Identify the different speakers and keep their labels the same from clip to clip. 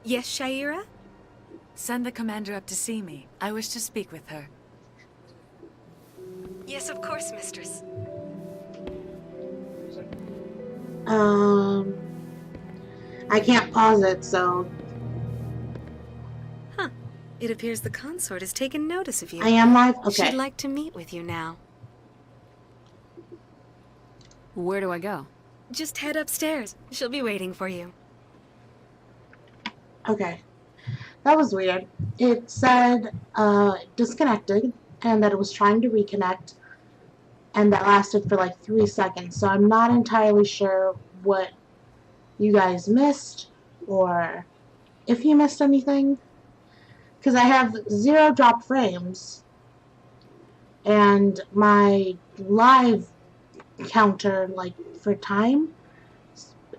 Speaker 1: Yes, Shaira?
Speaker 2: Send the commander up to see me. I wish to speak with her.
Speaker 1: Yes, of course, mistress.
Speaker 3: Um, I can't pause it, so
Speaker 1: Huh. It appears the consort has taken notice of
Speaker 3: I
Speaker 1: you.
Speaker 3: am live?
Speaker 1: She'd
Speaker 3: Okay.
Speaker 1: like to meet with you now.
Speaker 2: Where do I go?
Speaker 1: Just head upstairs. She'll be waiting for you.
Speaker 3: Okay. That was weird. It said disconnected and that it was trying to reconnect, and that lasted for like 3 seconds. So I'm not entirely sure what you guys missed or if you missed anything. Because I have 0 drop frames and my live counter, like for time,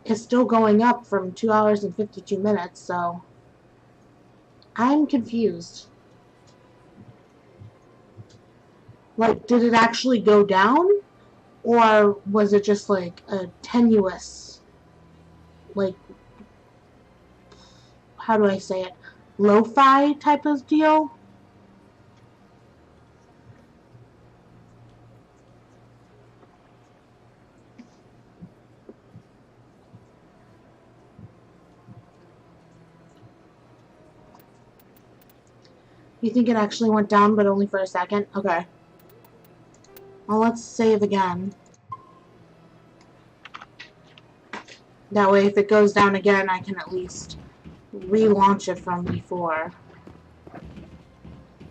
Speaker 3: is still going up from 2 hours and 52 minutes. So I'm confused. Like, did it actually go down? Or was it just like a tenuous, like, how do I say it? Lo-fi type of deal? You think it actually went down, but only for a second? Okay. Well, let's save again. That way, if it goes down again, I can at least relaunch it from before.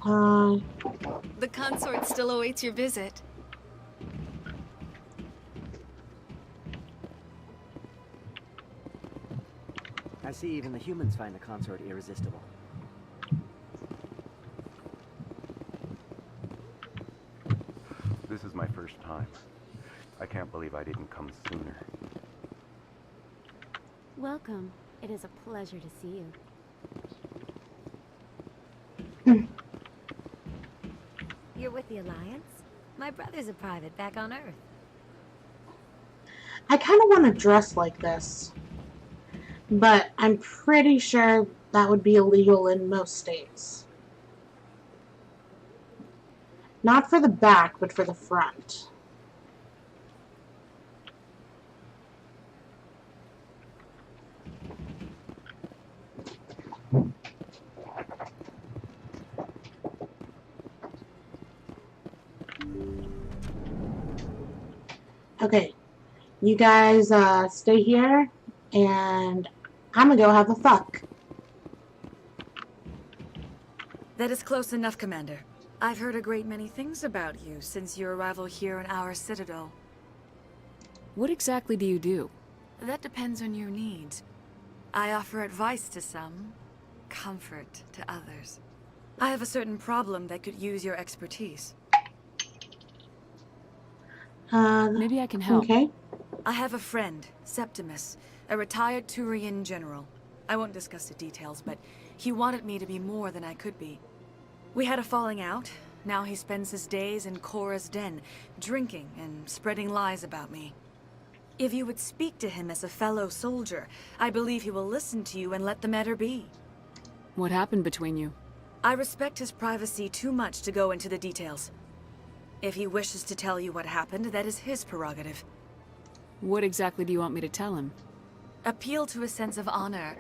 Speaker 1: The consort still awaits your visit.
Speaker 4: I see even the humans find the consort irresistible.
Speaker 5: This is my first time. I can't believe I didn't come sooner.
Speaker 6: Welcome. It is a pleasure to see you. You're with the Alliance? My brother's a private back on Earth.
Speaker 3: I kind of want to dress like this, but I'm pretty sure that would be illegal in most states. Not for the back, but for the front. Okay, you guys stay here, and I'm gonna go have a fuck.
Speaker 2: That is close enough, Commander. I've heard a great many things about you since your arrival here in our citadel. What exactly do you do? That depends on your needs. I offer advice to some, comfort to others. I have a certain problem that could use your expertise. Maybe I can help.
Speaker 3: Okay.
Speaker 2: I have a friend, Septimus, a retired Turian general. I won't discuss the details, but he wanted me to be more than I could be. We had a falling out. Now he spends his days in Korra's den, drinking and spreading lies about me. If you would speak to him as a fellow soldier, I believe he will listen to you and let the matter be.
Speaker 7: What happened between you?
Speaker 2: I respect his privacy too much to go into the details. If he wishes to tell you what happened, that is his prerogative.
Speaker 7: What exactly do you want me to tell him?
Speaker 2: Appeal to his sense of honor.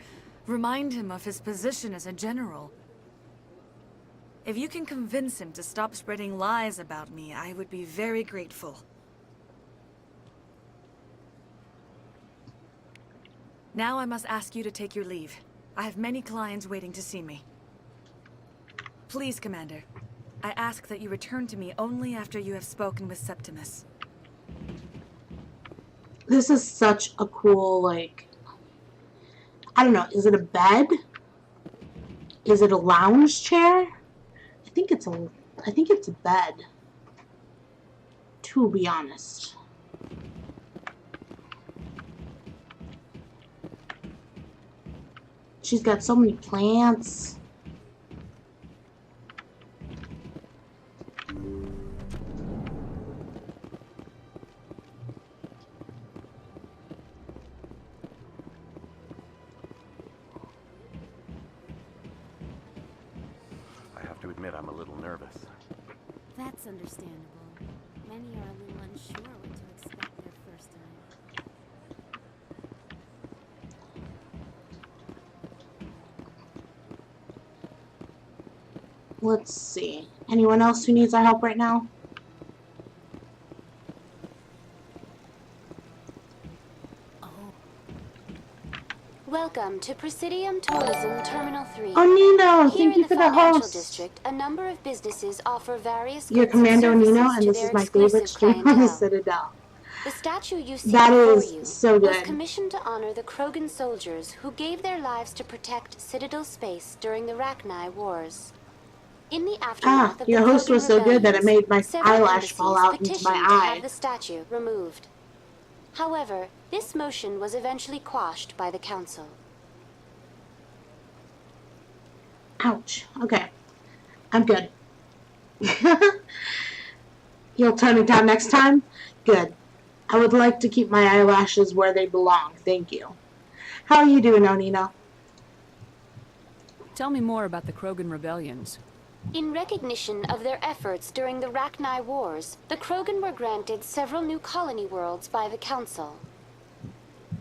Speaker 2: Remind him of his position as a general. If you can convince him to stop spreading lies about me, I would be very grateful. Now I must ask you to take your leave. I have many clients waiting to see me. Please, Commander. I ask that you return to me only after you have spoken with Septimus.
Speaker 3: This is such a cool, like, I don't know, is it a bed? Is it a lounge chair? I think it's a bed, to be honest. She's got so many plants.
Speaker 5: have to admit I'm a little nervous.
Speaker 6: That's understandable. Many are a little unsure what to expect their first time.
Speaker 3: Let's see. Anyone else who needs our help right now?
Speaker 8: Welcome to Presidium Tourism Terminal 3.
Speaker 3: Oh, Nino,
Speaker 8: Here
Speaker 3: thank
Speaker 8: in
Speaker 3: you for the
Speaker 8: financial
Speaker 3: host.
Speaker 8: district, a number of businesses offer various
Speaker 3: You're
Speaker 8: goods and
Speaker 3: Commando
Speaker 8: services
Speaker 3: Nino, and
Speaker 8: to
Speaker 3: this
Speaker 8: their
Speaker 3: is my favorite
Speaker 8: exclusive
Speaker 3: stream on the
Speaker 8: clientele.
Speaker 3: Citadel.
Speaker 8: The statue you see
Speaker 3: That
Speaker 8: before
Speaker 3: is
Speaker 8: you
Speaker 3: so
Speaker 8: was
Speaker 3: good.
Speaker 8: commissioned to honor the Krogan soldiers who gave their lives to protect Citadel space during the Rachni Wars. In the aftermath of
Speaker 3: your
Speaker 8: the
Speaker 3: host
Speaker 8: Krogan
Speaker 3: was so good that it made my
Speaker 8: several
Speaker 3: eyelash fall
Speaker 8: embassies
Speaker 3: out into
Speaker 8: petitioned
Speaker 3: my
Speaker 8: to
Speaker 3: eye.
Speaker 8: have the statue removed. However, this motion was eventually quashed by the Council.
Speaker 3: Ouch. Okay. I'm good. You'll tone it down next time? Good. I would like to keep my eyelashes where they belong. Thank you. How are you doing, Onino?
Speaker 7: Tell me more about the Krogan rebellions.
Speaker 8: In recognition of their efforts during the Rachni Wars, the Krogan were granted several new colony worlds by the Council.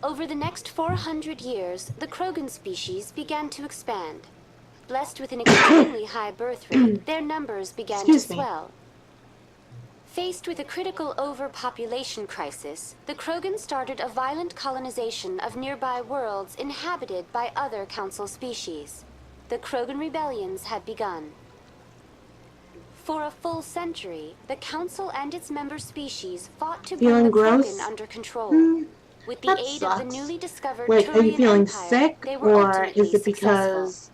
Speaker 8: Over the next 400 years, the Krogan species began to expand. Blessed with an extremely high birth rate, their numbers began to swell. Faced with a critical overpopulation crisis, the Krogan started a violent colonization of nearby worlds inhabited by other Council species. The Krogan rebellions had begun. For a full century, the Council and its member species fought to bring the Krogan under control. With the aid of the newly discovered
Speaker 3: Wait, are you
Speaker 8: Turian
Speaker 3: feeling
Speaker 8: Empire,
Speaker 3: sick,
Speaker 8: they were
Speaker 3: or
Speaker 8: ultimately
Speaker 3: is it
Speaker 8: successful.
Speaker 3: because,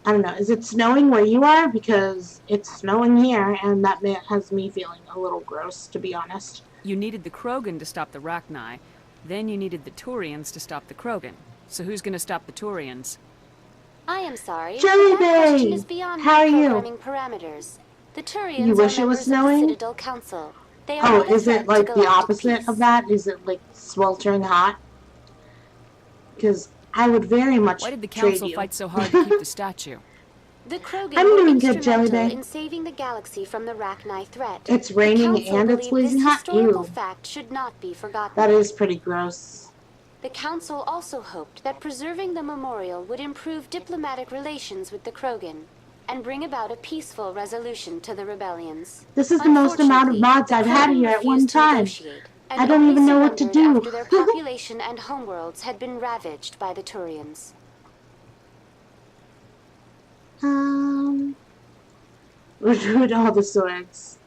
Speaker 3: I don't know, is it snowing where you are? Because it's snowing here, and that has me feeling a little gross, to be honest.
Speaker 7: You needed the Krogan to stop the Rachni, then you needed the Turians to stop the Krogan. So who's gonna stop the Turians?
Speaker 8: I am sorry,
Speaker 3: Jelly
Speaker 8: but that question
Speaker 3: Bay!
Speaker 8: is beyond
Speaker 3: How
Speaker 8: my
Speaker 3: are you?
Speaker 8: programming parameters. The Turians
Speaker 3: You wish
Speaker 8: are
Speaker 3: it was
Speaker 8: members
Speaker 3: snowing?
Speaker 8: of the Citadel Council. They are
Speaker 3: Oh,
Speaker 8: not a
Speaker 3: is
Speaker 8: threat
Speaker 3: it
Speaker 8: to
Speaker 3: like the
Speaker 8: galactic
Speaker 3: opposite
Speaker 8: peace.
Speaker 3: of that? Is it like sweltering hot? Because I would very much
Speaker 7: Why did the
Speaker 3: trade
Speaker 7: Council
Speaker 3: you.
Speaker 7: fight so hard to keep the statue?
Speaker 8: The Krogan
Speaker 3: I'm
Speaker 8: were
Speaker 3: doing good, Jelly
Speaker 8: instrumental
Speaker 3: Bay.
Speaker 8: in saving the galaxy from the Rachni threat.
Speaker 3: It's
Speaker 8: The
Speaker 3: raining
Speaker 8: Council
Speaker 3: and it's
Speaker 8: believed
Speaker 3: blazing
Speaker 8: this
Speaker 3: hot?
Speaker 8: historical
Speaker 3: Ew.
Speaker 8: fact should not be forgotten.
Speaker 3: That is pretty gross.
Speaker 8: The Council also hoped that preserving the memorial would improve diplomatic relations with the Krogan and bring about a peaceful resolution to the rebellions.
Speaker 3: This is the most amount of
Speaker 8: Unfortunately,
Speaker 3: mods
Speaker 8: the
Speaker 3: I've had
Speaker 8: Krogan
Speaker 3: here at one
Speaker 8: refused to
Speaker 3: time.
Speaker 8: negotiate, and
Speaker 3: I don't
Speaker 8: only
Speaker 3: even know what to
Speaker 8: surrendered
Speaker 3: do.
Speaker 8: after their population and homeworlds had been ravaged by the Turians.
Speaker 3: With all the swords.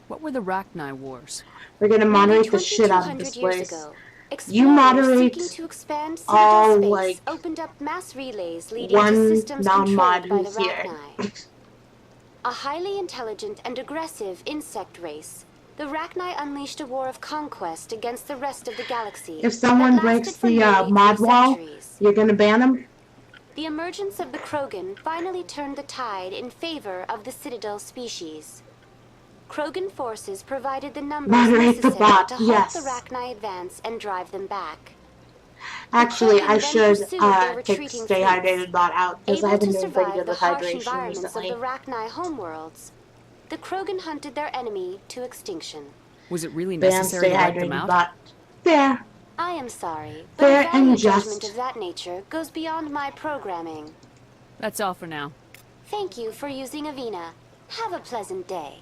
Speaker 7: What were the Rachni Wars?
Speaker 3: We're gonna moderate the
Speaker 8: Nearly
Speaker 3: shit out of
Speaker 8: 2200
Speaker 3: this
Speaker 8: years
Speaker 3: place.
Speaker 8: ago,
Speaker 3: You
Speaker 8: explorers
Speaker 3: moderate
Speaker 8: seeking to expand
Speaker 3: all,
Speaker 8: Citadel space
Speaker 3: like,
Speaker 8: opened up mass relays leading to
Speaker 3: one
Speaker 8: systems
Speaker 3: non-mod
Speaker 8: controlled by the
Speaker 3: who's here.
Speaker 8: Rachni. A highly intelligent and aggressive insect race, the Rachni unleashed a war of conquest against the rest of the galaxy.
Speaker 3: If someone
Speaker 8: that
Speaker 3: breaks
Speaker 8: lasted for
Speaker 3: the
Speaker 8: nearly
Speaker 3: mod
Speaker 8: 3
Speaker 3: wall,
Speaker 8: centuries.
Speaker 3: you're gonna ban them?
Speaker 8: The emergence of the Krogan finally turned the tide in favor of the Citadel species. Krogan forces provided the numbers
Speaker 3: Moderate the
Speaker 8: necessary
Speaker 3: bot,
Speaker 8: to halt
Speaker 3: yes.
Speaker 8: the Rachni advance and drive them back.
Speaker 3: Actually,
Speaker 8: Krogan
Speaker 3: I
Speaker 8: then
Speaker 3: should
Speaker 8: pursued their
Speaker 3: take
Speaker 8: retreating
Speaker 3: Stay
Speaker 8: fleets.
Speaker 3: Hydrated bot out, because I
Speaker 8: Able
Speaker 3: have
Speaker 8: to
Speaker 3: been doing pretty
Speaker 8: survive
Speaker 3: good
Speaker 8: the
Speaker 3: with
Speaker 8: harsh
Speaker 3: hydration
Speaker 8: environments
Speaker 3: recently.
Speaker 8: of the Rachni homeworlds, the Krogan hunted their enemy to extinction.
Speaker 7: Was it really
Speaker 3: Ban
Speaker 7: necessary
Speaker 3: Stay
Speaker 7: to wipe them
Speaker 3: Hydrated
Speaker 7: out?
Speaker 3: bot. There.
Speaker 8: I am sorry, but
Speaker 3: Fair
Speaker 8: a value
Speaker 3: and
Speaker 8: judgment
Speaker 3: just.
Speaker 8: of that nature goes beyond my programming.
Speaker 7: That's all for now.
Speaker 8: Thank you for using Avina. Have a pleasant day.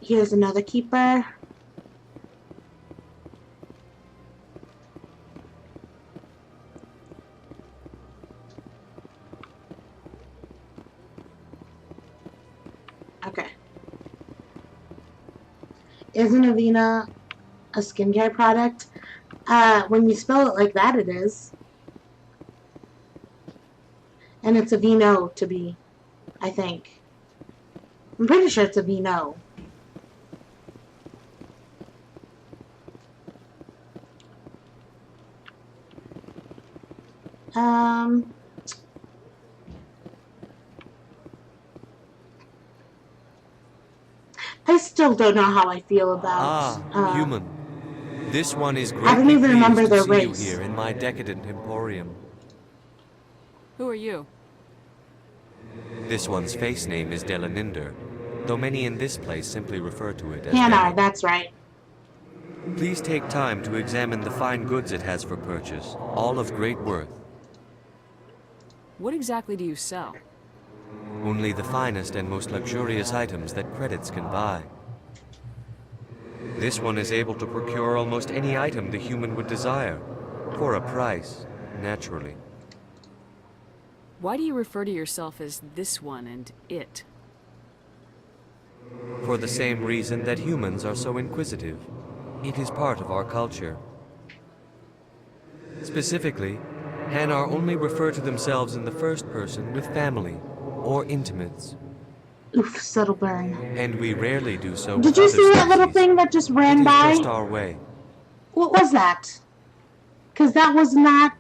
Speaker 3: Here's another keeper. Okay. Isn't Avena a skincare product? When you spell it like that, it is. And it's Aveeno to be, I think. I'm pretty sure it's Aveeno. I still don't know how I feel about
Speaker 9: human. This one is
Speaker 3: I don't
Speaker 9: greatly
Speaker 3: even remember
Speaker 9: pleased to
Speaker 3: their
Speaker 9: see you
Speaker 3: race.
Speaker 9: here in my decadent emporium.
Speaker 7: Who are you?
Speaker 9: This one's face name is Delaninder, though many in this place simply refer to it as
Speaker 3: Hannah,
Speaker 9: Delan.
Speaker 3: that's right.
Speaker 9: Please take time to examine the fine goods it has for purchase, all of great worth.
Speaker 7: What exactly do you sell?
Speaker 9: Only the finest and most luxurious items that credits can buy. This one is able to procure almost any item the human would desire, for a price, naturally.
Speaker 7: Why do you refer to yourself as this one and it?
Speaker 9: For the same reason that humans are so inquisitive. It is part of our culture. Specifically, Hanar only refer to themselves in the first person with family or intimates.
Speaker 3: Oof, subtle burn.
Speaker 9: And we rarely do so
Speaker 3: Did
Speaker 9: with
Speaker 3: you
Speaker 9: other
Speaker 3: see that little
Speaker 9: species.
Speaker 3: thing that just
Speaker 9: It
Speaker 3: ran
Speaker 9: is
Speaker 3: by?
Speaker 9: just our way.
Speaker 3: What was that? Because that was not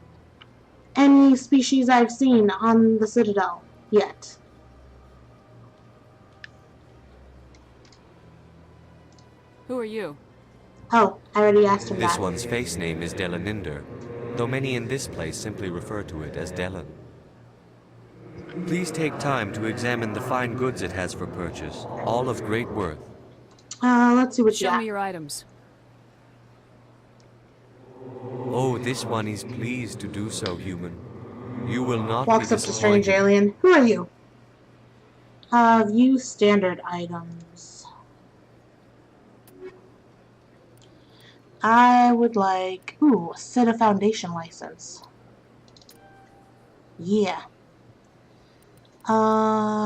Speaker 3: any species I've seen on the Citadel yet.
Speaker 7: Who are you?
Speaker 3: Oh, I already asked him
Speaker 9: This
Speaker 3: that.
Speaker 9: one's face name is Delaninder, though many in this place simply refer to it as Delan. Please take time to examine the fine goods it has for purchase, all of great worth.
Speaker 3: Let's see what you
Speaker 7: Show
Speaker 3: got.
Speaker 7: me your items.
Speaker 9: Oh, this one is pleased to do so, human. You will not
Speaker 3: Walks
Speaker 9: be
Speaker 3: up to strange
Speaker 9: disappointed.
Speaker 3: alien. Who are you? View standard items. I would like, ooh, set a foundation license. Yeah.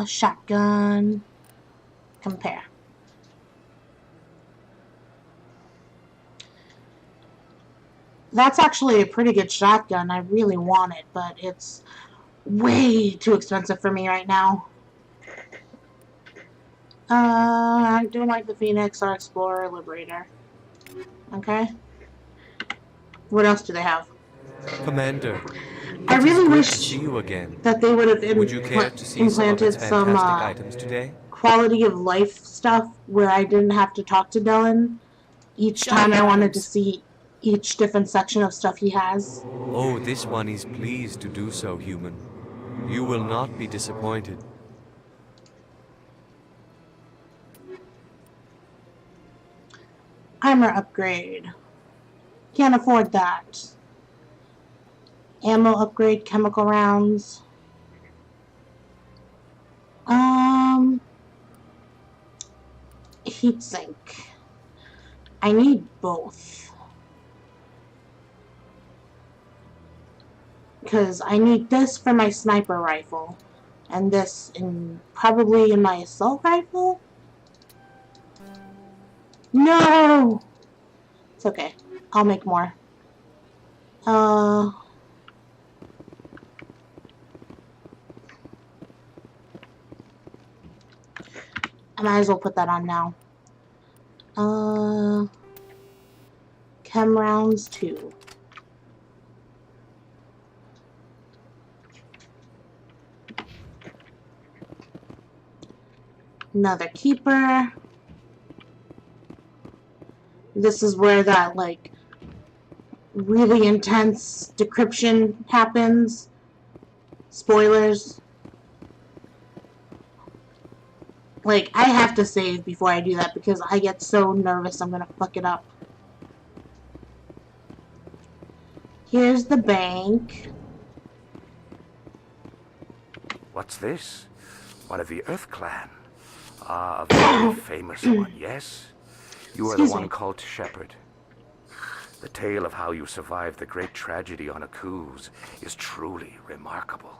Speaker 3: Shotgun. Compare. That's actually a pretty good shotgun. I really want it, but it's way too expensive for me right now. I don't like the Phoenix or Explorer Liberator. Okay. What else do they have?
Speaker 9: Commander,
Speaker 3: I
Speaker 9: it is
Speaker 3: really
Speaker 9: good
Speaker 3: wish
Speaker 9: to see you again.
Speaker 3: that they would have
Speaker 9: Would you care to see some of
Speaker 3: implanted
Speaker 9: its
Speaker 3: some
Speaker 9: fantastic items today?
Speaker 3: quality of life stuff where I didn't have to talk to Dylan each
Speaker 7: Show
Speaker 3: time
Speaker 7: me
Speaker 3: I
Speaker 7: your
Speaker 3: wanted to
Speaker 7: items.
Speaker 3: see each different section of stuff he has.
Speaker 9: Oh, this one is pleased to do so, human. You will not be disappointed.
Speaker 3: Armor upgrade. Can't afford that. Ammo upgrade, chemical rounds. Heatsink. I need both. Because I need this for my sniper rifle. And this probably in my assault rifle? No! It's okay. I'll make more. I might as well put that on now. Chem rounds 2. Another keeper. This is where that, like, really intense decryption happens. Spoilers. Like, I have to save before I do that because I get so nervous I'm gonna fuck it up. Here's the bank.
Speaker 5: What's this? One of the Earth Clan. Ah, a very famous one, yes? You are the
Speaker 3: Excuse
Speaker 5: one
Speaker 3: me.
Speaker 5: called Shepherd. The tale of how you survived the great tragedy on Akuz is truly remarkable.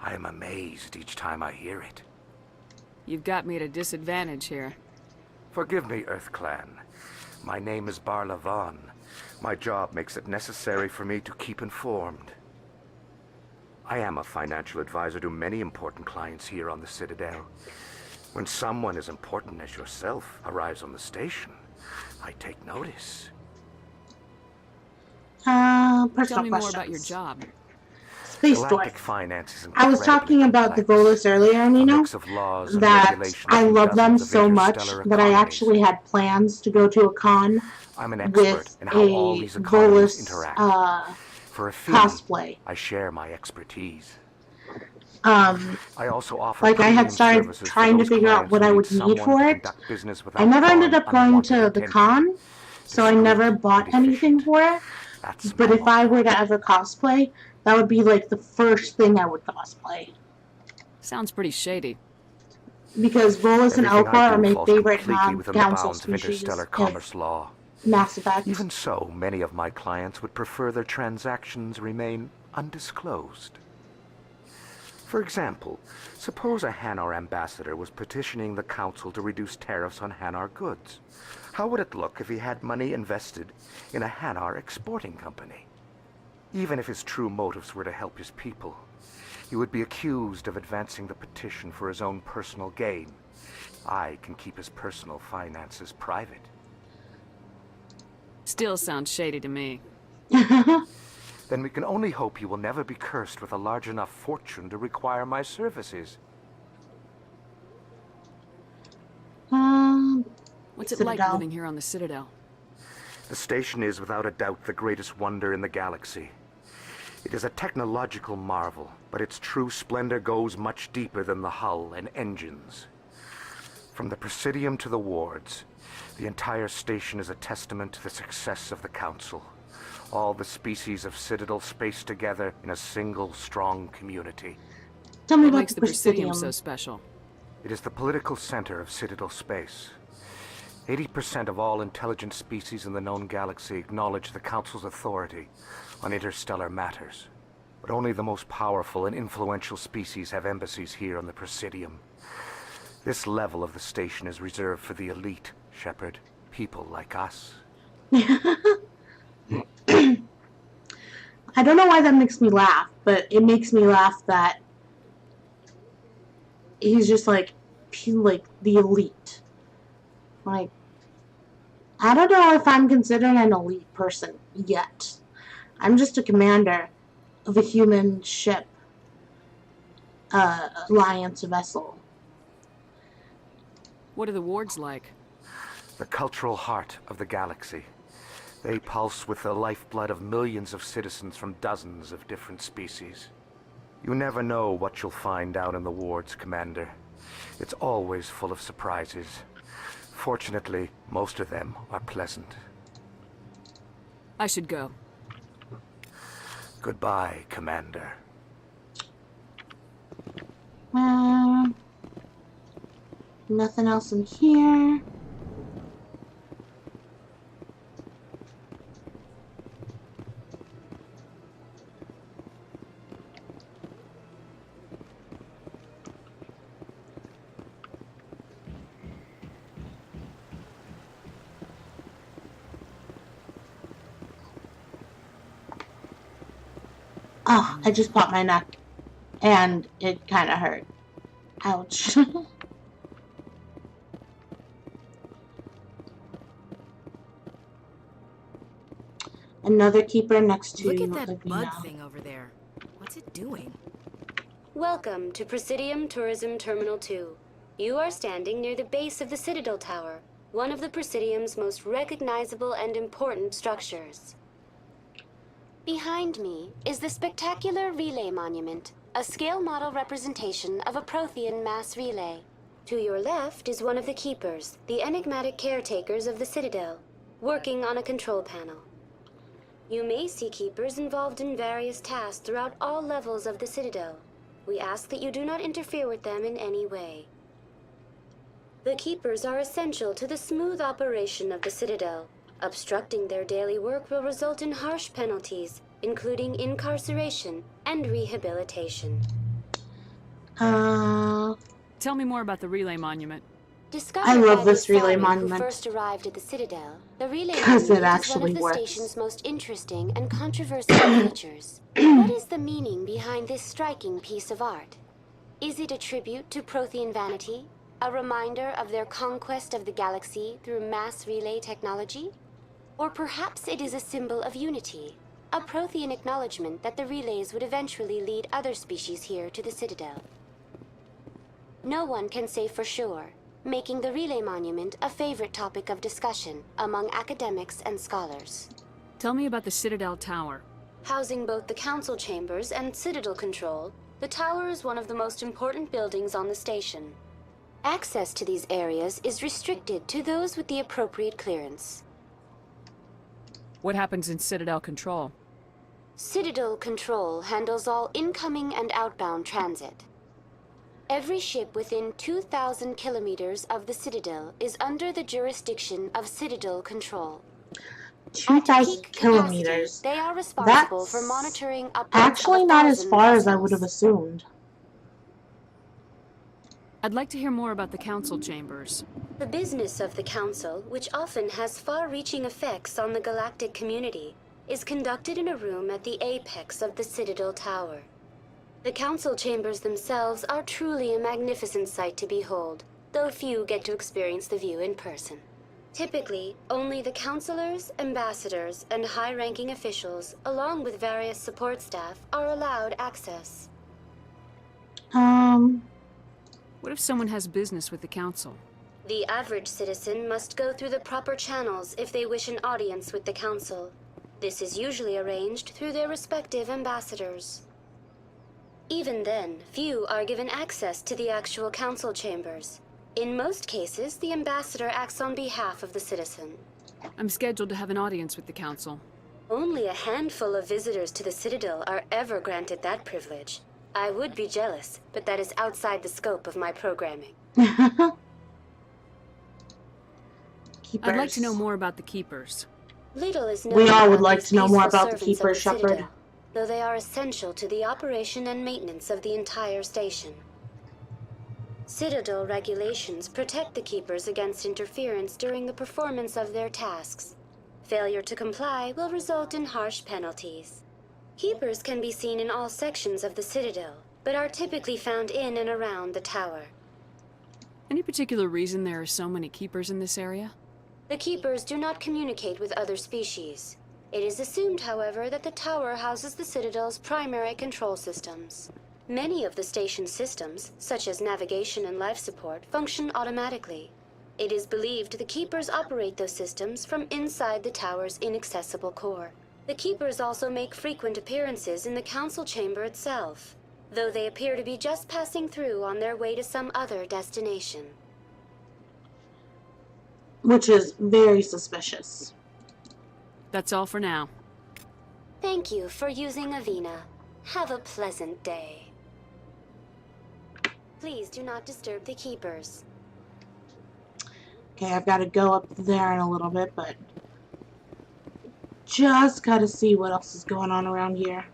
Speaker 5: I am amazed each time I hear it.
Speaker 7: You've got me at a disadvantage here.
Speaker 5: Forgive me, Earth Clan. My name is Barla Vaughn. My job makes it necessary for me to keep informed. I am a financial advisor to many important clients here on the Citadel. When someone as important as yourself arrives on the station, I take notice.
Speaker 3: Personal
Speaker 7: Tell me
Speaker 3: questions.
Speaker 7: more about your job.
Speaker 3: They
Speaker 5: Galactic
Speaker 3: store.
Speaker 5: finance is
Speaker 3: I was
Speaker 5: incredibly
Speaker 3: talking about the
Speaker 5: complex.
Speaker 3: Volus earlier,
Speaker 5: A
Speaker 3: Nino,
Speaker 5: mix of laws and
Speaker 3: that
Speaker 5: regulations
Speaker 3: I
Speaker 5: from
Speaker 3: love them
Speaker 5: dozens of
Speaker 3: so much
Speaker 5: interstellar
Speaker 3: that I
Speaker 5: economies.
Speaker 3: actually had plans to go to a con
Speaker 5: I'm an expert
Speaker 3: with
Speaker 5: in how all
Speaker 3: a
Speaker 5: these economies
Speaker 3: Volus
Speaker 5: interact. For a fee,
Speaker 3: cosplay.
Speaker 5: I share my expertise.
Speaker 3: Um,
Speaker 5: I also offer
Speaker 3: like I had
Speaker 5: premium
Speaker 3: started
Speaker 5: services for
Speaker 3: trying to
Speaker 5: those
Speaker 3: figure out
Speaker 5: clients
Speaker 3: what
Speaker 5: who
Speaker 3: I
Speaker 5: need
Speaker 3: would need
Speaker 5: someone
Speaker 3: for
Speaker 5: to
Speaker 3: it.
Speaker 5: conduct business
Speaker 3: I
Speaker 5: without
Speaker 3: never ended
Speaker 5: foreign
Speaker 3: up going
Speaker 5: unwanted
Speaker 3: to the
Speaker 5: attention.
Speaker 3: con, so I
Speaker 5: Discreet
Speaker 3: never
Speaker 5: and
Speaker 3: bought anything
Speaker 5: efficient.
Speaker 3: for it.
Speaker 5: That's
Speaker 3: But
Speaker 5: my
Speaker 3: if I
Speaker 5: motto.
Speaker 3: were to ever cosplay, that would be like the first thing I would cosplay.
Speaker 7: Sounds pretty shady.
Speaker 3: Because Volus and
Speaker 5: Everything
Speaker 3: Elcor
Speaker 5: I
Speaker 3: are
Speaker 5: do
Speaker 3: my
Speaker 5: falls
Speaker 3: favorite
Speaker 5: completely within the
Speaker 3: non-council
Speaker 5: bounds of
Speaker 3: species
Speaker 5: interstellar
Speaker 3: of
Speaker 5: commerce law.
Speaker 3: Mass Effect.
Speaker 5: Even so, many of my clients would prefer their transactions remain undisclosed. For example, suppose a Hanar ambassador was petitioning the Council to reduce tariffs on Hanar goods. How would it look if he had money invested in a Hanar exporting company? Even if his true motives were to help his people, he would be accused of advancing the petition for his own personal gain. I can keep his personal finances private.
Speaker 7: Still sounds shady to me.
Speaker 5: Then we can only hope he will never be cursed with a large enough fortune to require my services.
Speaker 7: What's it
Speaker 3: Citadel.
Speaker 7: like living here on the Citadel?
Speaker 5: The station is without a doubt the greatest wonder in the galaxy. It is a technological marvel, but its true splendor goes much deeper than the hull and engines. From the Presidium to the wards, the entire station is a testament to the success of the Council. All the species of Citadel spaced together in a single, strong community.
Speaker 3: Tell me
Speaker 7: What
Speaker 3: about
Speaker 7: makes
Speaker 3: the
Speaker 7: the Presidium
Speaker 3: Presidium.
Speaker 7: so special?
Speaker 5: It is the political center of Citadel space. 80% of all intelligent species in the known galaxy acknowledge the Council's authority on interstellar matters. But only the most powerful and influential species have embassies here on the Presidium. This level of the station is reserved for the elite, Shepard. People like us.
Speaker 3: I don't know why that makes me laugh, but it makes me laugh that he's just like the elite. Like, I don't know if I'm considered an elite person yet. I'm just a commander of a human ship, Alliance vessel.
Speaker 7: What are the wards like?
Speaker 5: The cultural heart of the galaxy. They pulse with the lifeblood of millions of citizens from dozens of different species. You never know what you'll find out in the wards, Commander. It's always full of surprises. Fortunately, most of them are pleasant.
Speaker 7: I should go.
Speaker 5: Goodbye, Commander.
Speaker 3: Nothing else in here. Oh, I just popped my neck, and it kind of hurt. Ouch. Another keeper next to
Speaker 2: Look at that
Speaker 3: Lavina.
Speaker 2: bug thing over there. What's it doing?
Speaker 8: Welcome to Presidium Tourism Terminal 2. You are standing near the base of the Citadel Tower, one of the Presidium's most recognizable and important structures. Behind me is the spectacular Relay Monument, a scale model representation of a Prothean mass relay. To your left is one of the Keepers, the enigmatic caretakers of the Citadel, working on a control panel. You may see Keepers involved in various tasks throughout all levels of the Citadel. We ask that you do not interfere with them in any way. The Keepers are essential to the smooth operation of the Citadel. Obstructing their daily work will result in harsh penalties, including incarceration and rehabilitation.
Speaker 7: Tell me more about the Relay Monument.
Speaker 8: Discovered
Speaker 3: I love
Speaker 8: by
Speaker 3: this
Speaker 8: the
Speaker 3: relay
Speaker 8: Thari
Speaker 3: monument.
Speaker 8: who first arrived at the Citadel, the Relay
Speaker 3: Because it
Speaker 8: Monument is one
Speaker 3: actually
Speaker 8: of the
Speaker 3: works.
Speaker 8: station's most interesting and controversial features. What is the meaning behind this striking piece of art? Is it a tribute to Prothean vanity? A reminder of their conquest of the galaxy through mass relay technology? Or perhaps it is a symbol of unity, a Prothean acknowledgement that the relays would eventually lead other species here to the Citadel. No one can say for sure, making the relay monument a favorite topic of discussion among academics and scholars.
Speaker 7: Tell me about the Citadel Tower.
Speaker 8: Housing both the council chambers and Citadel control, the tower is one of the most important buildings on the station. Access to these areas is restricted to those with the appropriate clearance.
Speaker 7: What happens in Citadel Control?
Speaker 8: Citadel Control handles all incoming and outbound transit. Every ship within 2,000 kilometers of the Citadel is under the jurisdiction of Citadel Control.
Speaker 3: 2,000 kilometers.
Speaker 8: They are responsible
Speaker 3: That's
Speaker 8: for monitoring upwards
Speaker 3: actually
Speaker 8: of
Speaker 3: not as
Speaker 8: 1,000
Speaker 3: far as I would
Speaker 8: vessels.
Speaker 3: have assumed.
Speaker 7: I'd like to hear more about the council chambers.
Speaker 8: The business of the Council, which often has far-reaching effects on the galactic community, is conducted in a room at the apex of the Citadel Tower. The Council chambers themselves are truly a magnificent sight to behold, though few get to experience the view in person. Typically, only the councilors, ambassadors, and high-ranking officials, along with various support staff, are allowed access.
Speaker 7: What if someone has business with the council?
Speaker 8: The average citizen must go through the proper channels if they wish an audience with the Council. This is usually arranged through their respective ambassadors. Even then, few are given access to the actual Council chambers. In most cases, the ambassador acts on behalf of the citizen.
Speaker 7: I'm scheduled to have an audience with the council.
Speaker 8: Only a handful of visitors to the Citadel are ever granted that privilege. I would be jealous, but that is outside the scope of my programming.
Speaker 3: Keepers.
Speaker 7: I'd like to know more about the Keepers.
Speaker 8: Little is known
Speaker 3: We all would
Speaker 8: about
Speaker 3: like
Speaker 8: these
Speaker 3: to know more
Speaker 8: peaceful
Speaker 3: about the
Speaker 8: servants of
Speaker 3: Keepers, Shepard.
Speaker 8: Citadel, though they are essential to the operation and maintenance of the entire station. Citadel regulations protect the Keepers against interference during the performance of their tasks. Failure to comply will result in harsh penalties. Keepers can be seen in all sections of the Citadel, but are typically found in and around the tower.
Speaker 7: Any particular reason there are so many Keepers in this area?
Speaker 8: The Keepers do not communicate with other species. It is assumed, however, that the tower houses the Citadel's primary control systems. Many of the station's systems, such as navigation and life support, function automatically. It is believed the Keepers operate those systems from inside the tower's inaccessible core. The Keepers also make frequent appearances in the Council chamber itself, though they appear to be just passing through on their way to some other destination.
Speaker 3: Which is very suspicious.
Speaker 7: That's all for now.
Speaker 8: Thank you for using Avina. Have a pleasant day. Please do not disturb the Keepers.
Speaker 3: Okay, I've got to go up there in a little bit, but just got to see what else is going on around here.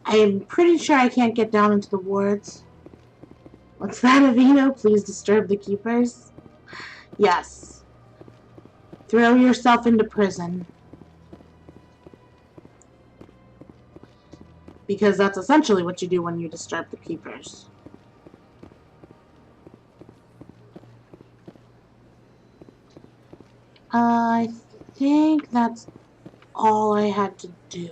Speaker 3: I'm pretty sure I can't get down into the wards. What's that, Avino? Please disturb the Keepers? Yes. Throw yourself into prison. Because that's essentially what you do when you disturb the Keepers. I think that's all I had to do.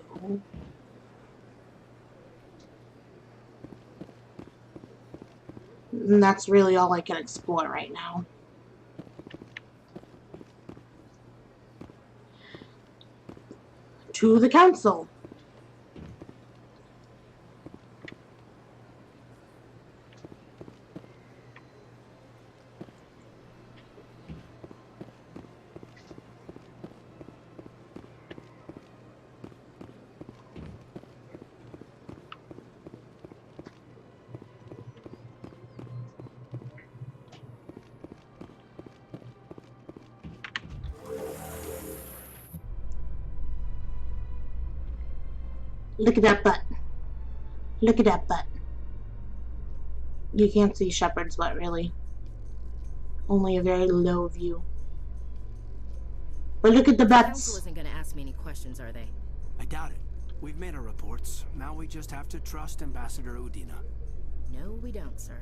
Speaker 3: And that's really all I can explore right now. To the Council. Look at that butt. Look at that butt. You can't see Shepard's butt, really. Only a very low view. But look at the
Speaker 10: The council
Speaker 3: bets.
Speaker 10: isn't gonna ask me any questions, are they?
Speaker 11: I doubt it. We've made our reports. Now we just have to trust Ambassador Udina.
Speaker 10: No, we don't, sir.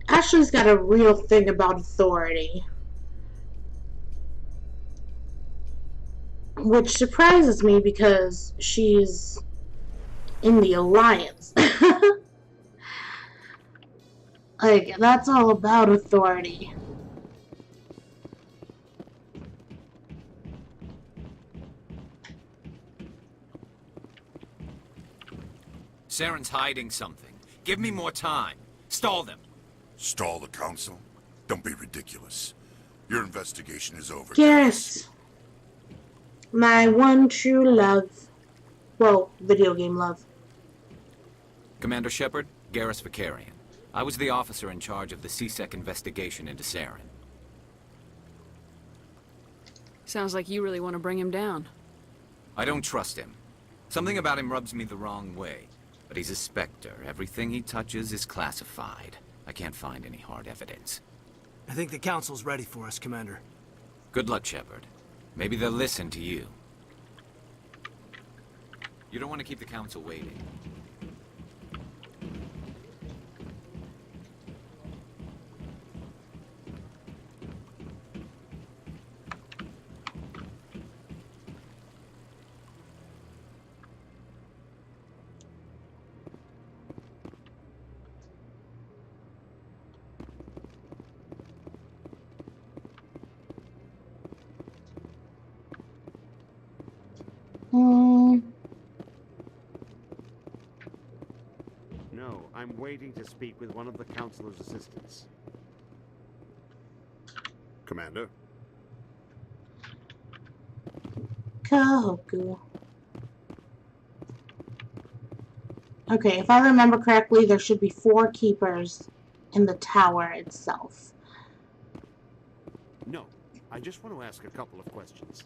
Speaker 3: Ashley's got a real thing about authority. Which surprises me because she's in the Alliance. Like, that's all about authority.
Speaker 12: Saren's hiding something. Give me more time. Stall them.
Speaker 13: Stall the council? Don't be ridiculous. Your investigation is over.
Speaker 3: Garrus. My one true love. Well, video game love.
Speaker 12: Commander Shepard, Garrus Vakarian. I was the officer in charge of the C-Sec investigation into Saren.
Speaker 7: Sounds like you really want to bring him down.
Speaker 12: I don't trust him. Something about him rubs me the wrong way. But he's a Spectre. Everything he touches is classified. I can't find any hard evidence.
Speaker 11: I think the council's ready for us, Commander.
Speaker 12: Good luck, Shepard. Maybe they'll listen to you. You don't want to keep the council waiting.
Speaker 14: No, I'm waiting to speak with one of the Councilor's assistants. Commander?
Speaker 3: Kahoku. Okay, if I remember correctly, there should be 4 keepers in the tower itself.
Speaker 14: No, I just want to ask a couple of questions.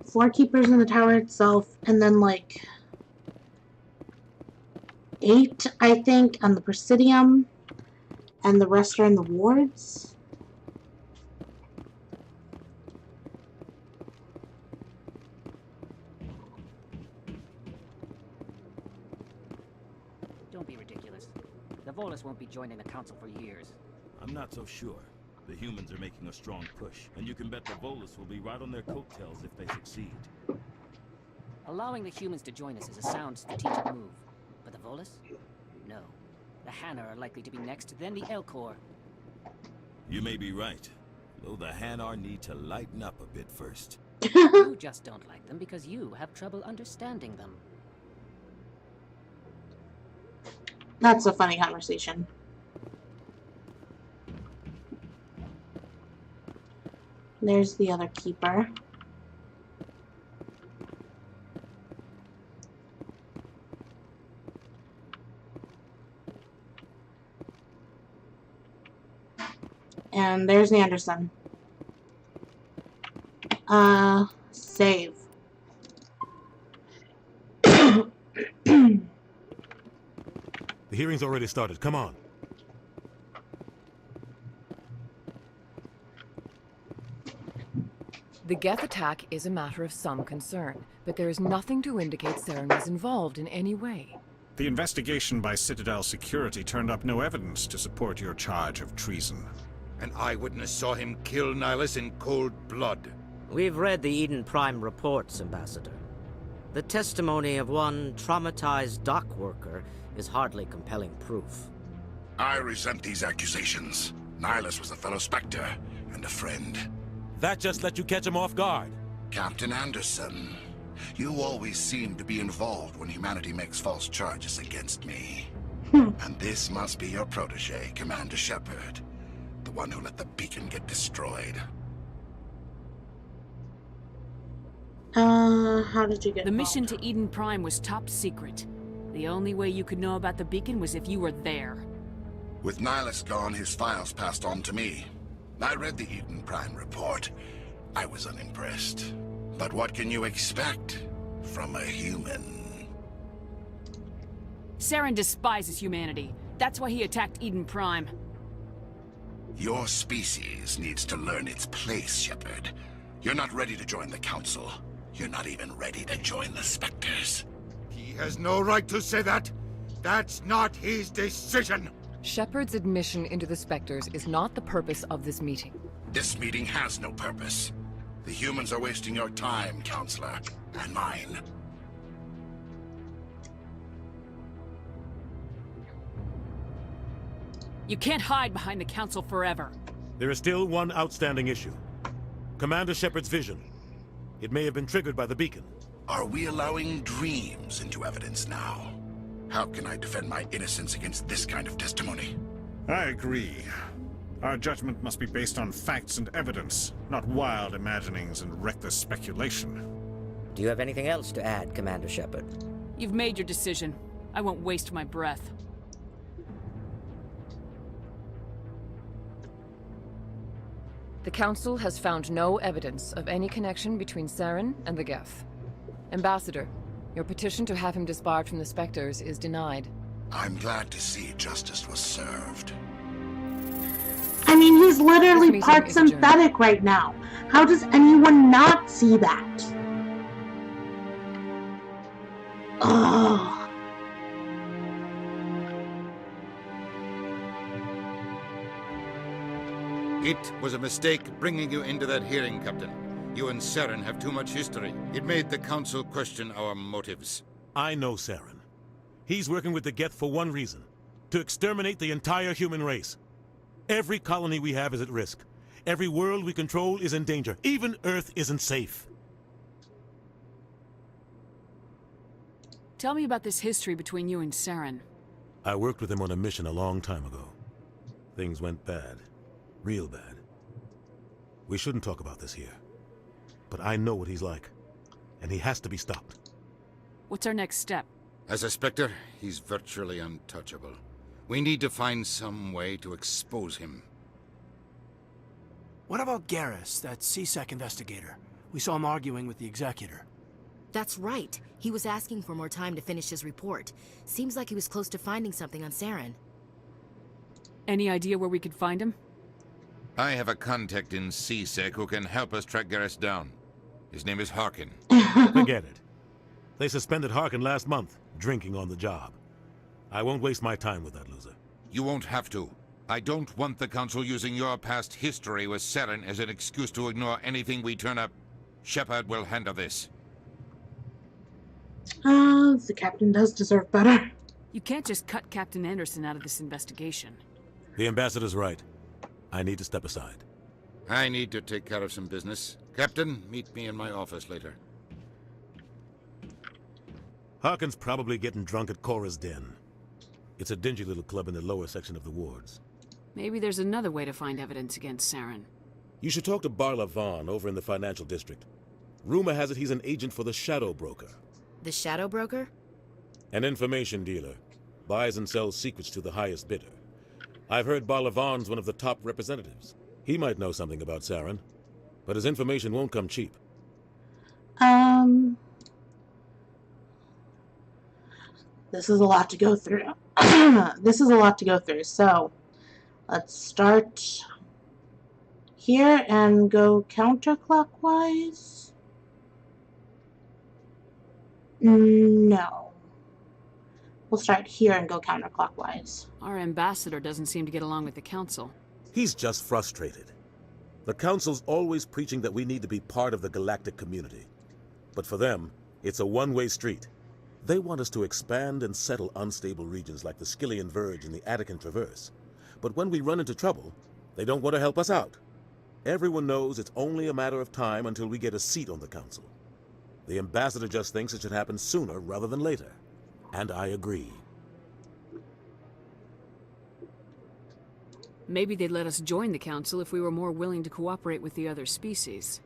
Speaker 3: Four keepers in the tower itself, and then like 8, I think, on the Presidium, and the rest are in the wards.
Speaker 15: Don't be ridiculous. The Volus won't be joining the council for years.
Speaker 16: I'm not so sure. The humans are making a strong push, and you can bet the Volus will be right on their coattails if they succeed.
Speaker 15: Allowing the humans to join us is a sound strategic move. But the Volus? No. The Hanar are likely to be next, then the Elcor.
Speaker 16: You may be right, though the Hanar need to lighten up a bit first.
Speaker 15: You just don't like them because you have trouble understanding them.
Speaker 3: That's a funny conversation. There's the other keeper. And there's the Anderson. Save.
Speaker 17: The hearing's already started. Come on.
Speaker 18: The Geth attack is a matter of some concern, but there is nothing to indicate Saren was involved in any way.
Speaker 19: The investigation by Citadel Security turned up no evidence to support your charge of treason.
Speaker 13: An eyewitness saw him kill Nihilus in cold blood.
Speaker 20: We've read the Eden Prime reports, Ambassador. The testimony of one traumatized dock worker is hardly compelling proof.
Speaker 13: I resent these accusations. Nihilus was a fellow Spectre and a friend.
Speaker 17: That just let you catch him off guard.
Speaker 13: Captain Anderson, you always seem to be involved when humanity makes false charges against me. And this must be your protege, Commander Shepard. The one who let the beacon get destroyed.
Speaker 3: How did you get
Speaker 7: The mission to Eden Prime was top secret. The only way you could know about the beacon was if you were there.
Speaker 13: With Nihilus gone, his files passed on to me. I read the Eden Prime report. I was unimpressed. But what can you expect from a human?
Speaker 7: Saren despises humanity. That's why he attacked Eden Prime.
Speaker 13: Your species needs to learn its place, Shepard. You're not ready to join the Council. You're not even ready to join the Spectres.
Speaker 21: He has no right to say that. That's not his decision.
Speaker 18: Shepard's admission into the Spectres is not the purpose of this meeting.
Speaker 13: This meeting has no purpose. The humans are wasting your time, Counselor, and mine.
Speaker 7: You can't hide behind the Council forever.
Speaker 17: There is still one outstanding issue. Commander Shepard's vision. It may have been triggered by the beacon.
Speaker 13: Are we allowing dreams into evidence now? How can I defend my innocence against this kind of testimony?
Speaker 19: I agree. Our judgment must be based on facts and evidence, not wild imaginings and reckless speculation.
Speaker 20: Do you have anything else to add, Commander Shepard?
Speaker 7: You've made your decision. I won't waste my breath.
Speaker 18: The Council has found no evidence of any connection between Saren and the Geth. Ambassador, your petition to have him disbarred from the Spectres is denied.
Speaker 13: I'm glad to see justice was served.
Speaker 3: I mean, he's literally
Speaker 18: This
Speaker 3: part
Speaker 18: meeting is
Speaker 3: synthetic right now. How does anyone not see that? Ugh.
Speaker 21: It was a mistake bringing you into that hearing, Captain. You and Saren have too much history. It made the Council question our motives.
Speaker 17: I know Saren. He's working with the Geth for one reason. To exterminate the entire human race. Every colony we have is at risk. Every world we control is in danger. Even Earth isn't safe.
Speaker 7: Tell me about this history between you and Saren.
Speaker 17: I worked with him on a mission a long time ago. Things went bad. Real bad. We shouldn't talk about this here. But I know what he's like. And he has to be stopped.
Speaker 7: What's our next step?
Speaker 21: As a Spectre, he's virtually untouchable. We need to find some way to expose him.
Speaker 11: What about Garrus, that C-Sec investigator? We saw him arguing with the Executor.
Speaker 10: That's right. He was asking for more time to finish his report. Seems like he was close to finding something on Saren.
Speaker 7: Any idea where we could find him?
Speaker 21: I have a contact in C-Sec who can help us track Garrus down. His name is Harkin.
Speaker 17: Forget it. They suspended Harkin last month, drinking on the job. I won't waste my time with that loser.
Speaker 21: You won't have to. I don't want the Council using your past history with Saren as an excuse to ignore anything we turn up. Shepard will handle this.
Speaker 3: The captain does deserve better.
Speaker 7: You can't just cut Captain Anderson out of this investigation.
Speaker 17: The ambassador's right. I need to step aside.
Speaker 21: I need to take care of some business. Captain, meet me in my office later.
Speaker 17: Harkin's probably getting drunk at Cora's Den. It's a dingy little club in the lower section of the wards.
Speaker 7: Maybe there's another way to find evidence against Saren.
Speaker 17: You should talk to Barla Vaughn over in the financial district. Rumor has it he's an agent for the Shadow Broker.
Speaker 10: The Shadow Broker?
Speaker 17: An information dealer. Buys and sells secrets to the highest bidder. I've heard Barla Vaughn's one of the top representatives. He might know something about Saren, but his information won't come cheap.
Speaker 3: This is a lot to go through. So, let's start here and go counterclockwise. No. We'll start here and go counterclockwise.
Speaker 7: Our ambassador doesn't seem to get along with the Council.
Speaker 17: He's just frustrated. The Council's always preaching that we need to be part of the galactic community. But for them, it's a one-way street. They want us to expand and settle unstable regions like the Skyllian Verge and the Attican Traverse. But when we run into trouble, they don't want to help us out. Everyone knows it's only a matter of time until we get a seat on the Council. The ambassador just thinks it should happen sooner rather than later. And I agree.
Speaker 7: Maybe they'd let us join the Council if we were more willing to cooperate with the other species.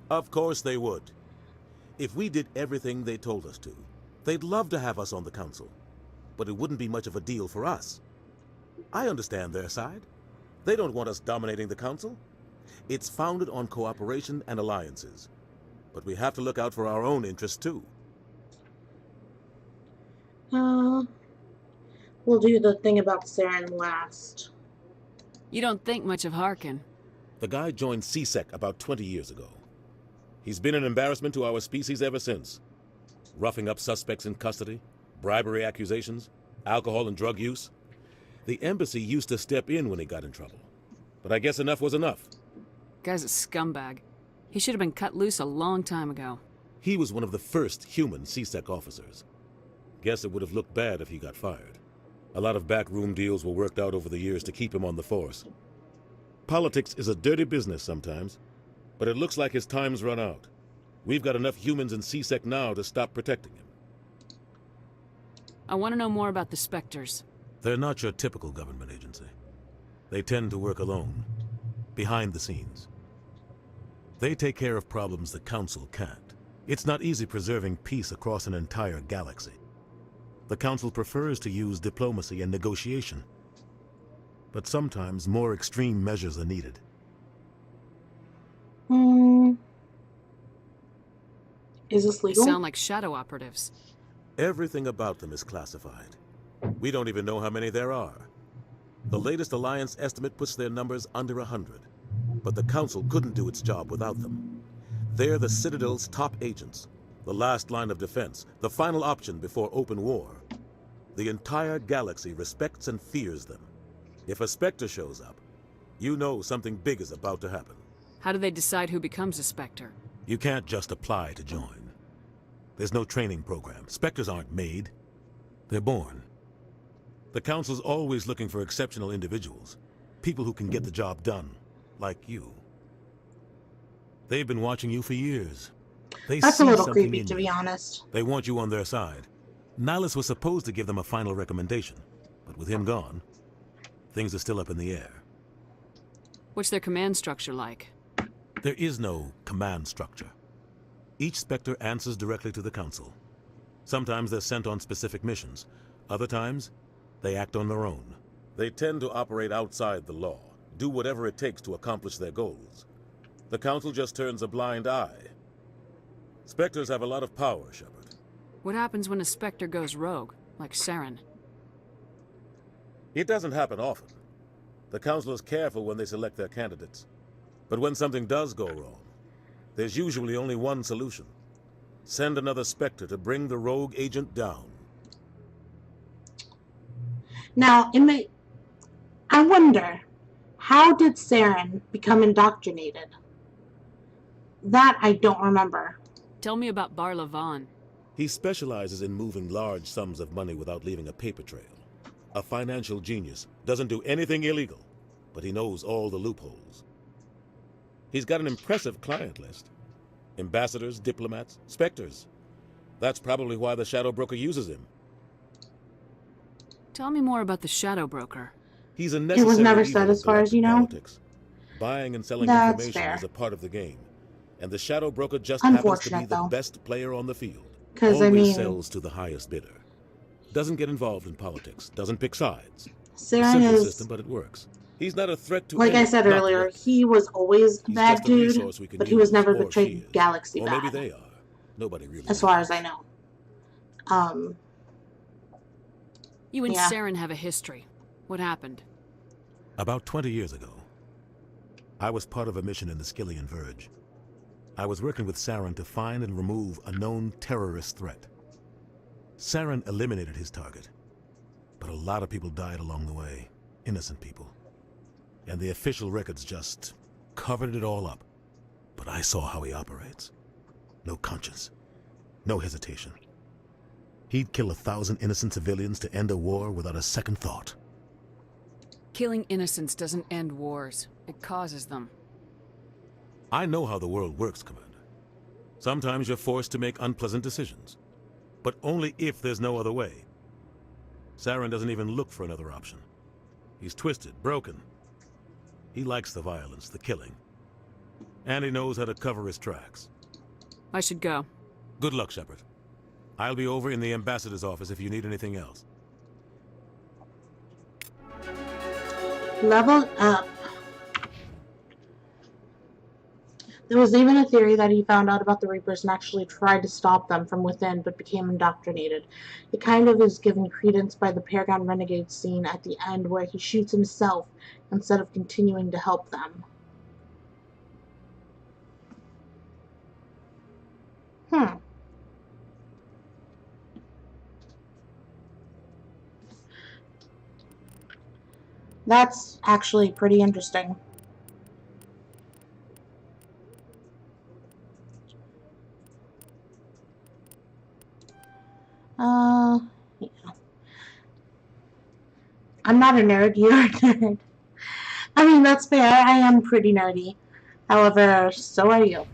Speaker 17: Of course they would. If we did everything they told us to, they'd love to have us on the Council. but it wouldn't be much of a deal for us. I understand their side. They don't want us dominating the Council. It's founded on cooperation and alliances. But we have to look out for our own interests, too.
Speaker 3: We'll do the thing about Saren last.
Speaker 7: You don't think much of Harkin.
Speaker 17: The guy joined CSEC about 20 years ago. He's been an embarrassment to our species ever since. Roughing up suspects in custody, bribery accusations, alcohol and drug use. The embassy used to step in when he got in trouble. But I guess enough was enough.
Speaker 7: Guy's a scumbag. He should have been cut loose a long time ago.
Speaker 17: He was one of the first human CSEC officers. Guess it would have looked bad if he got fired. A lot of backroom deals were worked out over the years to keep him on the force. Politics is a dirty business sometimes, but it looks like his time's run out. We've got enough humans in CSEC now to stop protecting him.
Speaker 7: I want to know more about the Spectres.
Speaker 17: They're not your typical government agency. They tend to work alone, behind the scenes. They take care of problems the Council can't. It's not easy preserving peace across an entire galaxy. The Council prefers to use diplomacy and negotiation. But sometimes more extreme measures are needed.
Speaker 3: Is this
Speaker 7: They
Speaker 3: legal?
Speaker 7: sound like shadow operatives.
Speaker 17: Everything about them is classified. We don't even know how many there are. The latest Alliance estimate puts their numbers under 100. But the Council couldn't do its job without them. They're the Citadel's top agents, the last line of defense, the final option before open war. The entire galaxy respects and fears them. If a Spectre shows up, you know something big is about to happen.
Speaker 7: How do they decide who becomes a Spectre?
Speaker 17: You can't just apply to join. There's no training program. Spectres aren't made. They're born. The Council's always looking for exceptional individuals. People who can get the job done. Like you. They've been watching you for years. They
Speaker 3: That's
Speaker 17: see
Speaker 3: a little
Speaker 17: something
Speaker 3: creepy,
Speaker 17: in
Speaker 3: to
Speaker 17: you.
Speaker 3: be honest.
Speaker 17: They want you on their side. Nihilus was supposed to give them a final recommendation, but with him gone, things are still up in the air.
Speaker 7: What's their command structure like?
Speaker 17: There is no command structure. Each Spectre answers directly to the Council. Sometimes they're sent on specific missions. Other times, they act on their own. They tend to operate outside the law, do whatever it takes to accomplish their goals. The Council just turns a blind eye. Spectres have a lot of power, Shepard.
Speaker 7: What happens when a Spectre goes rogue, like Saren?
Speaker 17: It doesn't happen often. The Council is careful when they select their candidates. But when something does go wrong, there's usually only one solution. Send another Spectre to bring the rogue agent down.
Speaker 3: Now, I wonder, how did Saren become indoctrinated? That I don't remember.
Speaker 7: Tell me about Barla Von.
Speaker 17: He specializes in moving large sums of money without leaving a paper trail. A financial genius, doesn't do anything illegal, but he knows all the loopholes. He's got an impressive client list. Ambassadors, diplomats, Spectres. That's probably why the Shadow Broker uses him.
Speaker 7: Tell me more about the Shadow Broker.
Speaker 17: He's a
Speaker 3: It
Speaker 17: necessary
Speaker 3: was never
Speaker 17: evil
Speaker 3: said
Speaker 17: in
Speaker 3: as far as you know.
Speaker 17: politics. Buying and selling
Speaker 3: That's
Speaker 17: information
Speaker 3: fair.
Speaker 17: is a part of the game. And the Shadow Broker just happens to be
Speaker 3: Unfortunate,
Speaker 17: the
Speaker 3: though.
Speaker 17: best player on the field.
Speaker 3: 'Cause, I
Speaker 17: Always
Speaker 3: mean-
Speaker 17: sells to the highest bidder. Doesn't get involved in politics. Doesn't pick sides.
Speaker 3: Saren
Speaker 17: Simple
Speaker 3: is,
Speaker 17: system, but it works. He's not a threat to
Speaker 3: like I
Speaker 17: anyone,
Speaker 3: said
Speaker 17: not
Speaker 3: earlier,
Speaker 17: yet.
Speaker 3: he was always a
Speaker 17: He's
Speaker 3: bad
Speaker 17: just a resource
Speaker 3: dude,
Speaker 17: we can
Speaker 3: but he was
Speaker 17: use,
Speaker 3: never
Speaker 17: or she
Speaker 3: portrayed
Speaker 17: is.
Speaker 3: Galaxy
Speaker 17: Or
Speaker 3: bad,
Speaker 17: maybe they are. Nobody really
Speaker 3: as far as I know.
Speaker 7: You and
Speaker 3: Yeah.
Speaker 7: Saren have a history. What happened?
Speaker 17: About 20 years ago, I was part of a mission in the Skillian Verge. I was working with Saren to find and remove a known terrorist threat. Saren eliminated his target, but a lot of people died along the way, innocent people. And the official records just covered it all up. But I saw how he operates. No conscience, no hesitation. He'd kill 1,000 innocent civilians to end a war without a second thought.
Speaker 7: Killing innocents doesn't end wars. It causes them.
Speaker 17: I know how the world works, Commander. Sometimes you're forced to make unpleasant decisions, but only if there's no other way. Saren doesn't even look for another option. He's twisted, broken. He likes the violence, the killing. And he knows how to cover his tracks.
Speaker 7: I should go.
Speaker 17: Good luck, Shepard. I'll be over in the ambassador's office if you need anything else.
Speaker 3: Leveled up. There was even a theory that he found out about the Reapers and actually tried to stop them from within, but became indoctrinated. It kind of is given credence by the Paragon Renegade scene at the end where he shoots himself instead of continuing to help them. That's actually pretty interesting. Yeah. I'm not a nerd, you're a nerd. I mean, that's fair, I am pretty nerdy. However, so are you.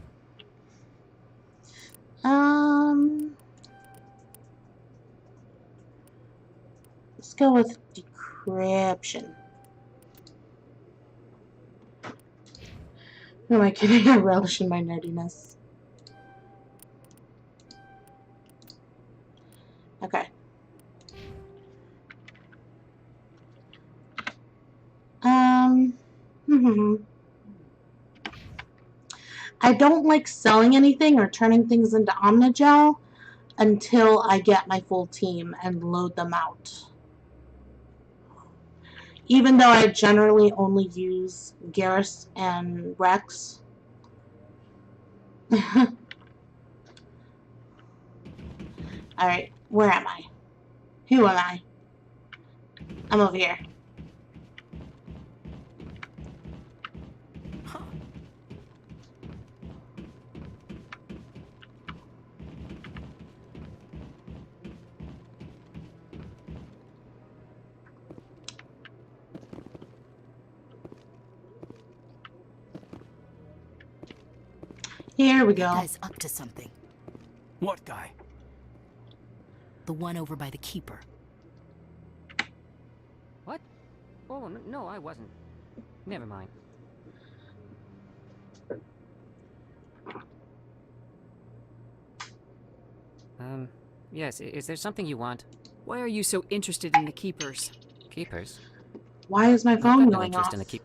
Speaker 3: Let's go with decryption. Who am I kidding? I relish in my nerdiness. Okay. I don't like selling anything or turning things into Omnigel until I get my full team and load them out. Even though I generally only use Garrus and Rex. Alright, where am I? Who am I? I'm over here. Here we go.
Speaker 10: That guy's up to something.
Speaker 11: What guy?
Speaker 10: The one over by the Keeper.
Speaker 15: What? Oh, no, I wasn't. Never mind. Yes, is there something you want?
Speaker 7: Why are you so interested in the Keepers?
Speaker 15: Keepers?
Speaker 3: Why is my
Speaker 15: I've
Speaker 3: phone
Speaker 15: got no
Speaker 3: going
Speaker 15: interest
Speaker 3: off?
Speaker 15: in the keep.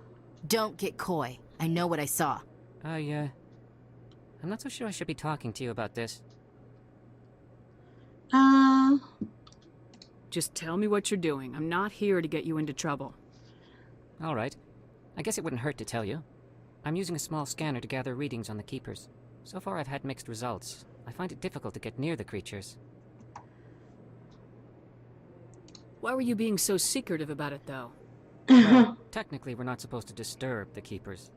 Speaker 10: Don't get coy. I know what I saw.
Speaker 15: I'm not so sure I should be talking to you about this.
Speaker 7: Just tell me what you're doing. I'm not here to get you into trouble.
Speaker 15: All right. I guess it wouldn't hurt to tell you. I'm using a small scanner to gather readings on the Keepers. So far I've had mixed results. I find it difficult to get near the creatures.
Speaker 7: Why were you being so secretive about it, though?
Speaker 15: Well, technically we're not supposed to disturb the Keepers.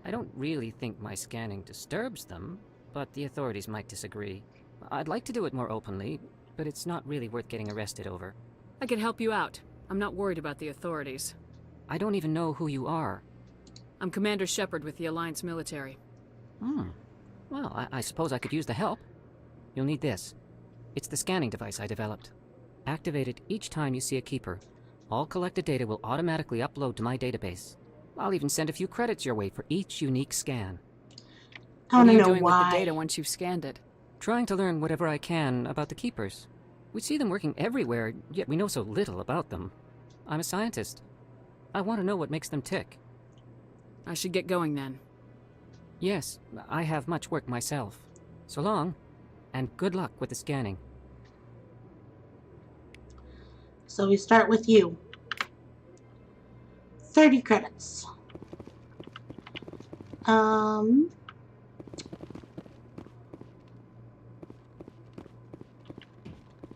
Speaker 15: I don't really think my scanning disturbs them, but the authorities might disagree. I'd like to do it more openly, but it's not really worth getting arrested over.
Speaker 7: I can help you out. I'm not worried about the authorities.
Speaker 15: I don't even know who you are.
Speaker 7: I'm Commander Shepard with the Alliance military.
Speaker 15: Well, I suppose I could use the help. You'll need this. It's the scanning device I developed. Activate it each time you see a Keeper. All collected data will automatically upload to my database. I'll even send a few credits your way for each unique scan.
Speaker 3: I want to know
Speaker 7: doing
Speaker 3: why.
Speaker 7: with the data once you've scanned it?
Speaker 15: Trying to learn whatever I can about the Keepers. We see them working everywhere, yet we know so little about them. I'm a scientist. I want to know what makes them tick.
Speaker 7: I should get going then.
Speaker 15: Yes, I have much work myself. So long, and good luck with the scanning.
Speaker 3: So we start with you. 30 credits.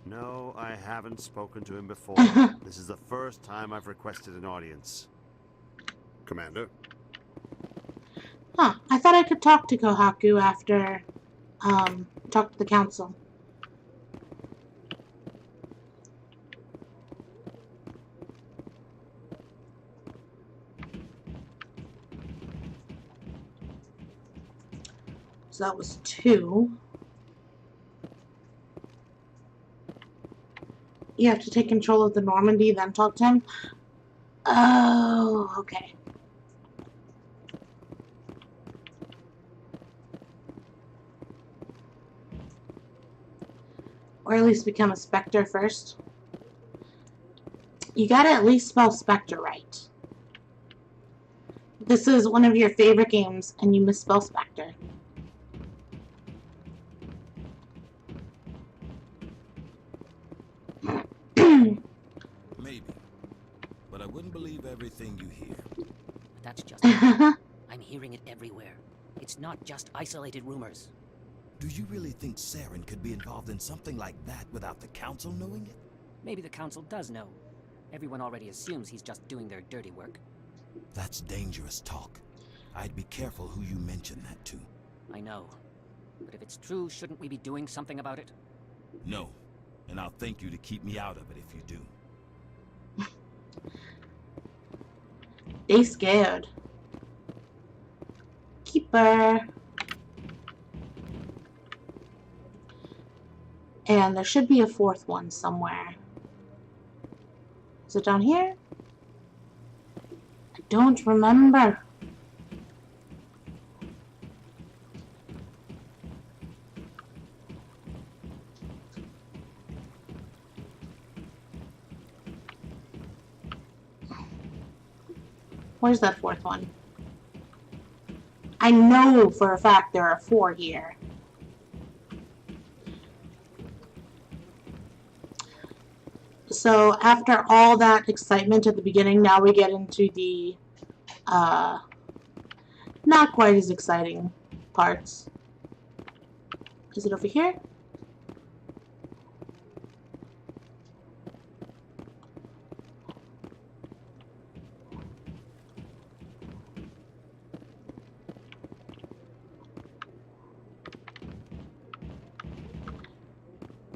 Speaker 14: No, I haven't spoken to him before. This is the first time I've requested an audience. Commander?
Speaker 3: Huh, I thought I could talk to Kohaku after, talk to the council. So that was 2. You have to take control of the Normandy, then talk to him? Oh, okay. Or at least become a Spectre first. You gotta at least spell Spectre right. This is one of your favorite games, and you misspell Spectre.
Speaker 16: Maybe. But I wouldn't believe everything you hear.
Speaker 15: That's just it. I'm hearing it everywhere. It's not just isolated rumors.
Speaker 16: Do you really think Saren could be involved in something like that without the Council knowing it?
Speaker 15: Maybe the Council does know. Everyone already assumes he's just doing their dirty work.
Speaker 16: That's dangerous talk. I'd be careful who you mention that to.
Speaker 15: I know. But if it's true, shouldn't we be doing something about it?
Speaker 16: No. And I'll thank you to keep me out of it if you do.
Speaker 3: They scared. Keeper. And there should be a fourth one somewhere. Is it down here? I don't remember. Where's that fourth one? I know for a fact there are 4 here. So after all that excitement at the beginning, now we get into the not quite as exciting parts. Is it over here?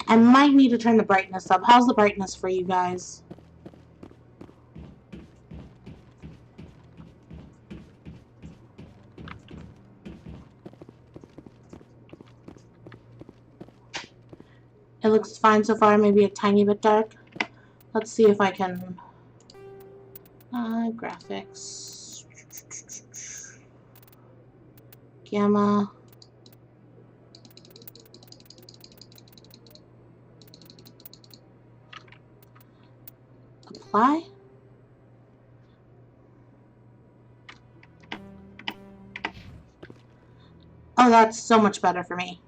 Speaker 3: I might need to turn the brightness up. How's the brightness for you guys? It looks fine so far, maybe a tiny bit dark. Let's see if I can... graphics... Gamma... Apply? Oh, that's so much better for me.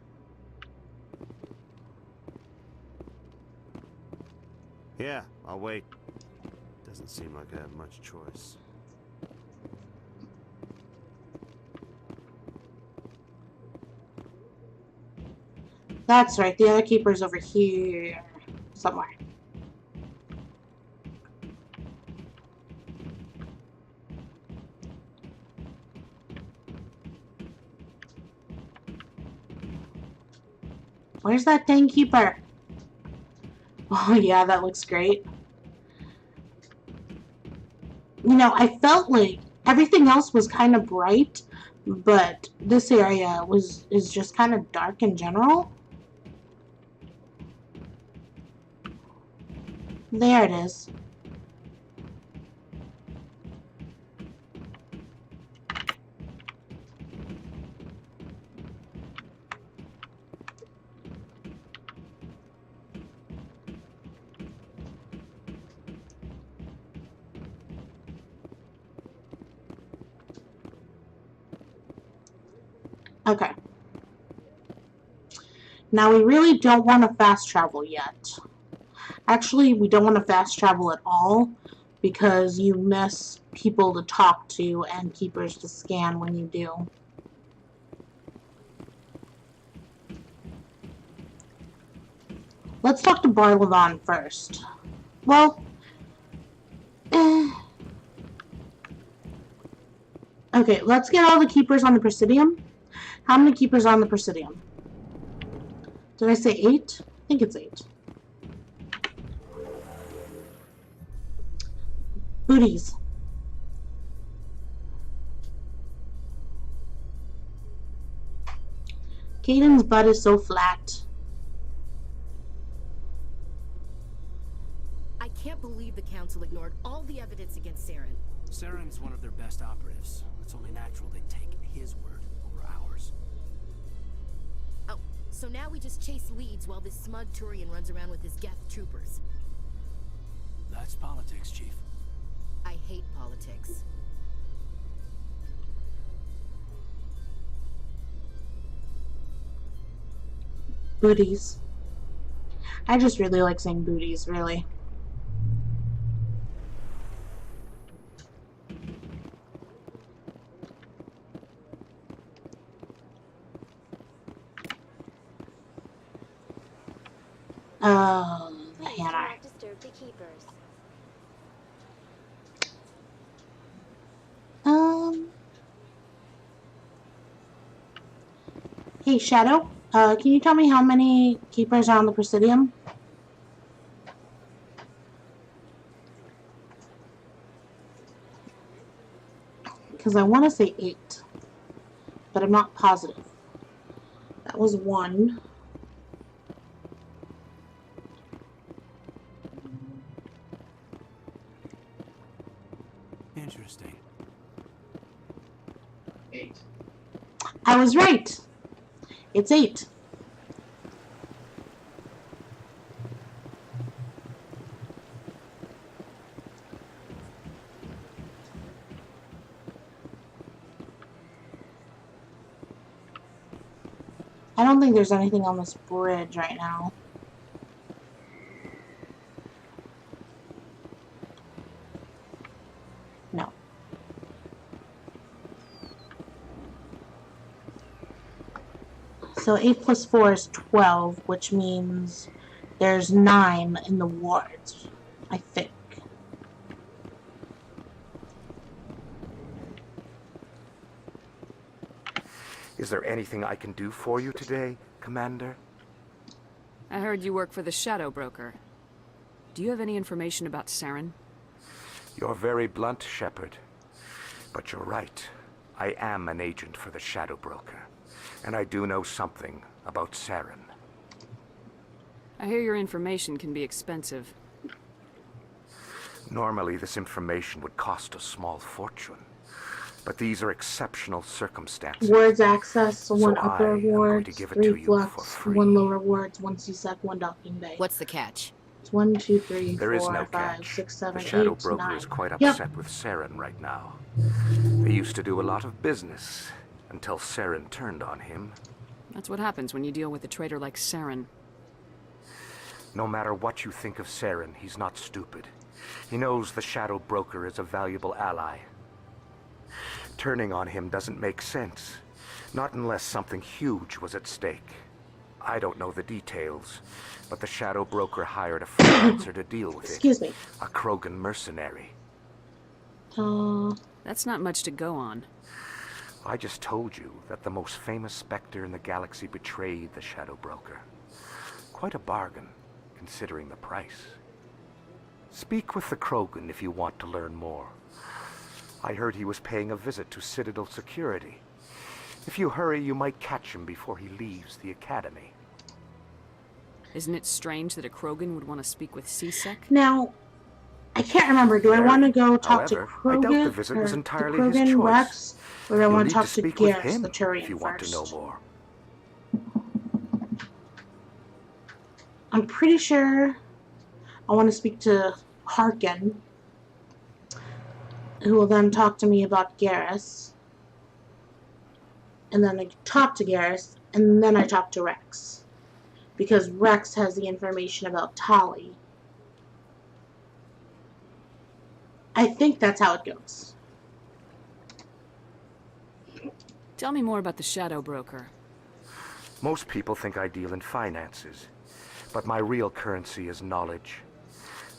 Speaker 14: Yeah, I'll wait. Doesn't seem like I have much choice.
Speaker 3: That's right, the other keeper's over here somewhere. Where's that dang keeper? Oh yeah, that looks great. You know, I felt like everything else was kind of bright, but this area is just kind of dark in general. There it is. Okay. Now we really don't want to fast travel yet. Actually, we don't want to fast travel at all because you miss people to talk to and keepers to scan when you do. Let's talk to Barlavon first. Well, okay, let's get all the keepers on the Presidium. How many keepers on the Presidium? Did I say 8? I think it's 8. Booties. Kaidan's butt is so flat.
Speaker 10: I can't believe the Council ignored all the evidence against Saren.
Speaker 11: Saren's one of their best operatives. It's only natural they take his word over ours.
Speaker 10: Oh, so now we just chase leads while this smug Turian runs around with his Geth troopers.
Speaker 11: That's politics, Chief.
Speaker 10: I hate politics.
Speaker 3: Booties. I just really like saying booties, really. Oh, the
Speaker 8: Please do
Speaker 3: hammer.
Speaker 8: not disturb the keepers.
Speaker 3: Hey, Shadow. Can you tell me how many keepers are on the Presidium? Because I want to say 8, but I'm not positive. That was 1.
Speaker 11: Interesting.
Speaker 19: 8.
Speaker 3: I was right. It's 8. I don't think there's anything on this bridge right now. No. So 8 plus 4 is 12, which means there's 9 in the wards, I think.
Speaker 5: Is there anything I can do for you today, Commander?
Speaker 7: I heard you work for the Shadow Broker. Do you have any information about Saren?
Speaker 5: You're very blunt, Shepard. But you're right. I am an agent for the Shadow Broker. And I do know something about Saren.
Speaker 7: I hear your information can be expensive.
Speaker 5: Normally, this information would cost a small fortune. But these are exceptional circumstances.
Speaker 3: Wards access, 1
Speaker 5: So
Speaker 3: upper
Speaker 5: I am going
Speaker 3: wards,
Speaker 5: to give it
Speaker 3: 3
Speaker 5: to you for
Speaker 3: flux,
Speaker 5: free.
Speaker 3: 1 lower wards, 1 CSEC, 1 docking bay.
Speaker 10: What's the catch?
Speaker 3: It's 1, 2, 3,
Speaker 5: There is
Speaker 3: 4,
Speaker 5: no
Speaker 3: 5,
Speaker 5: catch.
Speaker 3: 6, 7,
Speaker 5: The Shadow
Speaker 3: 8,
Speaker 5: Broker
Speaker 3: 9.
Speaker 5: is quite
Speaker 3: Yep.
Speaker 5: upset with Saren right now. They used to do a lot of business until Saren turned on him.
Speaker 7: That's what happens when you deal with a traitor like Saren.
Speaker 5: No matter what you think of Saren, he's not stupid. He knows the Shadow Broker is a valuable ally. Turning on him doesn't make sense. Not unless something huge was at stake. I don't know the details, but the Shadow Broker hired a freelancer to deal with it.
Speaker 3: Excuse me.
Speaker 5: A Krogan mercenary.
Speaker 7: That's not much to go on.
Speaker 5: I just told you that the most famous Spectre in the galaxy betrayed the Shadow Broker. Quite a bargain, considering the price. Speak with the Krogan if you want to learn more. I heard he was paying a visit to Citadel Security. If you hurry, you might catch him before he leaves the Academy.
Speaker 7: Isn't it strange that a Krogan would want to speak with CSEC?
Speaker 3: Now, I can't remember. Do I want to go talk to
Speaker 5: However, I doubt the
Speaker 3: Krogan,
Speaker 5: visit
Speaker 3: or
Speaker 5: was
Speaker 3: the
Speaker 5: entirely his
Speaker 3: Krogan
Speaker 5: choice.
Speaker 3: Rex, or do I
Speaker 5: You'll
Speaker 3: want
Speaker 5: need
Speaker 3: to talk
Speaker 5: to
Speaker 3: to
Speaker 5: speak with
Speaker 3: Garrus,
Speaker 5: him
Speaker 3: the Turian,
Speaker 5: if you want
Speaker 3: first?
Speaker 5: to know more.
Speaker 3: I'm pretty sure I want to speak to Harkin, who will then talk to me about Garrus. And then I talk to Garrus, and then I talk to Rex. Because Rex has the information about Tali. I think that's how it goes.
Speaker 7: Tell me more about the Shadow Broker.
Speaker 5: Most people think I deal in finances, but my real currency is knowledge.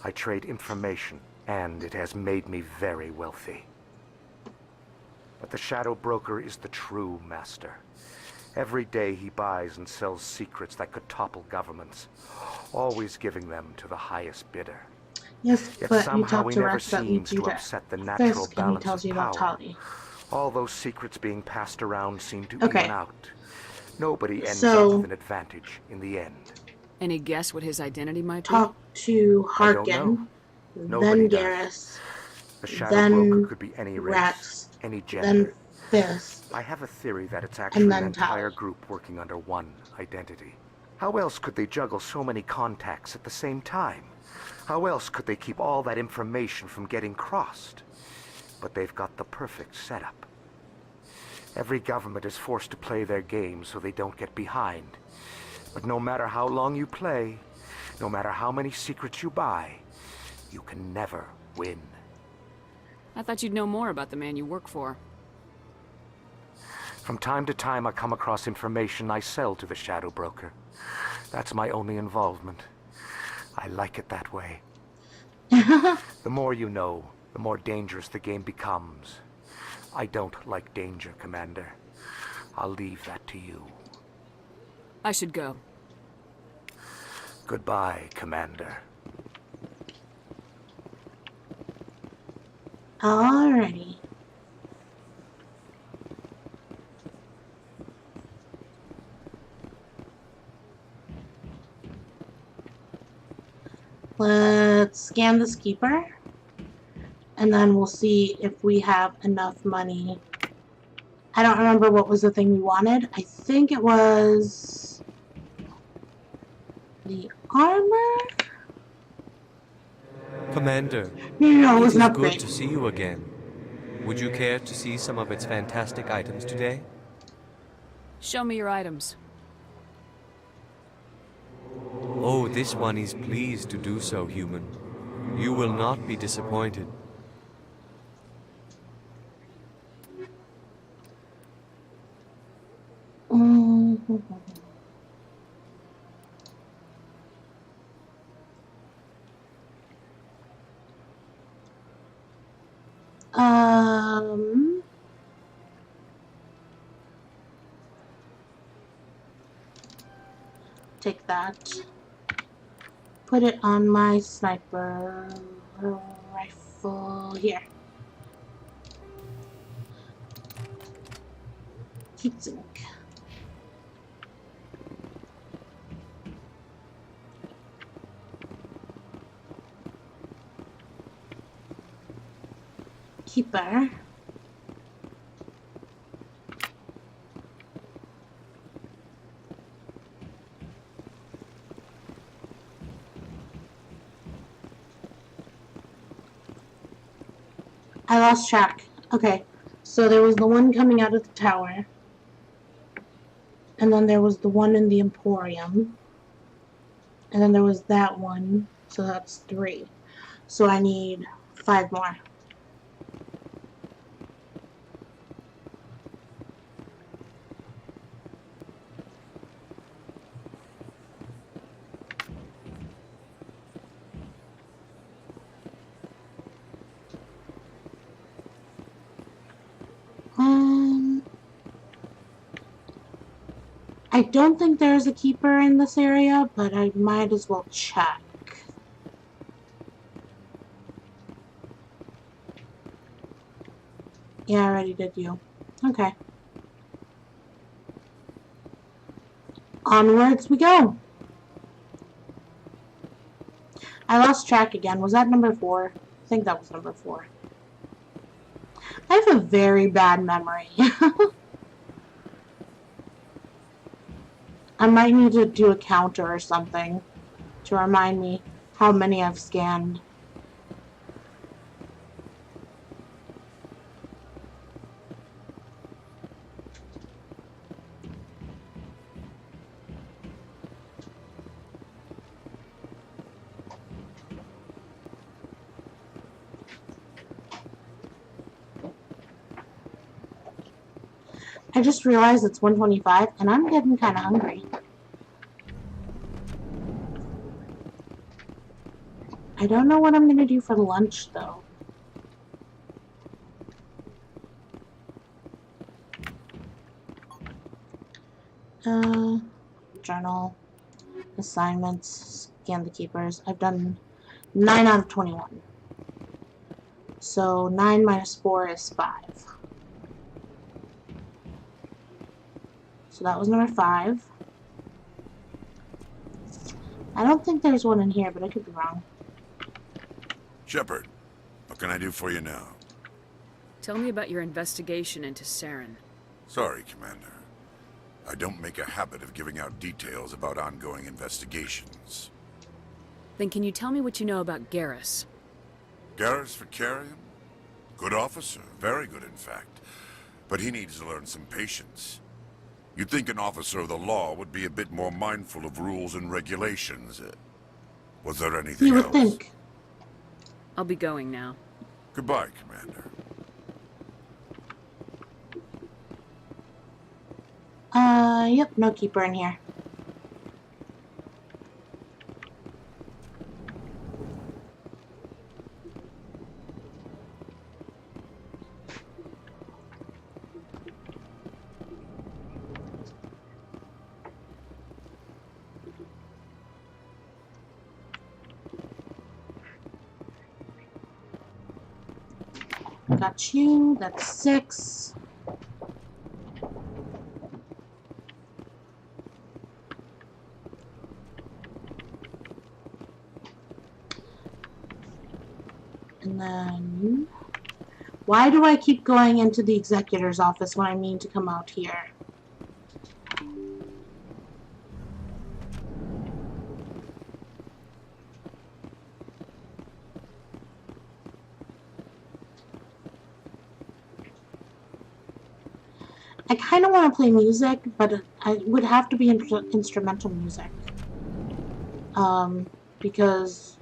Speaker 5: I trade information, and it has made me very wealthy. But the Shadow Broker is the true master. Every day he buys and sells secrets that could topple governments, always giving them to the highest bidder.
Speaker 3: Yes,
Speaker 5: Yet
Speaker 3: but you
Speaker 5: somehow
Speaker 3: talk
Speaker 5: he
Speaker 3: to
Speaker 5: never
Speaker 3: Rex, that
Speaker 5: seems
Speaker 3: leads you
Speaker 5: to
Speaker 3: to
Speaker 5: upset the natural
Speaker 3: Fisk, and he
Speaker 5: balance
Speaker 3: tells
Speaker 5: of
Speaker 3: you about
Speaker 5: power.
Speaker 3: Tali.
Speaker 5: All those secrets being passed around seem to
Speaker 3: Okay.
Speaker 5: even out. Nobody ends
Speaker 3: So-
Speaker 5: up with an advantage in the end.
Speaker 7: Any guess what his identity might be?
Speaker 3: Talk to
Speaker 5: I don't
Speaker 3: Harkin,
Speaker 5: know.
Speaker 3: then
Speaker 5: Nobody does.
Speaker 3: Garrus,
Speaker 5: The Shadow
Speaker 3: then
Speaker 5: Broker could be any race,
Speaker 3: Rex,
Speaker 5: any
Speaker 3: then
Speaker 5: gender.
Speaker 3: Fisk.
Speaker 5: I have a theory that it's actually
Speaker 3: then
Speaker 5: an entire
Speaker 3: Tali.
Speaker 5: group working under one identity. How else could they juggle so many contacts at the same time? How else could they keep all that information from getting crossed? But they've got the perfect setup. Every government is forced to play their game so they don't get behind. But no matter how long you play, no matter how many secrets you buy, you can never win.
Speaker 7: I thought you'd know more about the man you work for.
Speaker 5: From time to time, I come across information I sell to the Shadow Broker. That's my only involvement. I like it that way. The more you know, the more dangerous the game becomes. I don't like danger, Commander. I'll leave that to you.
Speaker 7: I should go.
Speaker 5: Goodbye, Commander.
Speaker 3: Alrighty. Let's scan this keeper, and then we'll see if we have enough money. I don't remember what was the thing we wanted. I think it was the armor?
Speaker 9: Commander,
Speaker 3: No, it was
Speaker 9: is
Speaker 3: an
Speaker 9: good
Speaker 3: upgrade.
Speaker 9: to see you again. Would you care to see some of its fantastic items today?
Speaker 7: Show me your items.
Speaker 9: Oh, this one is pleased to do so, human. You will not be disappointed.
Speaker 3: Take that. Put it on my sniper rifle here. Heatsink. Keeper. I lost track. Okay, so there was the one coming out of the tower, and then there was the one in the Emporium, and then there was that one, so that's 3. So I need 5 more. I don't think there's a keeper in this area, but I might as well check. Yeah, I already did you. Okay. Onwards we go. I lost track again. Was that number 4? I think that was number 4. I have a very bad memory. I might need to do a counter or something to remind me how many I've scanned. I just realized it's 1:25 and I'm getting kind of hungry. I don't know what I'm going to do for lunch though. Journal, assignments, scan the keepers. I've done 9 out of 21. So 9 minus 4 is 5. So that was number 5. I don't think there's one in here, but I could be wrong.
Speaker 13: Shepard, what can I do for you now?
Speaker 7: Tell me about your investigation into Saren.
Speaker 13: Sorry, Commander. I don't make a habit of giving out details about ongoing investigations.
Speaker 7: Then can you tell me what you know about Garrus?
Speaker 13: Garrus Vakarian? Good officer, very good in fact. But he needs to learn some patience.
Speaker 1: You'd think an officer of the law would be a bit more mindful of rules and regulations. Was there anything
Speaker 3: You would
Speaker 1: else?
Speaker 3: think.
Speaker 7: I'll be going now.
Speaker 1: Goodbye, Commander.
Speaker 3: Yep, no keeper in here. Got you, that's 6. And then, why do I keep going into the executor's office when I mean to come out here? I kind of want to play music, but it would have to be instrumental music. Because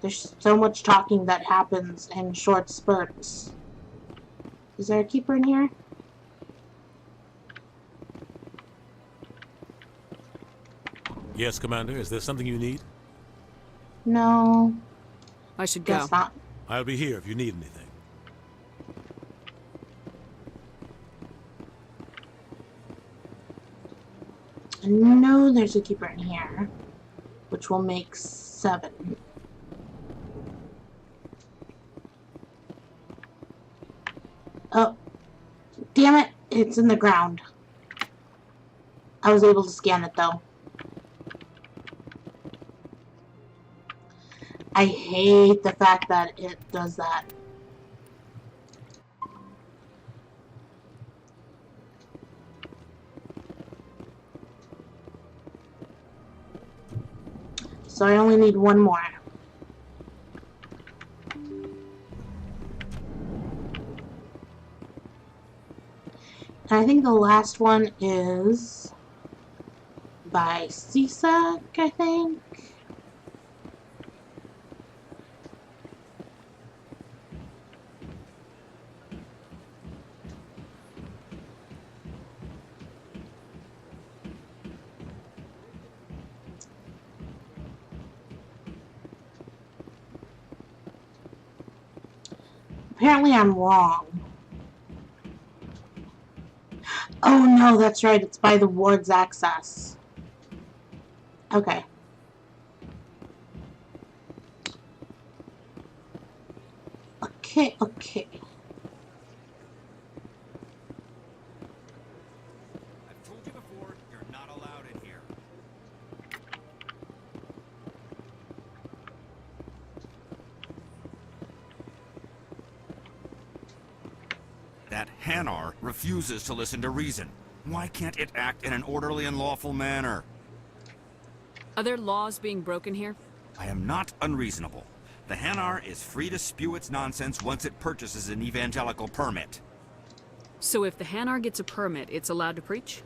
Speaker 3: there's so much talking that happens in short spurts. Is there a keeper in here?
Speaker 17: Yes, Commander. Is there something you need?
Speaker 3: No.
Speaker 7: I should
Speaker 3: Guess
Speaker 7: go.
Speaker 3: not.
Speaker 17: I'll be here if you need anything.
Speaker 3: I know there's a keeper in here, which will make 7. Oh, damn it, it's in the ground. I was able to scan it though. I hate the fact that it does that. So I only need 1 more. And I think the last one is by CSAC, I think. Apparently I'm wrong. Oh no, that's right, it's by the ward's access. Okay. Okay.
Speaker 12: I've told you before, you're not allowed in here. That Hanar refuses to listen to reason. Why can't it act in an orderly and lawful manner?
Speaker 7: Are there laws being broken here?
Speaker 12: I am not unreasonable. The Hanar is free to spew its nonsense once it purchases an evangelical permit.
Speaker 7: So if the Hanar gets a permit, it's allowed to preach?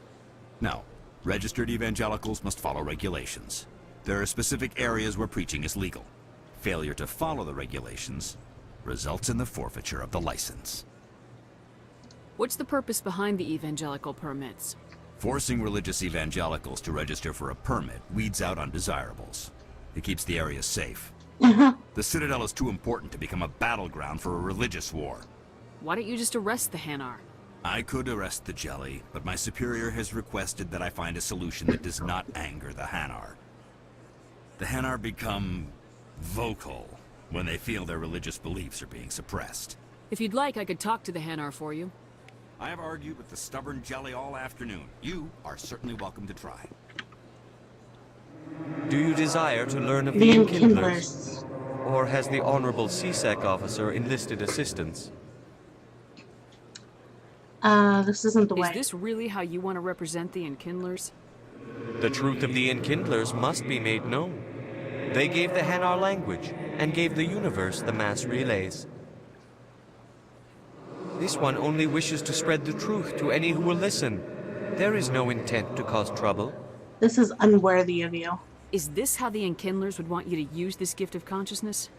Speaker 12: No. Registered evangelicals must follow regulations. There are specific areas where preaching is legal. Failure to follow the regulations results in the forfeiture of the license.
Speaker 7: What's the purpose behind the evangelical permits?
Speaker 12: Forcing religious evangelicals to register for a permit weeds out undesirables. It keeps the area safe. The Citadel is too important to become a battleground for a religious war.
Speaker 7: Why don't you just arrest the Hanar?
Speaker 12: I could arrest the Jelly, but my superior has requested that I find a solution that does not anger the Hanar. The Hanar become vocal when they feel their religious beliefs are being suppressed.
Speaker 7: If you'd like, I could talk to the Hanar for you.
Speaker 12: I have argued with the stubborn Jelly all afternoon. You are certainly welcome to try.
Speaker 9: Do you desire to learn of
Speaker 3: The
Speaker 9: the
Speaker 3: Enkindlers.
Speaker 9: Enkindlers? Or has the Honorable CSEC officer enlisted assistance?
Speaker 3: This isn't the way.
Speaker 7: Is this really how you want to represent the Enkindlers?
Speaker 9: The truth of the Enkindlers must be made known. They gave the Hanar language, and gave the universe the mass relays. This one only wishes to spread the truth to any who will listen. There is no intent to cause trouble.
Speaker 3: This is unworthy of you.
Speaker 7: Is this how the Enkindlers would want you to use this gift of consciousness?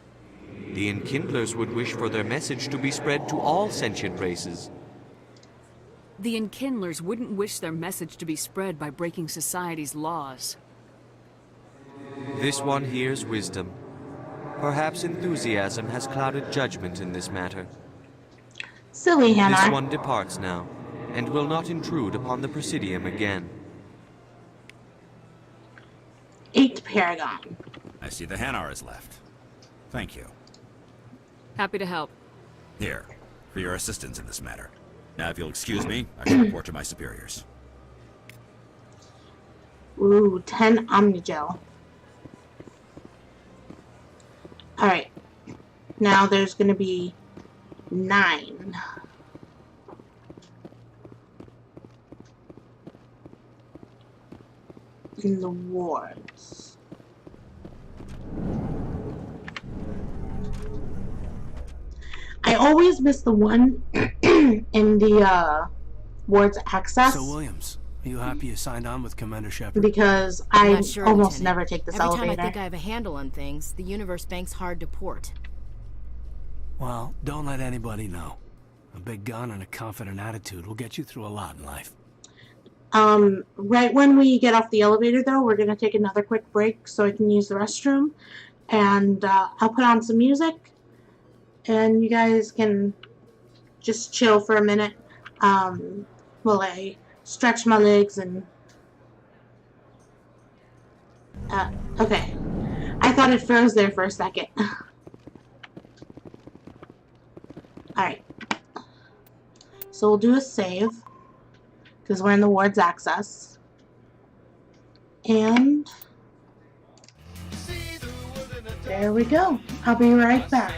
Speaker 9: The Enkindlers would wish for their message to be spread to all sentient races.
Speaker 7: The Enkindlers wouldn't wish their message to be spread by breaking society's laws.
Speaker 9: This one hears wisdom. Perhaps enthusiasm has clouded judgment in this matter.
Speaker 3: Silly Hanar.
Speaker 9: This one departs now, and will not intrude upon the Presidium again.
Speaker 3: 8 Paragon.
Speaker 12: I see the Hanar is left. Thank you.
Speaker 7: Happy to help.
Speaker 12: Here, for your assistance in this matter. Now, if you'll excuse me, I shall report to my superiors.
Speaker 3: Ooh, 10 Omnigel. Alright. Now there's gonna be 9. In the wards. I always miss the one in the wards access.
Speaker 11: So, Williams, are you happy you signed on with Commander Shepard?
Speaker 3: Because
Speaker 10: I'm
Speaker 3: I
Speaker 10: not sure,
Speaker 3: almost
Speaker 10: Lieutenant.
Speaker 3: never take this
Speaker 10: Every
Speaker 3: elevator.
Speaker 10: time I think I have a handle on things, the universe bank's hard to port.
Speaker 11: Well, don't let anybody know. A big gun and a confident attitude will get you through a lot in life.
Speaker 3: Right when we get off the elevator, though, we're gonna take another quick break so I can use the restroom, and I'll put on some music, and you guys can just chill for a minute while I stretch my legs and. Okay, I thought it froze there for a second. All right, so we'll do a save. Because we're in the ward's access. And there we go. I'll be right back.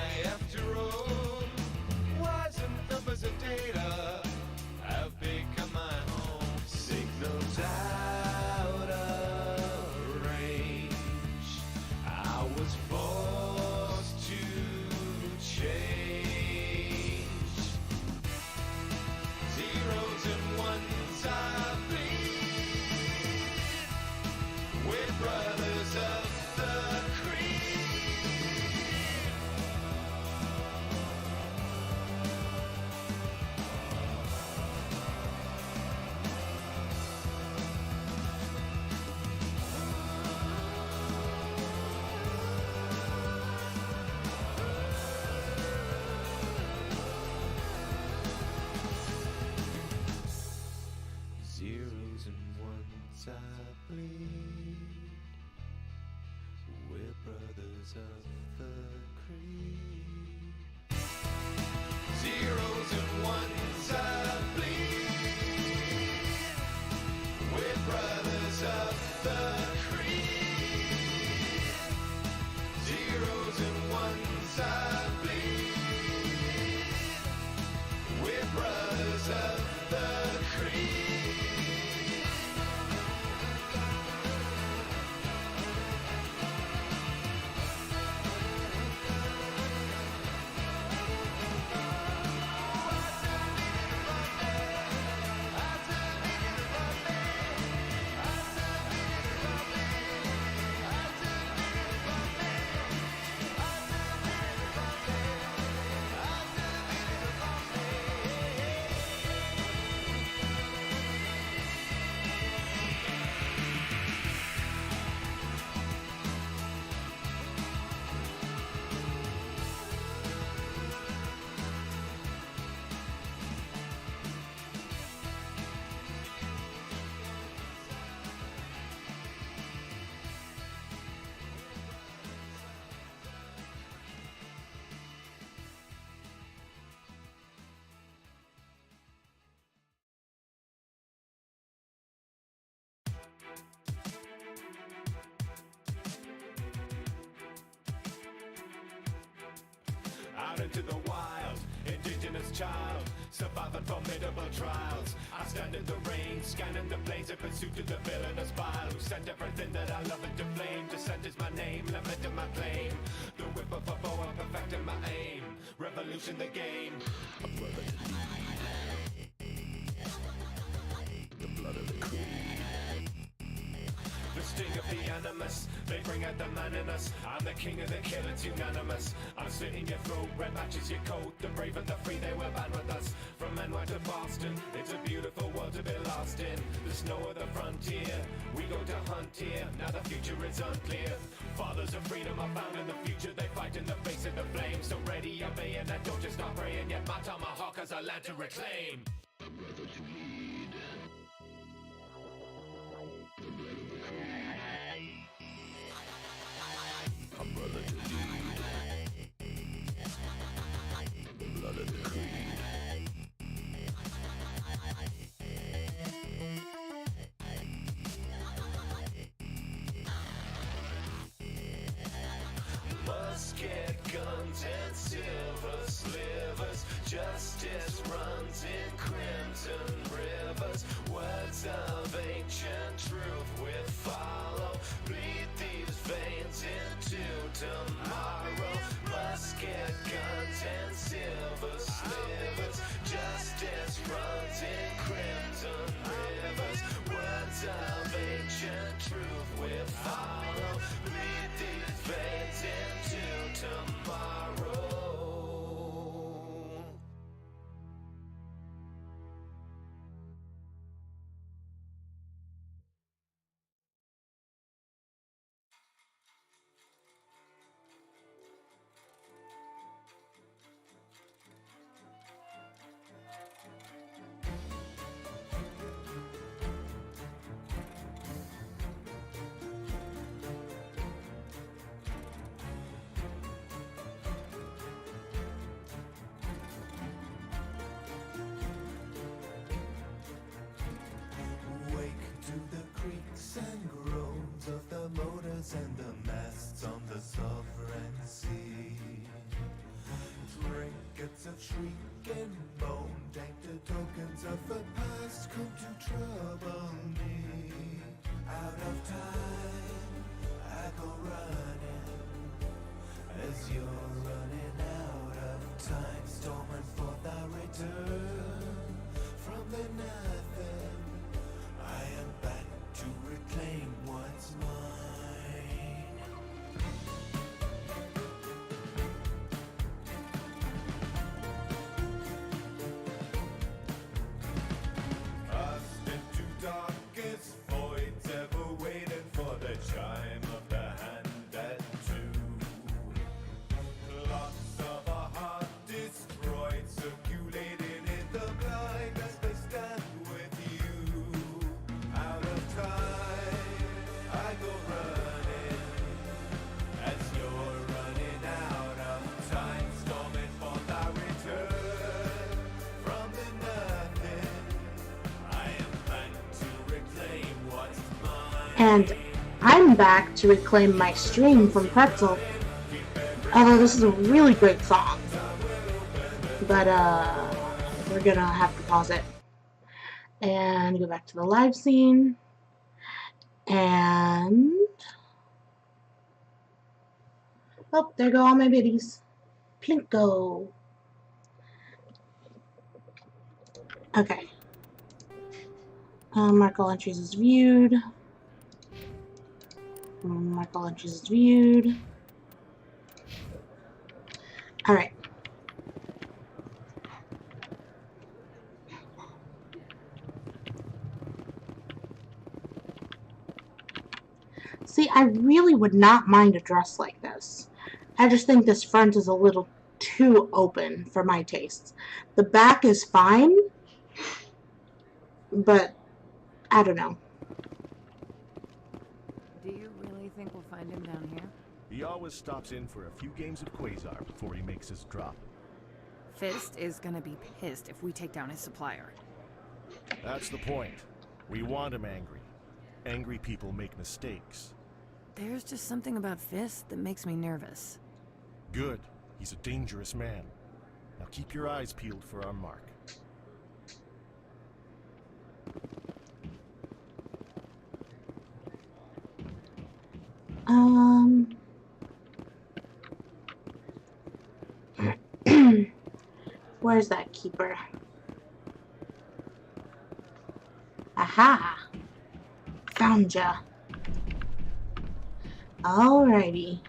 Speaker 4: Zeros and ones I bleed. We're brothers of the creed. Zeros and ones I bleed. We're brothers of the creed. Zeros and ones I bleed. We're brothers of the creed. Out into the wild, indigenous child, surviving formidable trials. I stand in the rain, scanning the plains in pursuit of the villainous bile, who sent everything that I love into flame. Descent is my name, lamenting my claim. The whip of a bow, I'm perfecting my aim. Revolution the game. The blood of the animus. They bring out the man in us. I'm the king of the kill, it's unanimous. I'm slitting your throat, red matches your coat. The brave and the free, they were banned with us. From Manway to Boston, it's a beautiful world to be lost in. There's no other frontier. We go to hunt here. Now the future is unclear. Fathers of freedom are found in the future. They fight in the face of the flames. So ready, obeying, and don't just stop praying. Yet my tomahawk has a land to reclaim. A brother to lead. A brother to lead. A brother to lead. The blood of the creed. Musket, guns, and silver slivers. Justice runs in crimson rivers. Words of ancient truth we follow. Bleed these veins into tomorrow. Musket, guns, and silver slivers. Justice runs in crimson rivers. Words of ancient truth we follow. Bleed these veins into tomorrow. And the masts on the sovereign sea. Trinkets of shrieking bone, tainted tokens of the past come to trouble me. Out of time, I go running, as you're running out of time. Storming for thy return from the nothing. I am back to reclaim what's mine.
Speaker 3: And I'm back to reclaim my stream from Pretzel. Although this is a really great song. But we're gonna have to pause it. And go back to the live scene. And oh, there go all my biddies. Plinko. Okay. Markle entries is viewed. Markle entries is viewed. Alright. See, I really would not mind a dress like this. I just think this front is a little too open for my tastes. The back is fine, but I don't know.
Speaker 18: Do you really think we'll find him down here?
Speaker 6: He always stops in for a few games of Quasar before he makes his drop.
Speaker 7: Fist is gonna be pissed if we take down his supplier.
Speaker 6: That's the point. We want him angry. Angry people make mistakes.
Speaker 7: There's just something about Fist that makes me nervous.
Speaker 6: Good. He's a dangerous man. Now keep your eyes peeled for our mark.
Speaker 3: Where's that keeper? Aha! Found ya. Alrighty.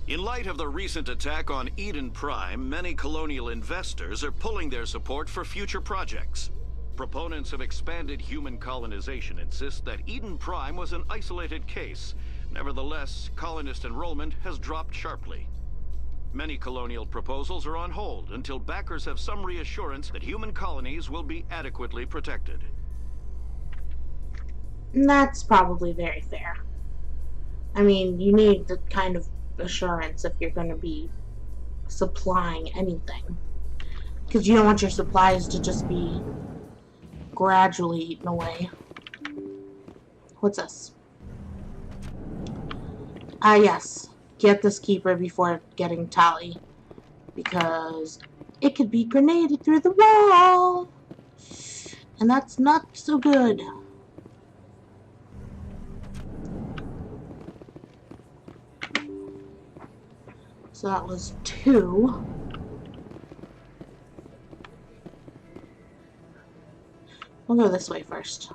Speaker 2: In light of the recent attack on Eden Prime, many colonial investors are pulling their support for future projects. Proponents of expanded human colonization insist that Eden Prime was an isolated case. Nevertheless, colonist enrollment has dropped sharply. Many colonial proposals are on hold until backers have some reassurance that human colonies will be adequately protected.
Speaker 3: That's probably very fair. I mean, you need the kind of assurance if you're going to be supplying anything. Because you don't want your supplies to just be gradually eaten away. What's this? Ah, yes. Get this keeper before getting Tali. Because it could be grenaded through the wall. And that's not so good. So that was 2. We'll go this way first.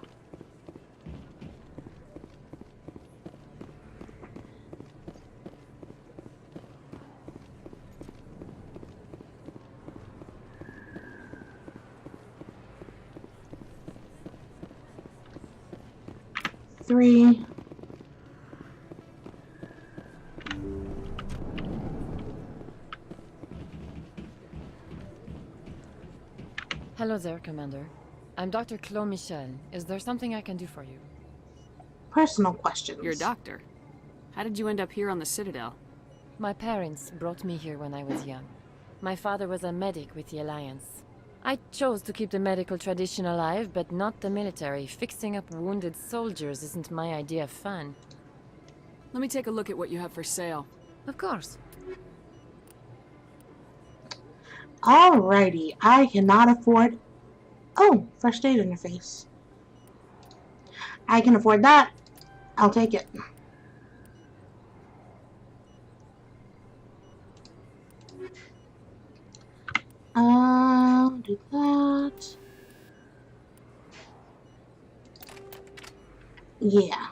Speaker 3: Three.
Speaker 18: Hello there, Commander. I'm Dr. Claude Michel. Is there something I can do for you?
Speaker 3: Personal questions.
Speaker 7: You're a doctor. How did you end up here on the Citadel?
Speaker 18: My parents brought me here when I was young. My father was a medic with the Alliance. I chose to keep the medical tradition alive, but not the military. Fixing up wounded soldiers isn't my idea of fun.
Speaker 7: Let me take a look at what you have for sale.
Speaker 18: Of course.
Speaker 3: Alrighty, I cannot afford... Oh, fresh data interface. I can afford that. I'll take it. Do that. Yeah.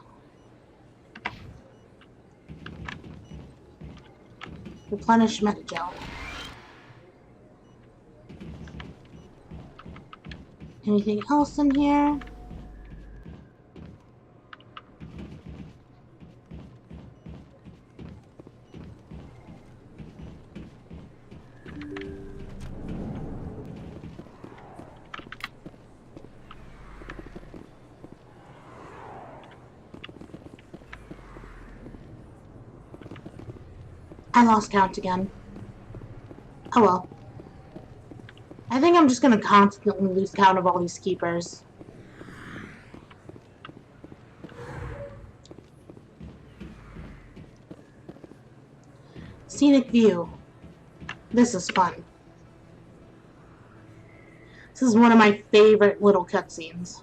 Speaker 3: Replenish Metagel. Anything else in here? I lost count again. Oh well. I think I'm just gonna constantly lose count of all these keepers. Scenic view. This is fun. This is one of my favorite little cutscenes.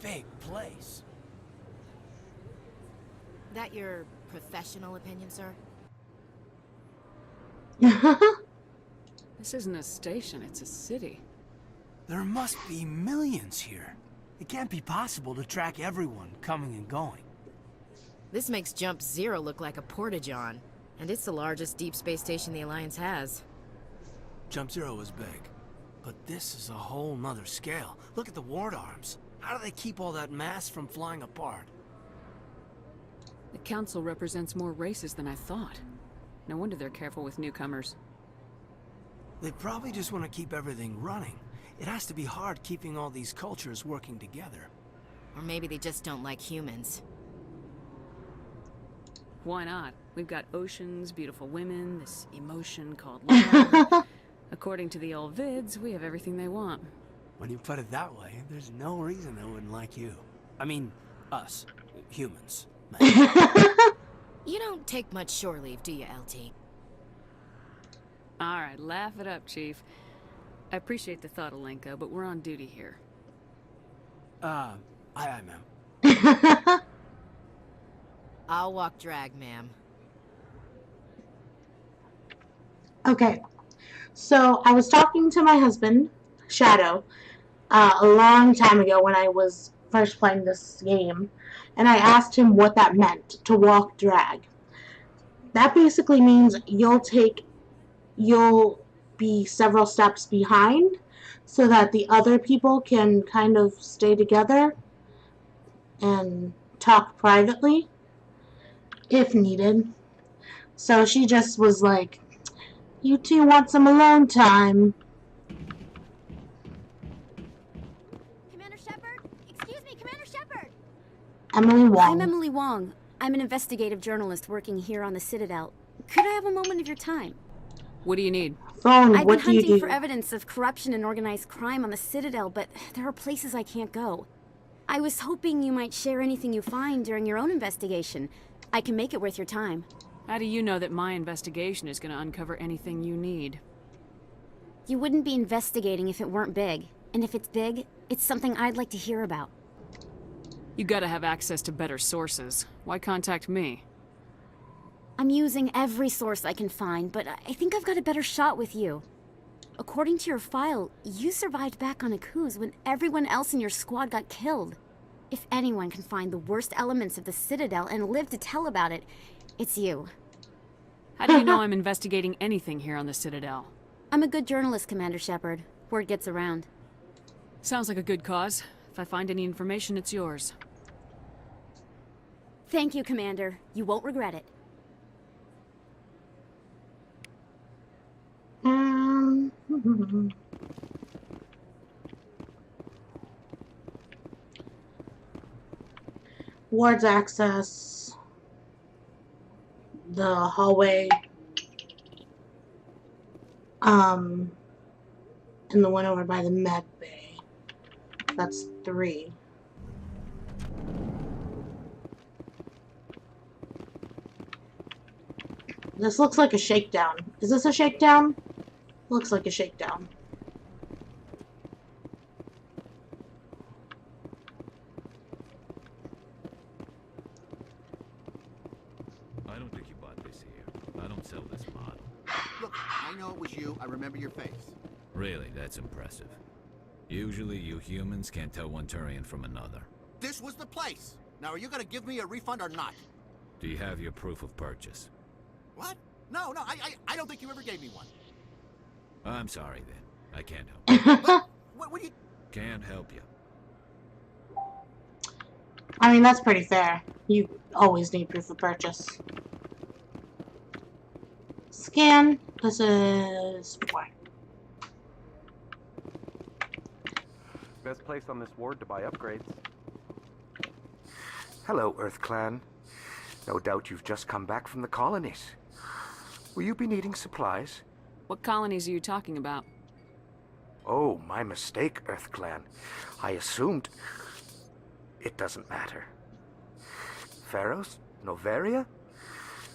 Speaker 11: Big place.
Speaker 10: That your professional opinion, sir?
Speaker 7: This isn't a station, it's a city.
Speaker 11: There must be millions here. It can't be possible to track everyone coming and going.
Speaker 10: This makes Jump Zero look like a porta-john, and it's the largest deep space station the Alliance has.
Speaker 11: Jump Zero is big, but this is a whole nother scale. Look at the ward arms. How do they keep all that mass from flying apart?
Speaker 7: The Council represents more races than I thought. No wonder they're careful with newcomers.
Speaker 11: They probably just want to keep everything running. It has to be hard keeping all these cultures working together.
Speaker 10: Or maybe they just don't like humans.
Speaker 7: Why not? We've got oceans, beautiful women, this emotion called love. According to the old vids, we have everything they want.
Speaker 11: When you put it that way, there's no reason they wouldn't like you. I mean, us, humans.
Speaker 10: You don't take much shore leave, do you, LT?
Speaker 7: Alright, laugh it up, Chief. I appreciate the thought, Alenka, but we're on duty here.
Speaker 11: Aye, ma'am.
Speaker 10: I'll walk drag, ma'am.
Speaker 3: Okay, so I was talking to my husband, Shadow, a long time ago when I was first playing this game, and I asked him what that meant, to walk drag. That basically means you'll be several steps behind so that the other people can kind of stay together and talk privately if needed. So she just was like, "You two want some alone time?"
Speaker 20: Commander Shepard? Excuse me, Commander Shepard!
Speaker 3: Emily Wong.
Speaker 20: I'm Emily Wong. I'm an investigative journalist working here on the Citadel. Could I have a moment of your time?
Speaker 7: What do you need?
Speaker 3: Phone,
Speaker 20: I've
Speaker 3: what
Speaker 20: been
Speaker 3: do you
Speaker 20: hunting
Speaker 3: do?
Speaker 20: for evidence of corruption and organized crime on the Citadel, but there are places I can't go. I was hoping you might share anything you find during your own investigation. I can make it worth your time.
Speaker 7: How do you know that my investigation is going to uncover anything you need?
Speaker 20: You wouldn't be investigating if it weren't big. And if it's big, it's something I'd like to hear about.
Speaker 7: You gotta have access to better sources. Why contact me?
Speaker 20: I'm using every source I can find, but I think I've got a better shot with you. According to your file, you survived back on Akuz when everyone else in your squad got killed. If anyone can find the worst elements of the Citadel and live to tell about it, it's you.
Speaker 7: How do you know I'm investigating anything here on the Citadel?
Speaker 20: I'm a good journalist, Commander Shepard. Word gets around.
Speaker 7: Sounds like a good cause. If I find any information, it's yours.
Speaker 20: Thank you, Commander. You won't regret it.
Speaker 3: Wards access, the hallway, and the one over by the med bay. That's 3. This looks like a shakedown. Is this a shakedown? Looks like a shakedown.
Speaker 16: I don't think you bought this here. I don't sell this model.
Speaker 22: Look, I know it was you. I remember your face.
Speaker 16: Really, that's impressive. Usually you humans can't tell one Turian from another.
Speaker 22: This was the place. Now, are you gonna give me a refund or not?
Speaker 16: Do you have your proof of purchase?
Speaker 22: What? No, I don't think you ever gave me one.
Speaker 16: I'm sorry then. I can't help you.
Speaker 22: What do you...
Speaker 16: Can't help you.
Speaker 3: I mean, that's pretty fair. You always need proof of purchase. Scan. This is 4.
Speaker 5: Best place on this ward to buy upgrades. Hello, Earth Clan. No doubt you've just come back from the colonies. Will you be needing supplies?
Speaker 7: What colonies are you talking about?
Speaker 5: Oh, my mistake, Earth Clan. I assumed... It doesn't matter. Pharos? Noveria?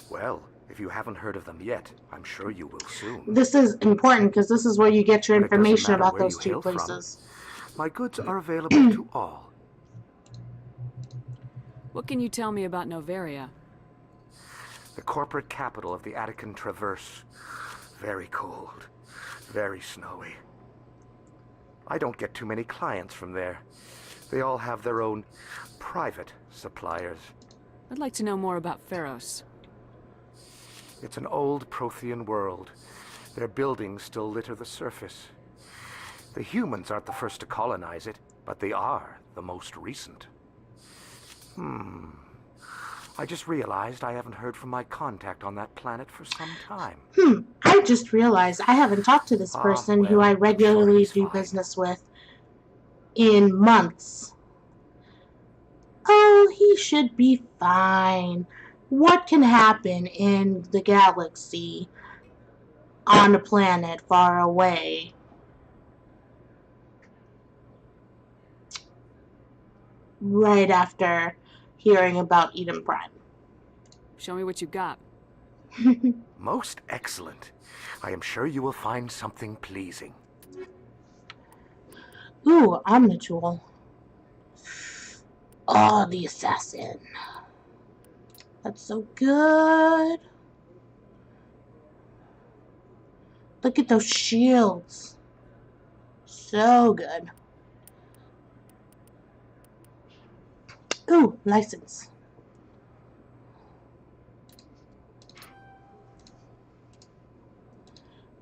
Speaker 5: Well, if you haven't heard of them yet, I'm sure you will soon.
Speaker 3: This is important because this is where you get your
Speaker 5: But it doesn't
Speaker 3: information
Speaker 5: matter
Speaker 3: about
Speaker 5: where
Speaker 3: those
Speaker 5: you
Speaker 3: 2
Speaker 5: hail from.
Speaker 3: places.
Speaker 5: My goods are available to all.
Speaker 7: What can you tell me about Noveria?
Speaker 5: The corporate capital of the Attican Traverse. Very cold. Very snowy. I don't get too many clients from there. They all have their own private suppliers.
Speaker 7: I'd like to know more about Pharos.
Speaker 5: It's an old Prothean world. Their buildings still litter the surface. The humans aren't the first to colonize it, but they are the most recent. I just realized I haven't heard from my contact on that planet for some time.
Speaker 3: I just realized I haven't talked to this person who I regularly do business with in months. Oh, he should be fine. What can happen in the galaxy on a planet far away? Right after hearing about Eden Prime.
Speaker 7: Show me what you got.
Speaker 5: Most excellent. I am sure you will find something pleasing.
Speaker 3: Ooh, Omnitool. Oh, the assassin. That's so good. Look at those shields. So good. Ooh, license.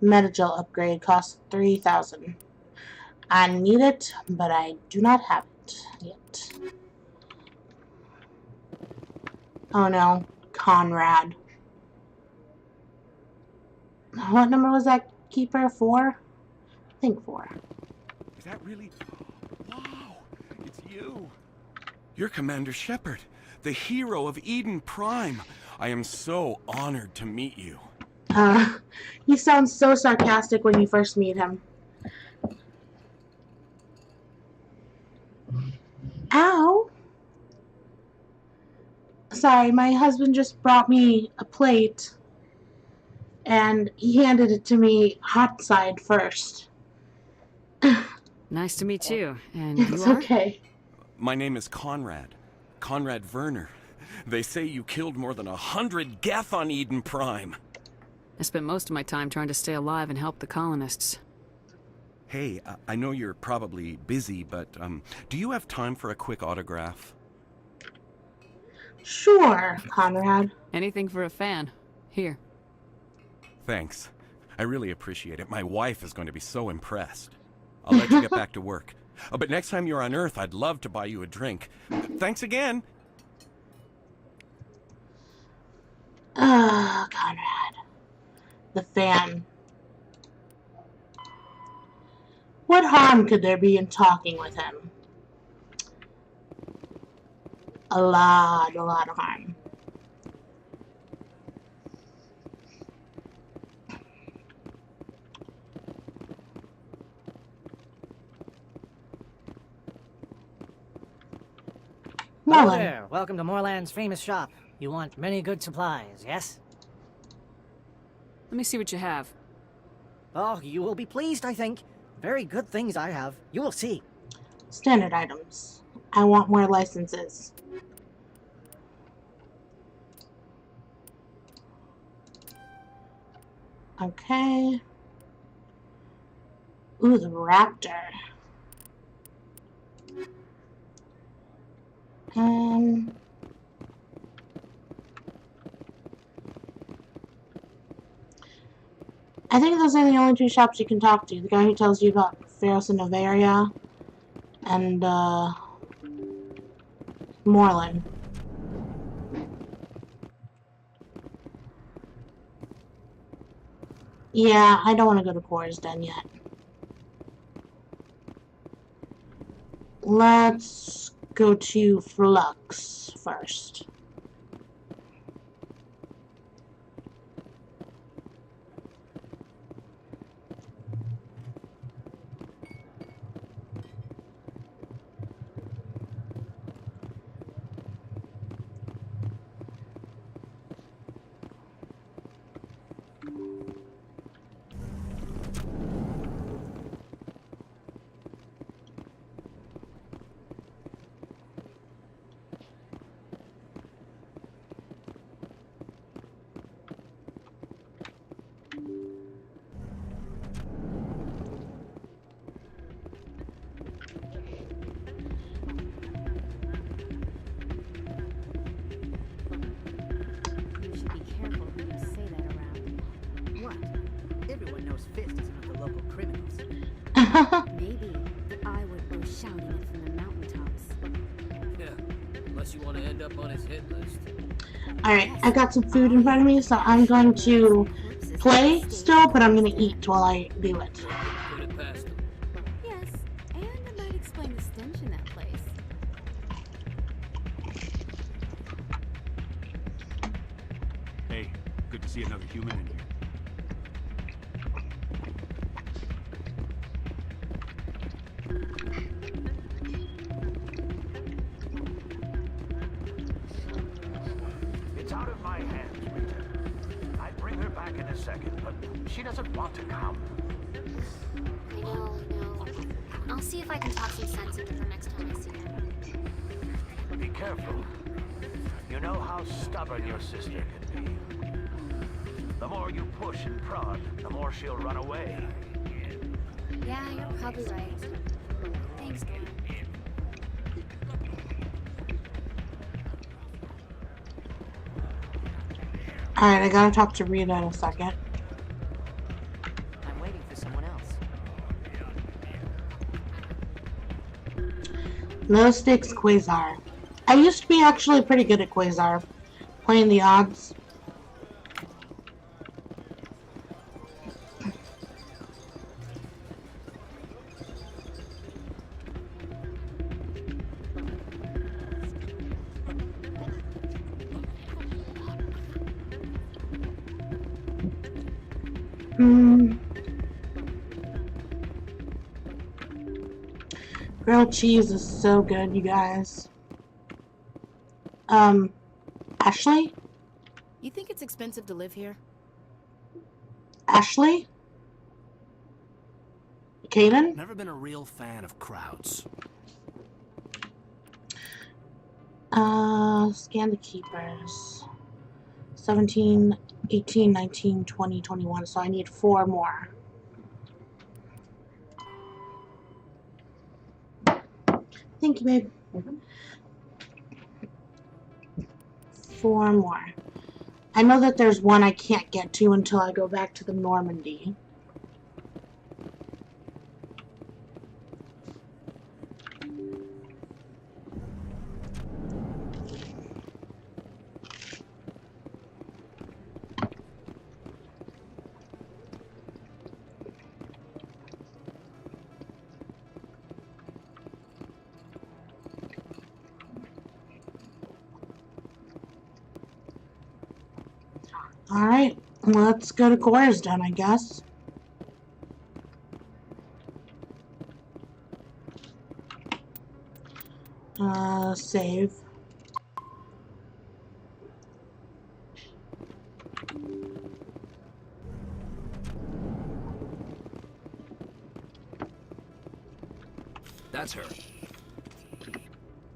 Speaker 3: Metagel upgrade costs 3,000. I need it, but I do not have it yet. Oh no, Conrad. What number was that, Keeper? 4? I think 4.
Speaker 15: Is that really? Wow, it's you. You're Commander Shepard, the hero of Eden Prime. I am so honored to meet you.
Speaker 3: He sounds so sarcastic when you first meet him. Ow! Sorry, my husband just brought me a plate and he handed it to me hot side first.
Speaker 7: Nice to meet you. And you
Speaker 3: It's
Speaker 7: are?
Speaker 3: okay.
Speaker 15: My name is Conrad. Conrad Werner. They say you killed more than 100 Geth on Eden Prime.
Speaker 7: I spent most of my time trying to stay alive and help the colonists.
Speaker 15: Hey, I know you're probably busy, but do you have time for a quick autograph?
Speaker 3: Sure, Conrad.
Speaker 7: Anything for a fan. Here.
Speaker 15: Thanks. I really appreciate it. My wife is going to be so impressed. I'll let you get back to work. But next time you're on Earth, I'd love to buy you a drink. Thanks again.
Speaker 3: Conrad. The fan. What harm could there be in talking with him? A lot of harm.
Speaker 21: Hello
Speaker 3: Morland.
Speaker 21: there. Welcome to Morland's famous shop. You want many good supplies, yes?
Speaker 7: Let me see what you have.
Speaker 21: Oh, you will be pleased, I think. Very good things I have. You will see.
Speaker 3: Standard items. I want more licenses. Okay. Ooh, the Raptor. I think those are the only two shops you can talk to. The guy who tells you about Pharos and Novaria and Morland. Yeah, I don't want to go to Cora's Den yet. Let's go to Flux first.
Speaker 20: Maybe I would go shouting it from the mountaintops.
Speaker 11: Yeah, unless you want to end up on his hit list.
Speaker 3: Alright, I got some food in front of me, so I'm going to play still, but I'm going to eat while I do it.
Speaker 11: Put it past him.
Speaker 20: Yes, and it might explain the stench in that place.
Speaker 16: Hey, good to see another human in here.
Speaker 23: It's out of my hands, Rita. I'd bring her back in a second, but she doesn't want to come.
Speaker 8: I know. I'll see if I can talk some sense into her next time I see her.
Speaker 23: Be careful. You know how stubborn your sister can be. The more you push and prod, the more she'll run away.
Speaker 20: Yeah, you're probably right. Thanks, Dad.
Speaker 3: Alright, I gotta talk to Rita in a second.
Speaker 21: I'm waiting for someone else.
Speaker 3: Low stakes Quasar. I used to be actually pretty good at Quasar, playing the odds. Grilled cheese is so good, you guys. Ashley?
Speaker 10: You think it's expensive to live here?
Speaker 3: Ashley? Kaden?
Speaker 11: Never been a real fan of crowds.
Speaker 3: Scan the keepers. 17, 18, 19, 20, 21. So I need 4 more. Thank you, babe. 4 more. I know that there's one I can't get to until I go back to the Normandy. Alright, let's go to Gorsden, I guess. Save.
Speaker 11: That's her.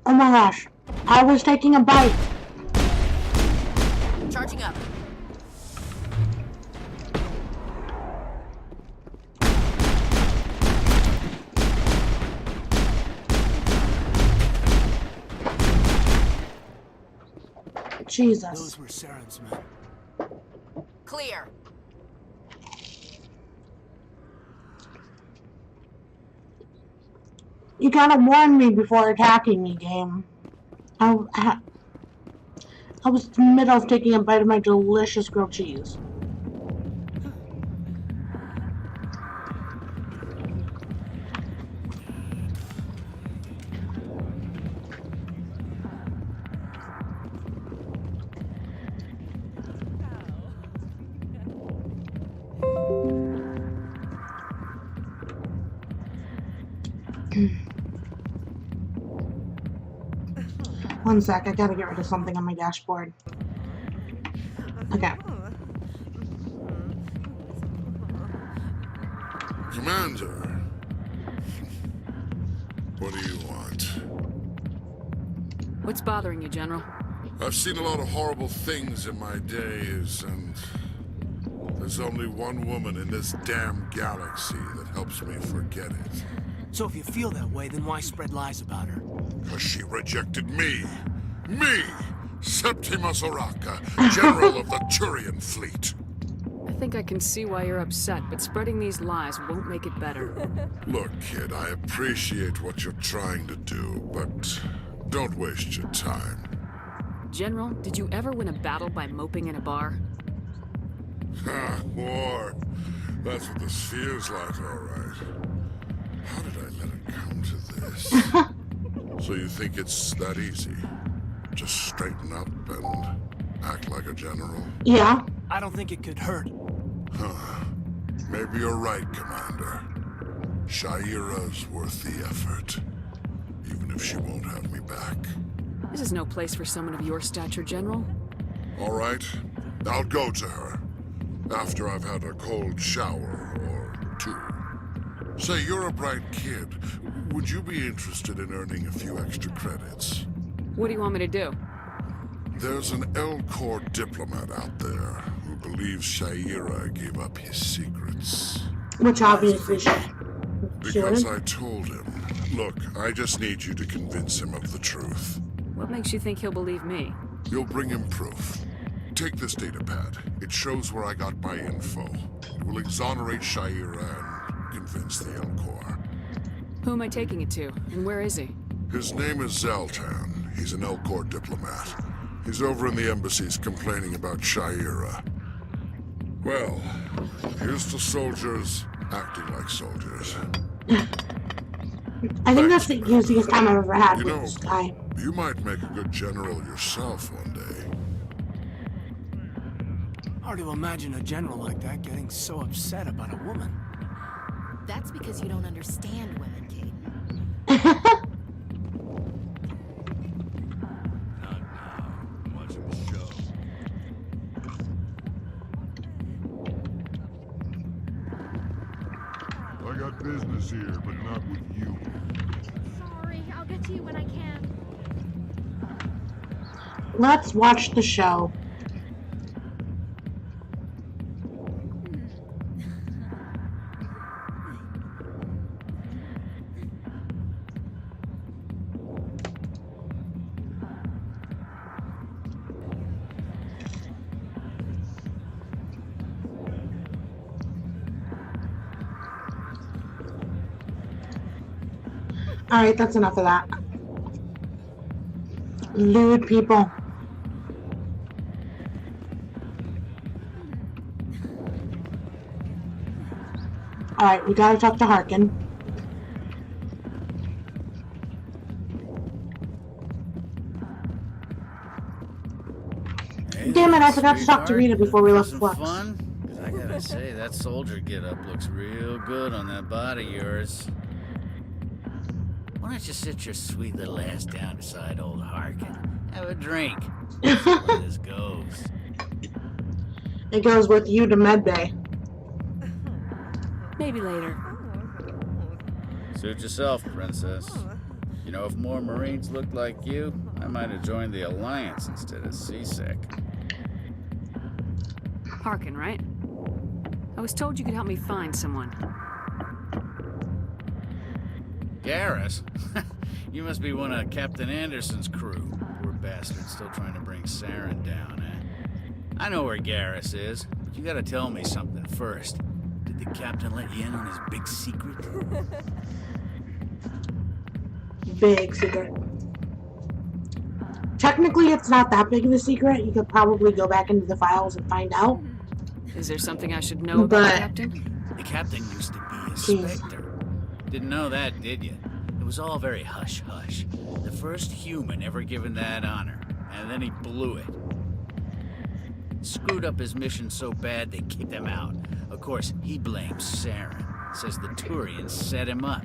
Speaker 3: Oh my gosh, I was taking a bite.
Speaker 10: Charging up.
Speaker 3: Jesus.
Speaker 11: Those were Saren's men.
Speaker 10: Clear.
Speaker 3: You gotta warn me before attacking me, game. I was in the middle of taking a bite of my delicious grilled cheese. One sec, I gotta get rid of something on my dashboard. Okay.
Speaker 1: Commander, what do you want?
Speaker 7: What's bothering you, General?
Speaker 1: I've seen a lot of horrible things in my days, and there's only one woman in this damn galaxy that helps me forget it.
Speaker 11: So if you feel that way, then why spread lies about her?
Speaker 1: Because she rejected me! Me! Septimus Oraka, General of the Turian Fleet!
Speaker 7: I think I can see why you're upset, but spreading these lies won't make it better.
Speaker 1: Look, kid, I appreciate what you're trying to do, but don't waste your time.
Speaker 7: General, did you ever win a battle by moping in a bar?
Speaker 1: Ha, war. That's what this feels like, all right. How did I let it come to this? So you think it's that easy? Just straighten up and act like a general?
Speaker 3: Yeah.
Speaker 11: I don't think it could hurt.
Speaker 1: Huh. Maybe you're right, Commander. Shaira's worth the effort. Even if she won't have me back.
Speaker 7: This is no place for someone of your stature, General.
Speaker 1: All right. I'll go to her. After I've had a cold shower or 2. Say, you're a bright kid. Would you be interested in earning a few extra credits?
Speaker 7: What do you want me to do?
Speaker 1: There's an Elcor diplomat out there who believes Shaira gave up his secrets.
Speaker 3: Which obviously she
Speaker 1: Because
Speaker 3: should.
Speaker 1: I told him. Look, I just need you to convince him of the truth.
Speaker 7: What makes you think he'll believe me?
Speaker 1: You'll bring him proof. Take this datapad. It shows where I got my info. It will exonerate Shaira and convince the Elcor.
Speaker 7: Who am I taking it to? And where is he?
Speaker 1: His name is Zaltan. He's an Elcor diplomat. He's over in the embassies complaining about Shaira. Well, here's to soldiers acting like soldiers.
Speaker 3: I think that's the easiest time I've ever had
Speaker 1: You
Speaker 3: with
Speaker 1: know,
Speaker 3: this guy.
Speaker 1: you might make a good general yourself one day.
Speaker 11: Hard to imagine a general like that getting so upset about a woman.
Speaker 10: That's because you don't understand women, Kate.
Speaker 12: Watching the show.
Speaker 1: I got business here, but not with you.
Speaker 20: Sorry, I'll get to you when I can.
Speaker 3: Let's watch the show. Alright, that's enough of that. Lewd people. Alright, we gotta talk to Harkin. Damn it, I forgot to talk to Rita before we left Flux.
Speaker 13: Fun? 'Cause I gotta say, that soldier get-up looks real good on that body of yours. Why don't you sit your sweet little ass down beside old Harkin? Have a drink. See where this goes.
Speaker 3: It goes with you to medbay.
Speaker 7: Maybe later.
Speaker 13: Suit yourself, princess. You know, if more Marines looked like you, I might have joined the Alliance instead of CSEC.
Speaker 7: Harkin, right? I was told you could help me find someone.
Speaker 13: Garrus? You must be one of Captain Anderson's crew. Poor bastard still trying to bring Saren down, eh? I know where Garrus is, but you gotta tell me something first. Did the captain let you in on his big secret?
Speaker 3: Big secret. Technically, it's not that big of a secret. You could probably go back into the files and find out.
Speaker 7: Is there something I should know about the captain?
Speaker 13: The captain used to be a
Speaker 3: Jeez.
Speaker 13: Spectre. Didn't know that, did you? It was all very hush-hush. The first human ever given that honor, and then he blew it. Screwed up his mission so bad they kicked him out. Of course, he blames Saren. Says the Turians set him up.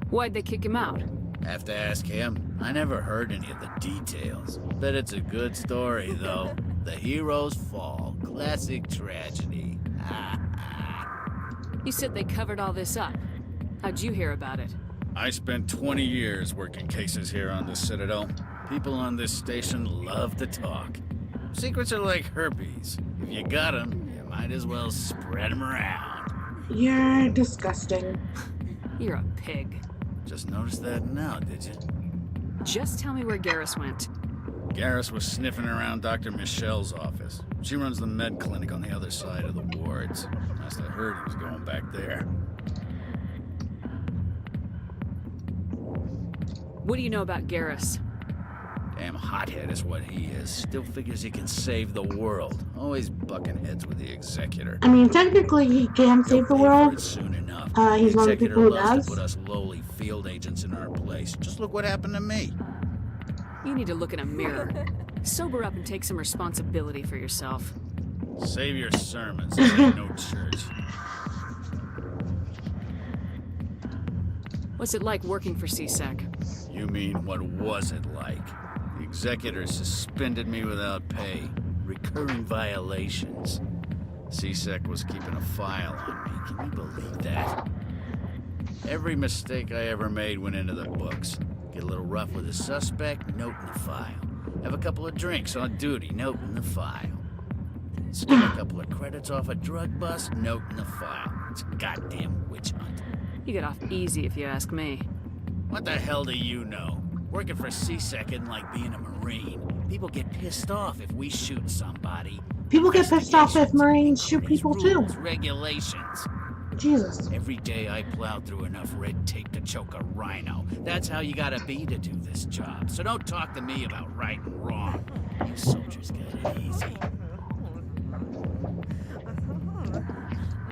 Speaker 7: Why'd they kick him out?
Speaker 13: Have to ask him. I never heard any of the details. Bet it's a good story, though. The heroes fall. Classic tragedy.
Speaker 7: You said they covered all this up. How'd you hear about it?
Speaker 13: I spent 20 years working cases here on the Citadel. People on this station love to talk. Secrets are like herpes. If you got them, you might as well spread them around.
Speaker 3: You're disgusting.
Speaker 7: You're a pig.
Speaker 13: Just noticed that now, did you?
Speaker 7: Just tell me where Garrus went.
Speaker 13: Garrus was sniffing around Dr. Michelle's office. She runs the med clinic on the other side of the wards. Last I heard, he was going back there.
Speaker 7: What do you know about Garrus?
Speaker 13: Damn hothead is what he is. Still figures he can save the world. Always bucking heads with the Executor.
Speaker 3: I mean, technically, he can save the world.
Speaker 13: Soon enough.
Speaker 3: He's one of the
Speaker 13: Executor
Speaker 3: people who
Speaker 13: loves
Speaker 3: does.
Speaker 13: to put us lowly field agents in our place. Just look what happened to me.
Speaker 7: You need to look in a mirror. Sober up and take some responsibility for yourself.
Speaker 13: Save your sermons. This ain't no church.
Speaker 7: What's it like working for CSEC?
Speaker 13: You mean, what was it like? The Executor suspended me without pay. Recurring violations. CSEC was keeping a file on me. Can you believe that? Every mistake I ever made went into the books. Get a little rough with a suspect, note in the file. Have a couple of drinks on duty, note in the file. Steal a couple of credits off a drug bust, note in the file. It's a goddamn witch hunt.
Speaker 7: You get off easy if you ask me.
Speaker 13: What the hell do you know? Working for CSEC isn't like being a Marine. People get pissed off if we shoot somebody.
Speaker 3: People get pissed off if Marines shoot people too.
Speaker 13: Rules, regulations.
Speaker 3: Jesus.
Speaker 13: Every day I plow through enough red tape to choke a rhino. That's how you gotta be to do this job. So don't talk to me about right and wrong. You soldiers got it easy.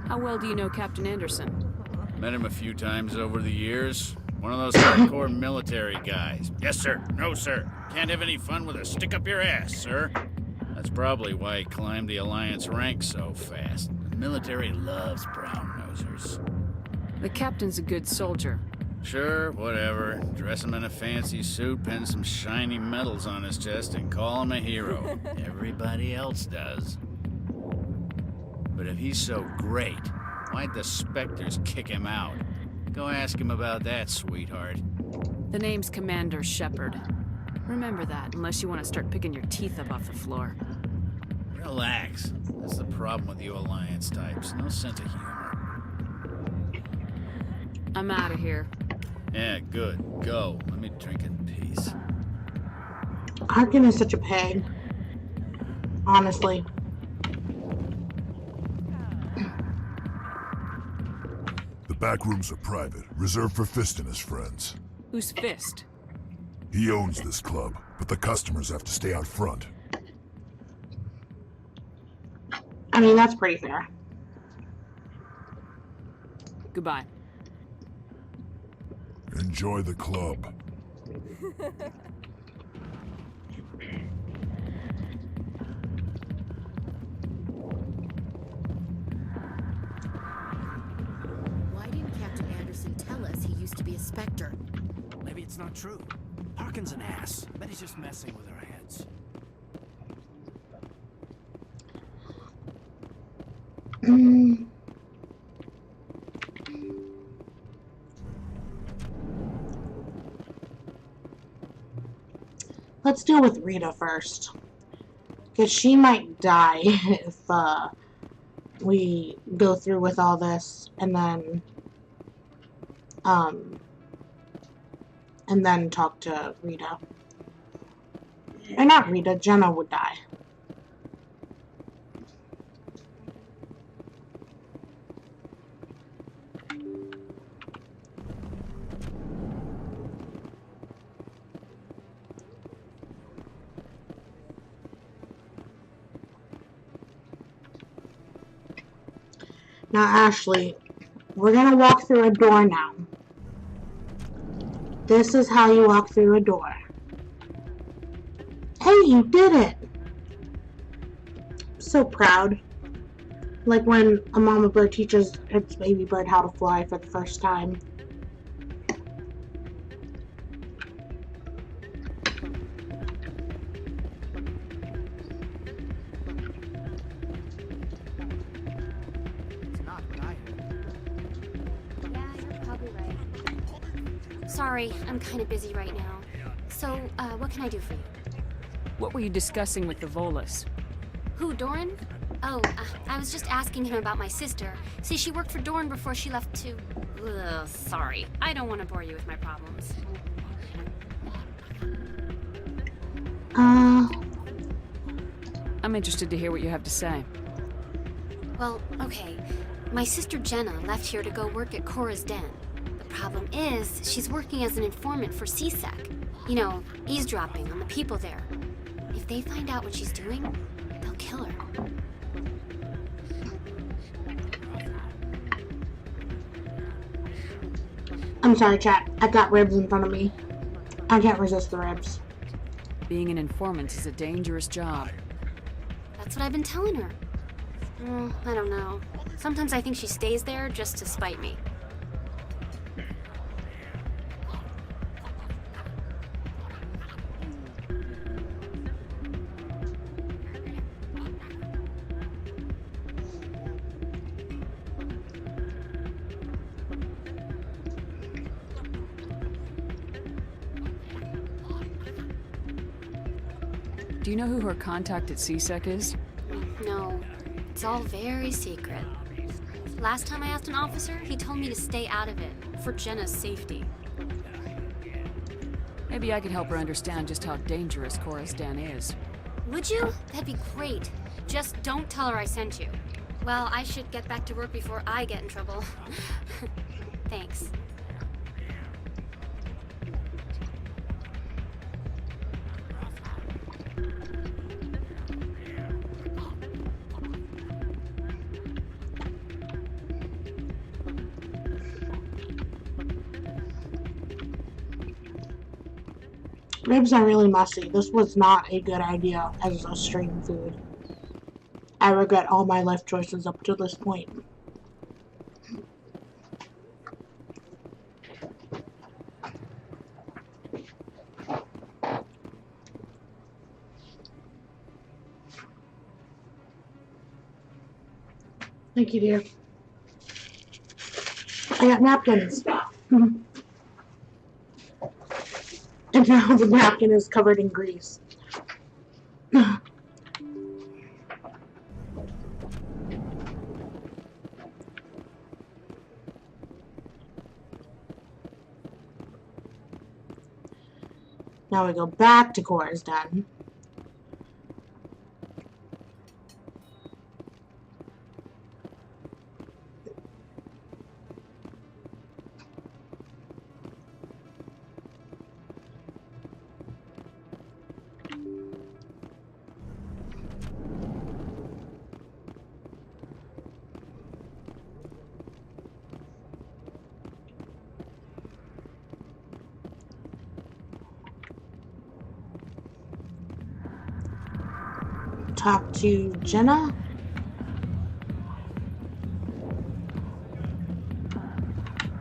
Speaker 7: How well do you know Captain Anderson?
Speaker 13: Met him a few times over the years. One of those hardcore military guys. Yes, sir. No, sir. Can't have any fun with a stick up your ass, sir. That's probably why he climbed the Alliance ranks so fast. The military loves brown-nosers.
Speaker 7: The captain's a good soldier.
Speaker 13: Sure, whatever. Dress him in a fancy suit, pin some shiny medals on his chest, and call him a hero. Everybody else does. But if he's so great, why'd the Spectres kick him out? Go ask him about that, sweetheart.
Speaker 7: The name's Commander Shepard. Remember that, unless you want to start picking your teeth up off the floor.
Speaker 13: Relax. That's the problem with you Alliance types. No sense of humor.
Speaker 7: I'm out of here.
Speaker 13: Yeah, good. Go. Let me drink in peace.
Speaker 3: Harkin is such a pig. Honestly.
Speaker 1: The back rooms are private, reserved for Fist and his friends.
Speaker 7: Who's Fist?
Speaker 1: He owns this club, but the customers have to stay out front.
Speaker 3: I mean, that's pretty fair.
Speaker 7: Goodbye.
Speaker 1: Enjoy the club.
Speaker 10: Why didn't Captain Anderson tell us he used to be a Spectre?
Speaker 11: Maybe it's not true. Harkin's an ass. Bet he's just messing with our heads.
Speaker 3: Let's deal with Rita first. Because she might die if we go through with all this and then talk to Rita. Or not Rita, Jenna would die. Now, Ashley, we're gonna walk through a door now. This is how you walk through a door. Hey, you did it! So proud. Like when a mama bird teaches its baby bird how to fly for the first time.
Speaker 20: Sorry, I'm kind of busy right now. So, what can I do for you?
Speaker 7: What were you discussing with the Volus?
Speaker 20: Who, Doran? Oh, I was just asking him about my sister. See, she worked for Doran before she left to... Ugh, sorry. I don't want to bore you with my problems.
Speaker 7: I'm interested to hear what you have to say.
Speaker 20: Well, okay. My sister Jenna left here to go work at Cora's Den. The problem is, she's working as an informant for CSEC. You know, eavesdropping on the people there. If they find out what she's doing, they'll kill her.
Speaker 3: I'm sorry, chat. I've got ribs in front of me. I can't resist the ribs.
Speaker 7: Being an informant is a dangerous job.
Speaker 20: That's what I've been telling her. I don't know. Sometimes I think she stays there just to spite me.
Speaker 7: Do you know who her contact at CSEC is?
Speaker 20: No, it's all very secret. Last time I asked an officer, he told me to stay out of it, for Jenna's safety.
Speaker 7: Maybe I could help her understand just how dangerous Chorus Dan is.
Speaker 20: Would you? That'd be great. Just don't tell her I sent you. Well, I should get back to work before I get in trouble. Thanks.
Speaker 3: Ribs are really messy. This was not a good idea as a stream food. I regret all my life choices up to this point. Thank you, dear. I got napkins. And now the napkin is covered in grease. Now we go back to Cora's den. Talk to Jenna.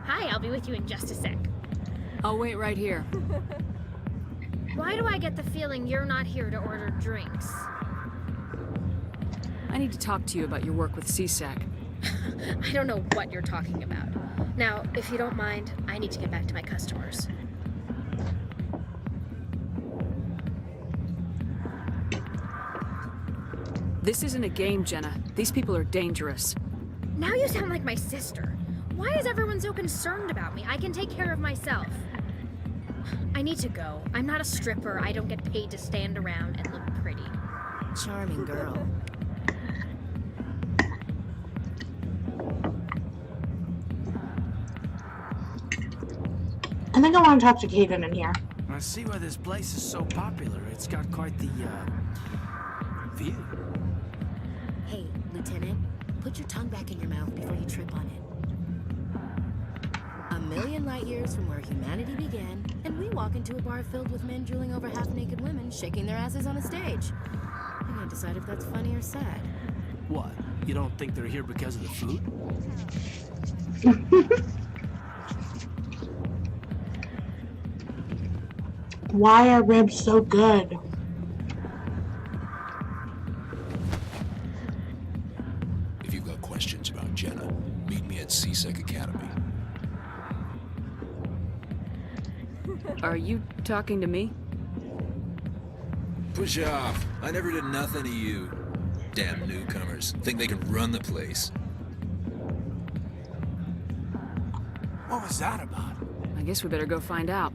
Speaker 14: Hi, I'll be with you in just a sec.
Speaker 7: I'll wait right here.
Speaker 14: Why do I get the feeling you're not here to order drinks?
Speaker 7: I need to talk to you about your work with CSEC.
Speaker 14: I don't know what you're talking about. Now, if you don't mind, I need to get back to my customers.
Speaker 7: This isn't a game, Jenna. These people are dangerous.
Speaker 14: Now you sound like my sister. Why is everyone so concerned about me? I can take care of myself. I need to go. I'm not a stripper. I don't get paid to stand around and look pretty.
Speaker 10: Charming girl.
Speaker 3: I think I want to talk to Kaden in here.
Speaker 11: I see why this place is so popular. It's got quite the, view.
Speaker 10: Hey, Lieutenant, put your tongue back in your mouth before you trip on it. A million light years from where humanity began, and we walk into a bar filled with men drooling over half-naked women shaking their asses on a stage. I can't decide if that's funny or sad.
Speaker 11: What? You don't think they're here because of the food?
Speaker 3: Why are ribs so good?
Speaker 17: If you've got questions about Jenna, meet me at CSEC Academy.
Speaker 7: Are you talking to me?
Speaker 17: Push off. I never did nothing to you. Damn newcomers. Think they can run the place.
Speaker 11: What was that about?
Speaker 7: I guess we better go find out.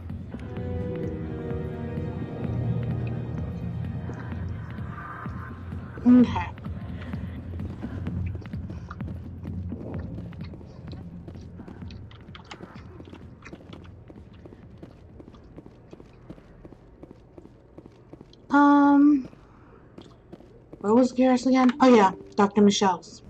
Speaker 3: Okay. Where was Garrus again? Oh yeah, Dr. Michelle's.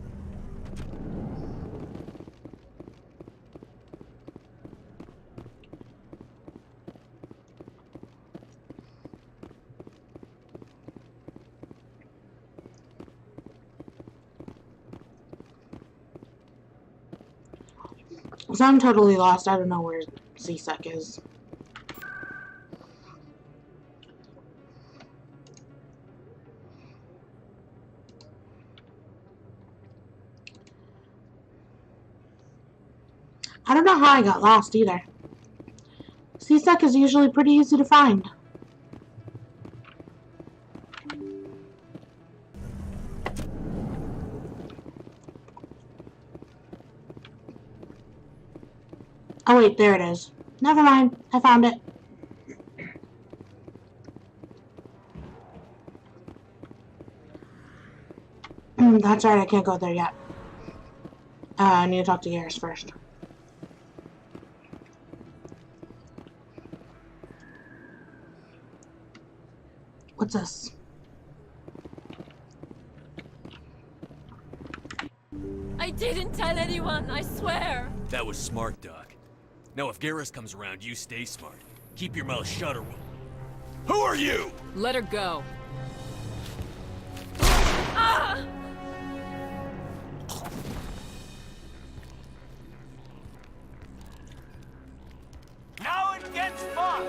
Speaker 3: So I'm totally lost. I don't know where CSEC is. I don't know how I got lost either. CSEC is usually pretty easy to find. Oh wait, there it is. Never mind. I found it. That's right, I can't go there yet. I need to talk to Garrus first. What's this?
Speaker 18: I didn't tell anyone, I swear!
Speaker 4: That was smart, Doc. Now if Garrus comes around, you stay smart. Keep your mouth shut or we'll... Who are you?
Speaker 7: Let her go.
Speaker 18: Ah!
Speaker 23: Now it gets fun!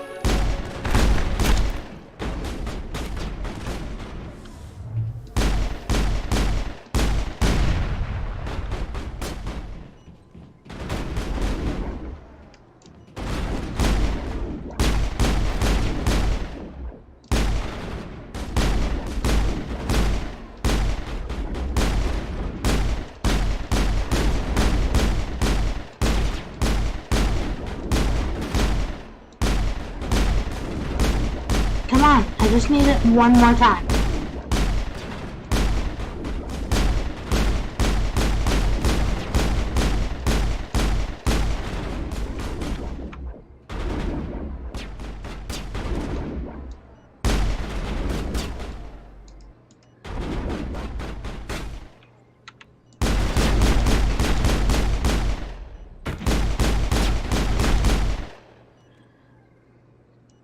Speaker 3: Come on, I just need it one more time.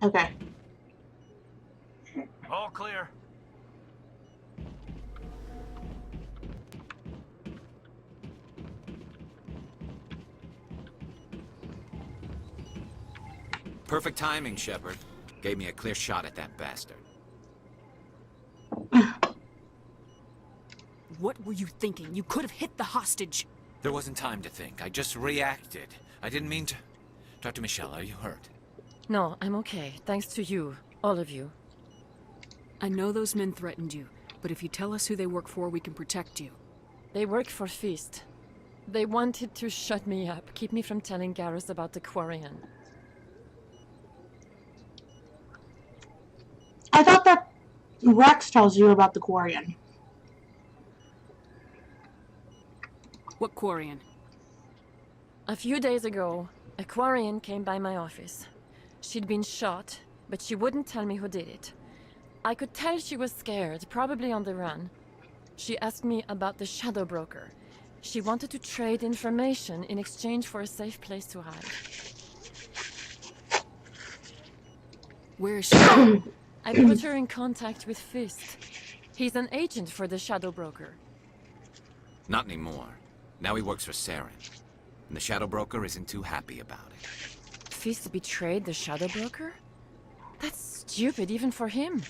Speaker 3: Okay.
Speaker 23: All clear.
Speaker 9: Perfect timing, Shepard. Gave me a clear shot at that bastard.
Speaker 7: What were you thinking? You could have hit the hostage.
Speaker 9: There wasn't time to think. I just reacted. I didn't mean to... Dr. Michelle, are you hurt?
Speaker 18: No, I'm okay. Thanks to you. All of you.
Speaker 7: I know those men threatened you, but if you tell us who they work for, we can protect you.
Speaker 18: They work for Feast. They wanted to shut me up, keep me from telling Garrus about the Quarian.
Speaker 3: I thought that Rex tells you about the Quarian.
Speaker 7: What Quarian?
Speaker 18: A few days ago, a Quarian came by my office. She'd been shot, but she wouldn't tell me who did it. I could tell she was scared, probably on the run. She asked me about the Shadow Broker. She wanted to trade information in exchange for a safe place to hide.
Speaker 7: Where is she?
Speaker 18: I put her in contact with Fist. He's an agent for the Shadow Broker.
Speaker 9: Not anymore. Now he works for Saren. And the Shadow Broker isn't too happy about it.
Speaker 18: Fist betrayed the Shadow Broker? That's stupid even for him.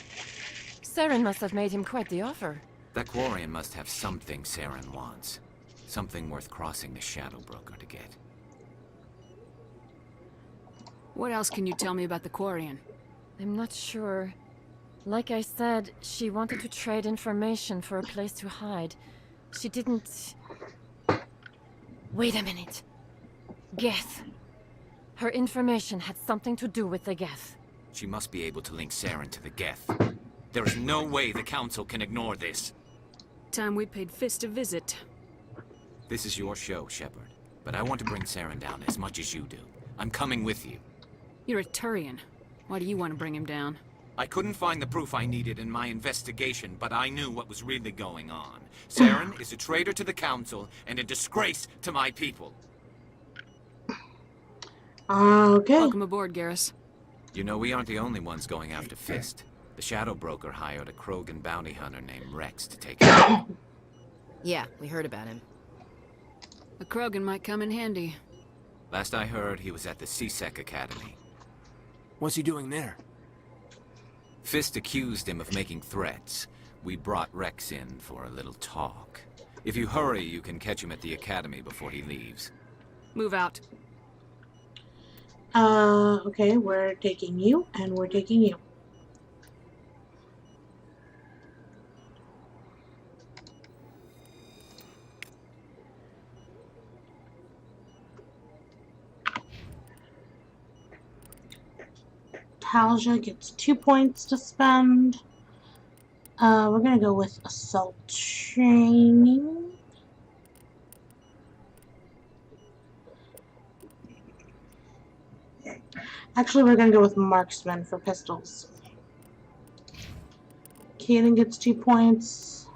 Speaker 18: Saren must have made him quite the offer.
Speaker 9: That Quarian must have something Saren wants. Something worth crossing the Shadow Broker to get.
Speaker 7: What else can you tell me about the Quarian?
Speaker 18: I'm not sure. Like I said, she wanted to trade information for a place to hide. She didn't... Wait a minute. Geth. Her information had something to do with the Geth.
Speaker 9: She must be able to link Saren to the Geth. There is no way the Council can ignore this.
Speaker 7: Time we paid Fist a visit.
Speaker 9: This is your show, Shepard. But I want to bring Saren down as much as you do. I'm coming with you.
Speaker 7: You're a Turian. Why do you want to bring him down?
Speaker 9: I couldn't find the proof I needed in my investigation, but I knew what was really going on. Saren is a traitor to the Council and a disgrace to my people.
Speaker 3: Okay.
Speaker 7: Welcome aboard, Garrus.
Speaker 9: You know, we aren't the only ones going after Fist. The Shadow Broker hired a Krogan bounty hunter named Rex to take him out.
Speaker 10: Yeah, we heard about him.
Speaker 7: A Krogan might come in handy.
Speaker 9: Last I heard, he was at the C-Sec Academy.
Speaker 11: What's he doing there?
Speaker 9: Fist accused him of making threats. We brought Rex in for a little talk. If you hurry, you can catch him at the Academy before he leaves.
Speaker 7: Move out.
Speaker 3: Okay, we're taking you, and we're taking you. Halja gets 2 points to spend. We're gonna go with assault training. Actually, we're gonna go with marksman for pistols. Kaden gets 2 points.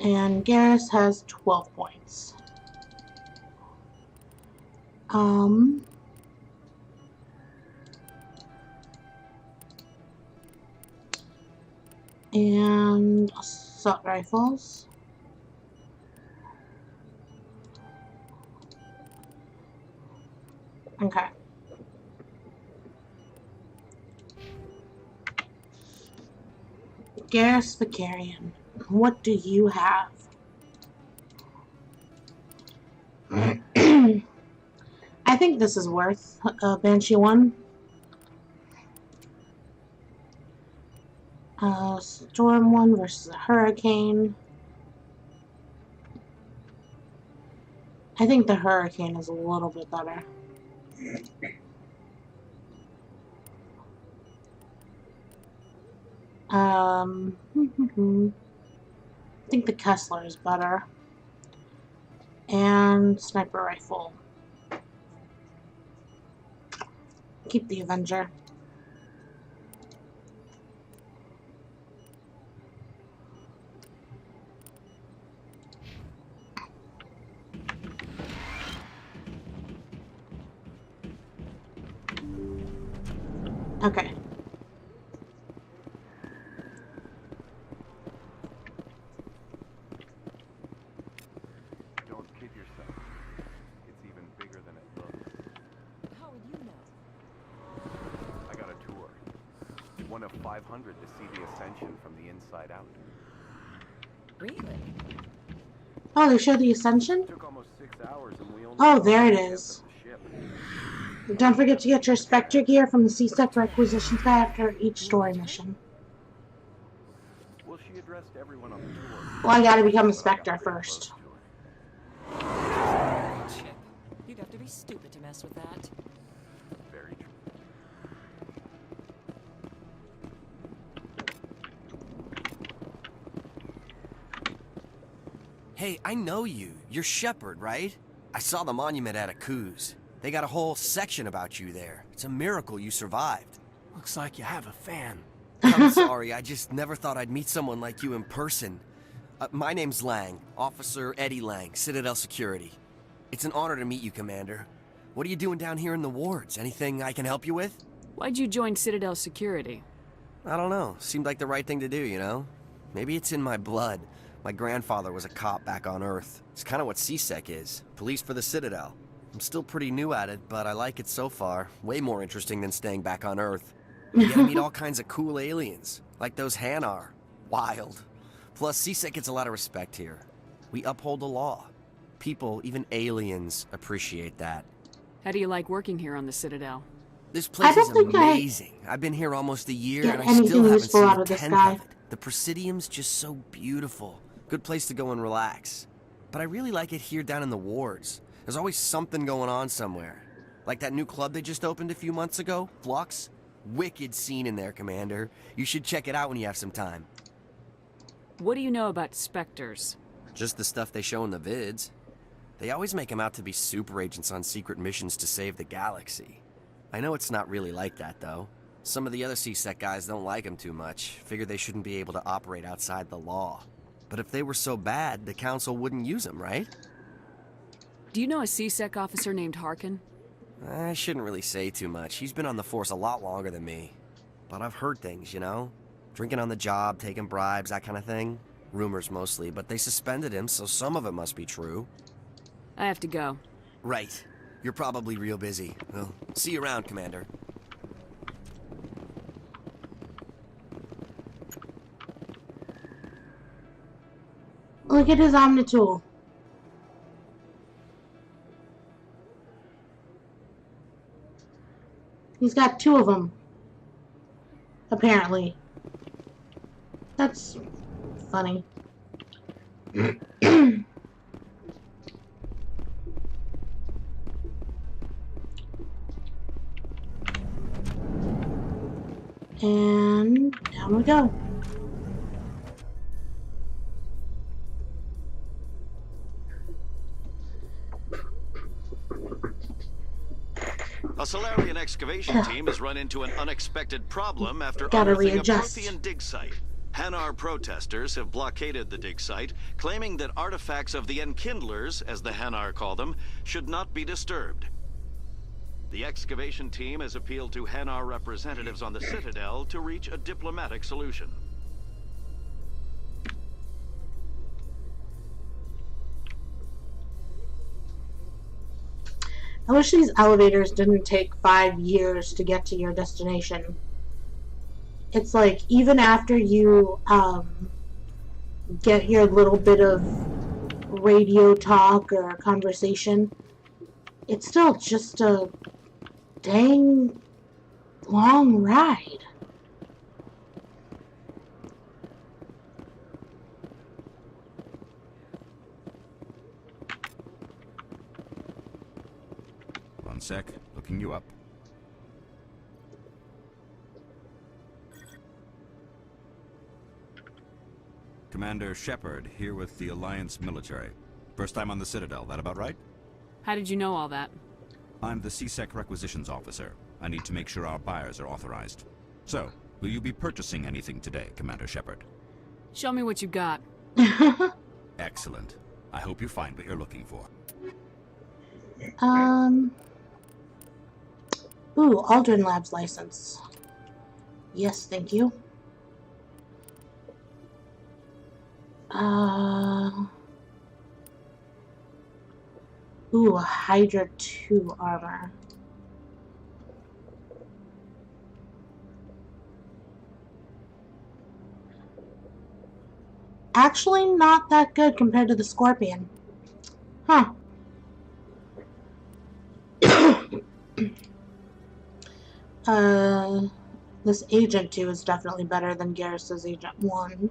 Speaker 3: And Garrus has 12 points. And assault rifles. Okay. Garrus Vicarian, what do you have? I think this is worth Banshee 1. Storm 1 versus a Hurricane. I think the Hurricane is a little bit better. I think the Kessler is better. And sniper rifle. Keep the Avenger. Okay.
Speaker 5: Don't kid yourself. It's even bigger than it looks.
Speaker 18: How would you know?
Speaker 5: I got a tour. One of 500 to see the Ascension from the inside out.
Speaker 18: Really?
Speaker 3: Oh, they showed the Ascension?
Speaker 5: Took almost 6 hours and we only
Speaker 3: Oh, there it is. Don't forget to get your Spectre gear from the C-Sec requisitions guide after each story mission.
Speaker 5: Well, she addressed everyone on the tour.
Speaker 3: Well, I gotta become a Spectre first.
Speaker 18: Chip, you'd have to be stupid to mess with that.
Speaker 5: Very true.
Speaker 2: Hey, I know you. You're Shepard, right? I saw the monument at Akuz. They got a whole section about you there. It's a miracle you survived.
Speaker 11: Looks like you have a fan.
Speaker 2: I'm sorry, I just never thought I'd meet someone like you in person. My name's Lang, Officer Eddie Lang, Citadel Security. It's an honor to meet you, Commander. What are you doing down here in the wards? Anything I can help you with?
Speaker 7: Why'd you join Citadel Security?
Speaker 2: I don't know. Seemed like the right thing to do, you know? Maybe it's in my blood. My grandfather was a cop back on Earth. It's kind of what C-Sec is. Police for the Citadel. I'm still pretty new at it, but I like it so far. Way more interesting than staying back on Earth. You get to meet all kinds of cool aliens, like those Hanar. Wild. Plus, C-Sec gets a lot of respect here. We uphold the law. People, even aliens, appreciate that.
Speaker 7: How do you like working here on the Citadel?
Speaker 2: This place is amazing. I've been here almost a year, and I still haven't seen a tenth of it. The Presidium's just so beautiful. Good place to go and relax. But I really like it here down in the wards. There's always something going on somewhere. Like that new club they just opened a few months ago, Flux. Wicked scene in there, Commander. You should check it out when you have some time.
Speaker 7: What do you know about Spectres?
Speaker 2: Just the stuff they show in the vids. They always make them out to be super agents on secret missions to save the galaxy. I know it's not really like that, though. Some of the other C-Sec guys don't like them too much. Figure they shouldn't be able to operate outside the law. But if they were so bad, the Council wouldn't use them, right?
Speaker 7: Do you know a C-Sec officer named Harkin?
Speaker 2: I shouldn't really say too much. He's been on the force a lot longer than me. But I've heard things, you know? Drinking on the job, taking bribes, that kind of thing. Rumors mostly, but they suspended him, so some of it must be true.
Speaker 7: I have to go.
Speaker 2: Right. You're probably real busy. Well, see you around, Commander.
Speaker 3: Look at his Omnitool. He's got 2 of them. Apparently. That's funny. we go.
Speaker 6: A Solarian excavation team has run into an unexpected problem after
Speaker 3: Gotta
Speaker 6: unearthing
Speaker 3: readjust.
Speaker 6: a Prothean dig site. Hanar protesters have blockaded the dig site, claiming that artifacts of the Enkindlers, as the Hanar call them, should not be disturbed. The excavation team has appealed to Hanar representatives on the Citadel to reach a diplomatic solution.
Speaker 3: I wish these elevators didn't take 5 years to get to your destination. It's like, even after you get your little bit of radio talk or conversation, it's still just a dang long ride.
Speaker 12: One sec, looking you up. Commander Shepard, here with the Alliance military. First time on the Citadel, that about right?
Speaker 7: How did you know all that?
Speaker 12: I'm the CSEC requisitions officer. I need to make sure our buyers are authorized. So, will you be purchasing anything today, Commander Shepard?
Speaker 7: Show me what you got.
Speaker 12: Excellent. I hope you find what you're looking for.
Speaker 3: Ooh, Aldrin Labs license. Yes, thank you. Ooh, a Hydra 2 armor. Actually, not that good compared to the Scorpion. Huh. This Agent 2 is definitely better than Garrus's Agent 1.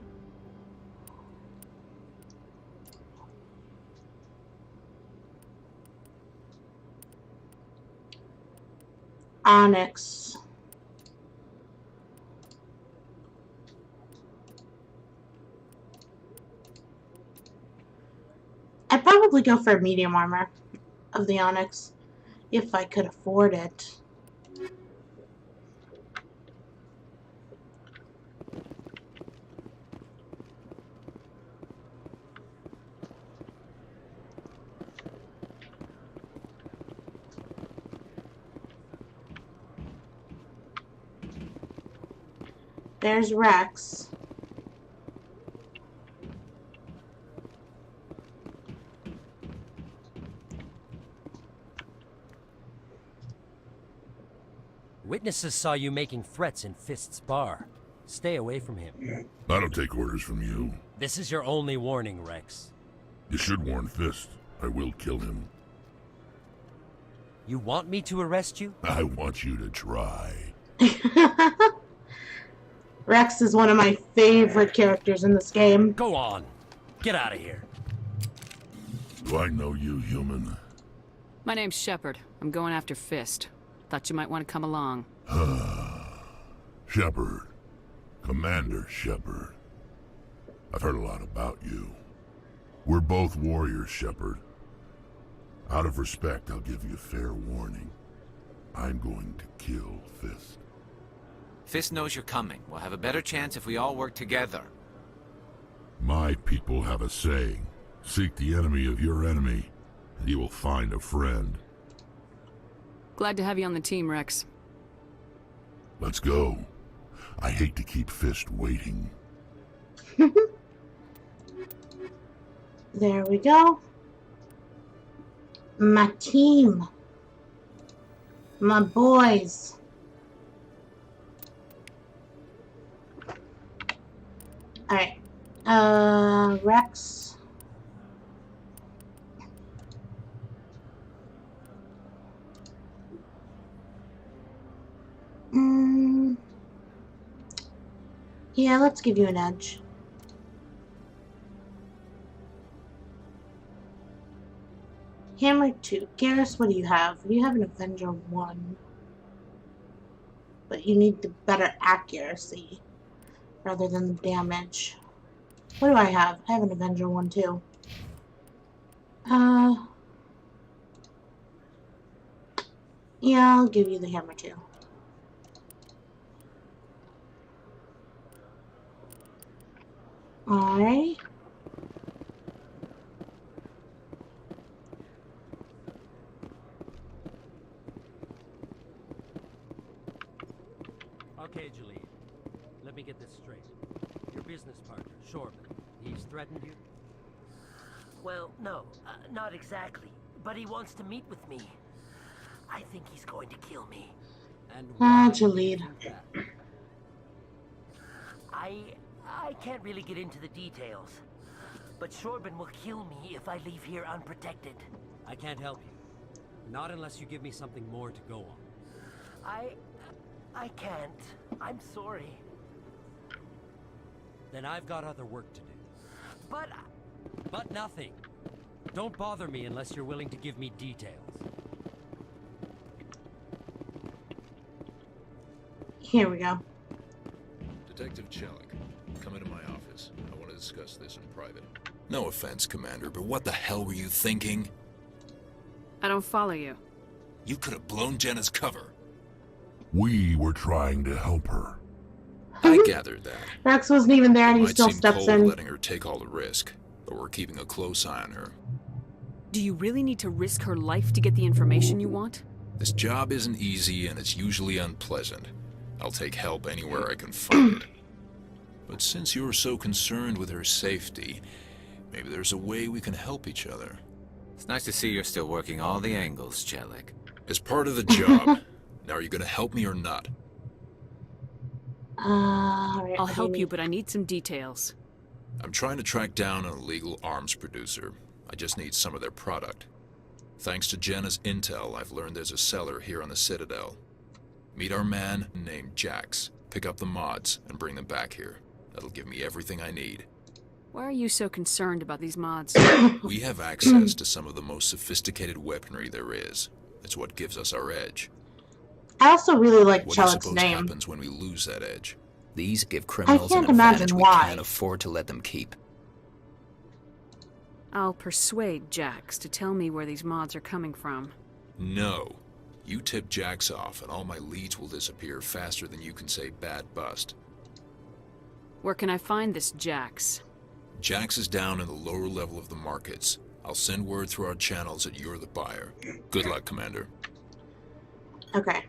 Speaker 3: Onyx. I'd probably go for medium armor of the Onyx if I could afford it. There's Rex.
Speaker 19: Witnesses saw you making threats in Fist's bar. Stay away from him.
Speaker 1: I don't take orders from you.
Speaker 19: This is your only warning, Rex.
Speaker 1: You should warn Fist. I will kill him.
Speaker 19: You want me to arrest you?
Speaker 1: I want you to try.
Speaker 3: Rex is one of my favorite characters in this game.
Speaker 19: Go on. Get out of here.
Speaker 1: Do I know you, human?
Speaker 7: My name's Shepard. I'm going after Fist. Thought you might want to come along.
Speaker 1: Shepard. Commander Shepard. I've heard a lot about you. We're both warriors, Shepard. Out of respect, I'll give you fair warning. I'm going to kill Fist.
Speaker 9: Fist knows you're coming. We'll have a better chance if we all work together.
Speaker 1: My people have a saying. Seek the enemy of your enemy, and you will find a friend.
Speaker 7: Glad to have you on the team, Rex.
Speaker 1: Let's go. I hate to keep Fist waiting.
Speaker 3: There we go. My team. My boys. Alright. Rex. Yeah, let's give you an edge. Hammer 2. Garrus, what do you have? You have an Avenger 1. But you need the better accuracy. rather than the damage. What do I have? I have an Avenger one too. Yeah, I'll give you the hammer too. Alright.
Speaker 19: Okay, Julie. Let me get this straight. Your business partner, Shorman, he's threatened you?
Speaker 15: Well, no, not exactly. But he wants to meet with me. I think he's going to kill me.
Speaker 19: And
Speaker 3: Jalid.
Speaker 15: I can't really get into the details. But Shorban will kill me if I leave here unprotected.
Speaker 19: I can't help you. Not unless you give me something more to go on.
Speaker 15: I can't. I'm sorry.
Speaker 19: Then I've got other work to do.
Speaker 15: But
Speaker 19: nothing. Don't bother me unless you're willing to give me details.
Speaker 3: Here we go.
Speaker 17: Detective Chelik, come into my office. I want to discuss this in private. No offense, Commander, but what the hell were you thinking?
Speaker 7: I don't follow you.
Speaker 17: You could have blown Jenna's cover.
Speaker 1: We were trying to help her.
Speaker 17: I gathered that.
Speaker 3: Rex wasn't even there and he
Speaker 17: Might
Speaker 3: still
Speaker 17: seem
Speaker 3: steps
Speaker 17: cold
Speaker 3: in.
Speaker 17: letting her take all the risk, but we're keeping a close eye on her.
Speaker 7: Do you really need to risk her life to get the information you want?
Speaker 17: This job isn't easy and it's usually unpleasant. I'll take help anywhere I can find it. But since you're so concerned with her safety, maybe there's a way we can help each other.
Speaker 9: It's nice to see you're still working all the angles, Chelik.
Speaker 17: As part of the job. Now, are you going to help me or not?
Speaker 3: Alright,
Speaker 7: I'll help you, but I need some details.
Speaker 17: I'm trying to track down an illegal arms producer. I just need some of their product. Thanks to Jenna's intel, I've learned there's a seller here on the Citadel. Meet our man named Jax. Pick up the mods and bring them back here. That'll give me everything I need.
Speaker 7: Why are you so concerned about these mods?
Speaker 17: We have access to some of the most sophisticated weaponry there is. It's what gives us our edge.
Speaker 3: I also really like
Speaker 17: What do you
Speaker 3: Chelik's
Speaker 17: suppose
Speaker 3: name.
Speaker 17: happens when we lose that edge?
Speaker 16: These give criminals
Speaker 3: can't
Speaker 16: an advantage
Speaker 3: imagine
Speaker 16: we
Speaker 3: why.
Speaker 16: can't afford to let them keep.
Speaker 7: I'll persuade Jax to tell me where these mods are coming from.
Speaker 17: No. You tip Jax off and all my leads will disappear faster than you can say bad bust.
Speaker 7: Where can I find this Jax?
Speaker 17: Jax is down in the lower level of the markets. I'll send word through our channels that you're the buyer. Good luck, Commander.
Speaker 3: Okay.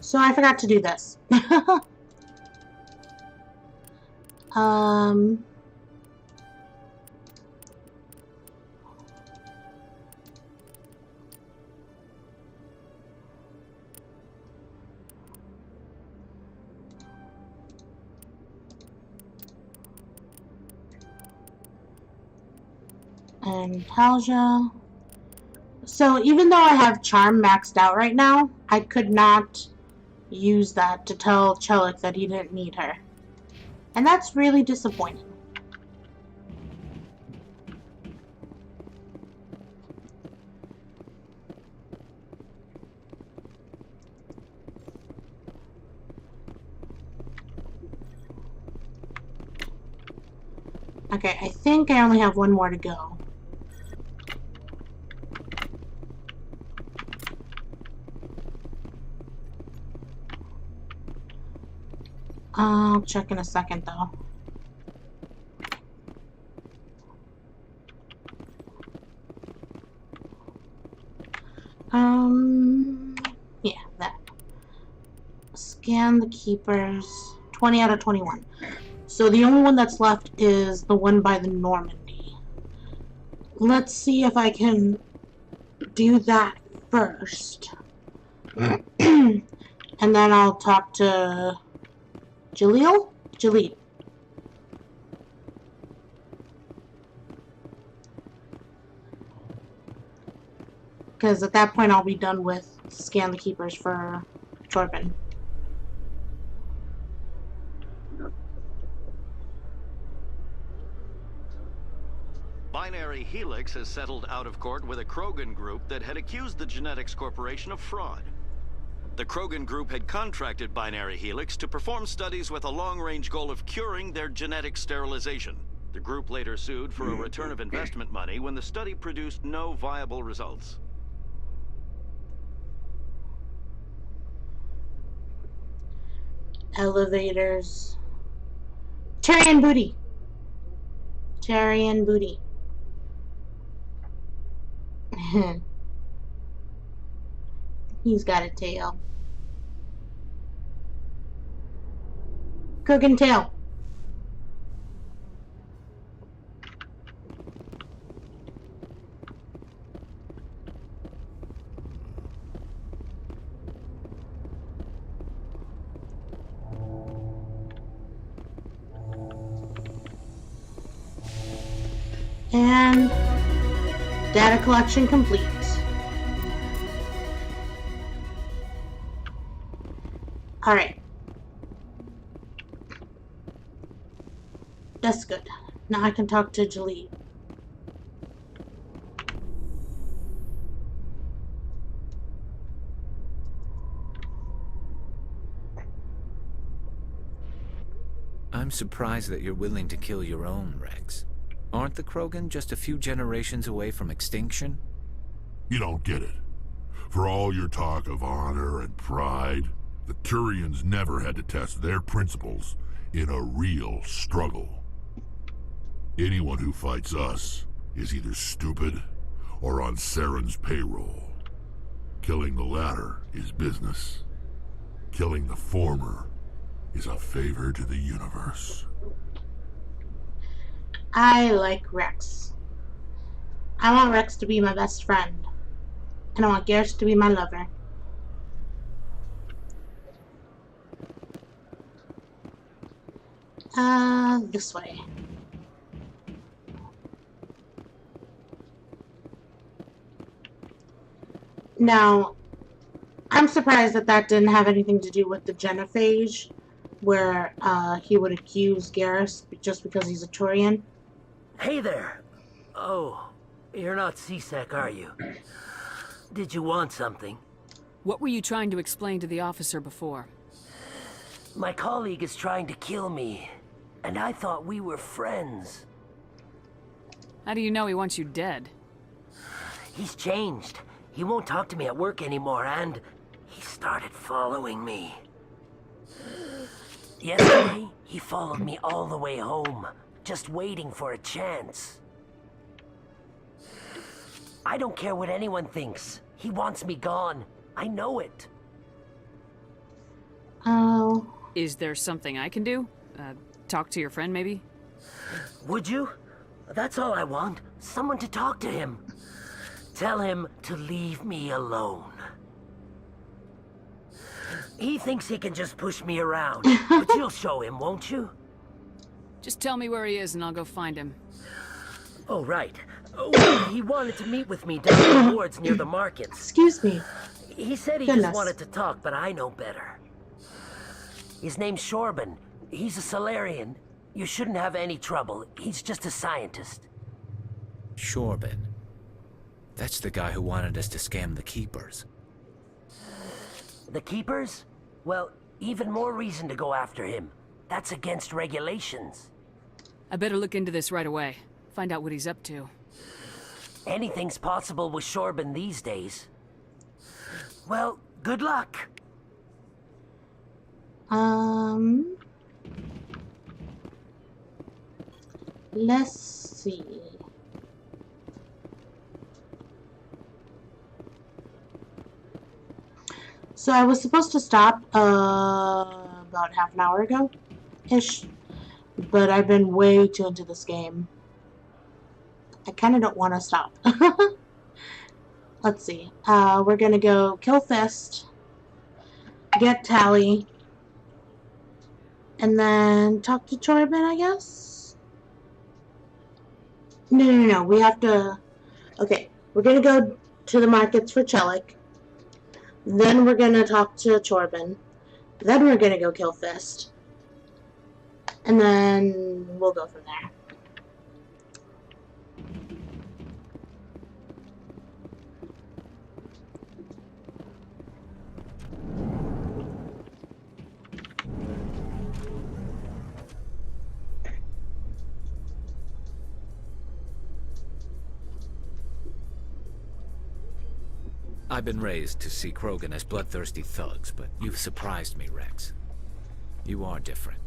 Speaker 3: So I forgot to do this. And Halja. So even though I have Charm maxed out right now, I could not use that to tell Chelik that he didn't need her. And that's really disappointing. Okay, I think I only have one more to go. I'll check in a second, though. Yeah, that. Scan the keepers. 20 out of 21. So the only one that's left is the one by the Normandy. Let's see if I can do that first. And then I'll talk to Jalil? Jalid. Because at that point I'll be done with Scan the Keepers for Torben.
Speaker 6: Binary Helix has settled out of court with a Krogan group that had accused the Genetics Corporation of fraud. The Krogan group had contracted Binary Helix to perform studies with a long-range goal of curing their genetic sterilization. The group later sued for a return of investment money when the study produced no viable results.
Speaker 3: Elevators. Tyrion booty. Tyrion booty. He's got a tail. Krogan tail. And data collection complete. Alright. That's good. Now I can talk to Jalee.
Speaker 9: I'm surprised that you're willing to kill your own, Rex. Aren't the Krogan just a few generations away from extinction?
Speaker 1: You don't get it. For all your talk of honor and pride, the Turians never had to test their principles in a real struggle. Anyone who fights us is either stupid or on Saren's payroll. Killing the latter is business. Killing the former is a favor to the universe.
Speaker 3: I like Rex. I want Rex to be my best friend. And I want Garrus to be my lover. This way. Now, I'm surprised that that didn't have anything to do with the genophage, where he would accuse Garrus just because he's a Turian.
Speaker 15: Hey there. Oh, you're not C-Sec, are you? Did you want something?
Speaker 7: What were you trying to explain to the officer before?
Speaker 15: My colleague is trying to kill me, and I thought we were friends.
Speaker 7: How do you know he wants you dead?
Speaker 15: He's changed. He won't talk to me at work anymore, and he started following me. Yesterday, he followed me all the way home, just waiting for a chance. I don't care what anyone thinks. He wants me gone. I know it.
Speaker 3: Oh.
Speaker 7: Is there something I can do? Talk to your friend, maybe?
Speaker 15: Would you? That's all I want. Someone to talk to him. Tell him to leave me alone. He thinks he can just push me around, but you'll show him, won't you?
Speaker 7: Just tell me where he is and I'll go find him.
Speaker 15: Oh, right. Oh, he wanted to meet with me down in the woods near the markets.
Speaker 3: Excuse me.
Speaker 15: He said he
Speaker 3: Goodness.
Speaker 15: just wanted to talk, but I know better. His name's Shorban. He's a Solarian. You shouldn't have any trouble. He's just a scientist.
Speaker 9: Shorban. That's the guy who wanted us to scam the Keepers.
Speaker 15: The Keepers? Well, even more reason to go after him. That's against regulations.
Speaker 7: I better look into this right away. Find out what he's up to.
Speaker 15: Anything's possible with Shorban these days. Well, good luck.
Speaker 3: Let's see. So I was supposed to stop about half an hour ago-ish, but I've been way too into this game. I kind of don't want to stop. Let's see. We're gonna go kill Fist, get Tally, and then talk to Chorban, I guess? No. We have to... Okay, we're gonna go to the markets for Chelik. Then we're gonna talk to Chorban. Then we're gonna go kill Fist. And then we'll go from there.
Speaker 9: I've been raised to see Krogan as bloodthirsty thugs, but you've surprised me, Rex. You are different.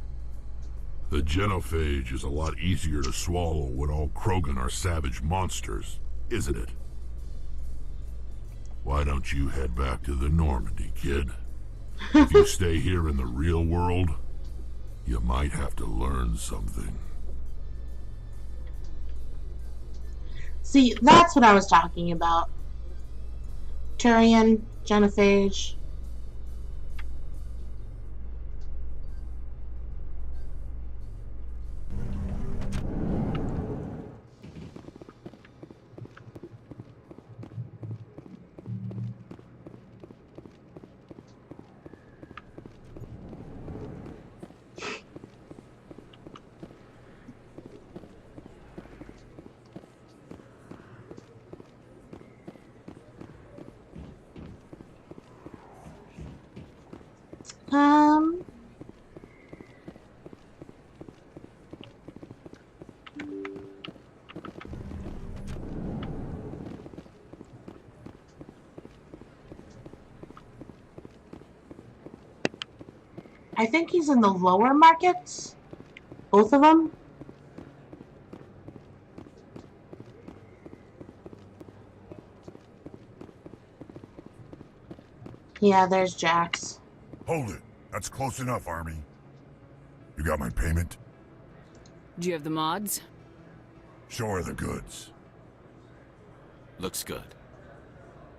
Speaker 1: The genophage is a lot easier to swallow when all Krogan are savage monsters, isn't it? Why don't you head back to the Normandy, kid? If you stay here in the real world, you might have to learn something.
Speaker 3: See, that's what I was talking about. Turian, genophage. I think he's in the lower markets. Both of them. Yeah, there's Jax.
Speaker 8: Hold it. That's close enough, Army. You got my payment?
Speaker 7: Do you have the mods?
Speaker 8: Show her the goods.
Speaker 9: Looks good.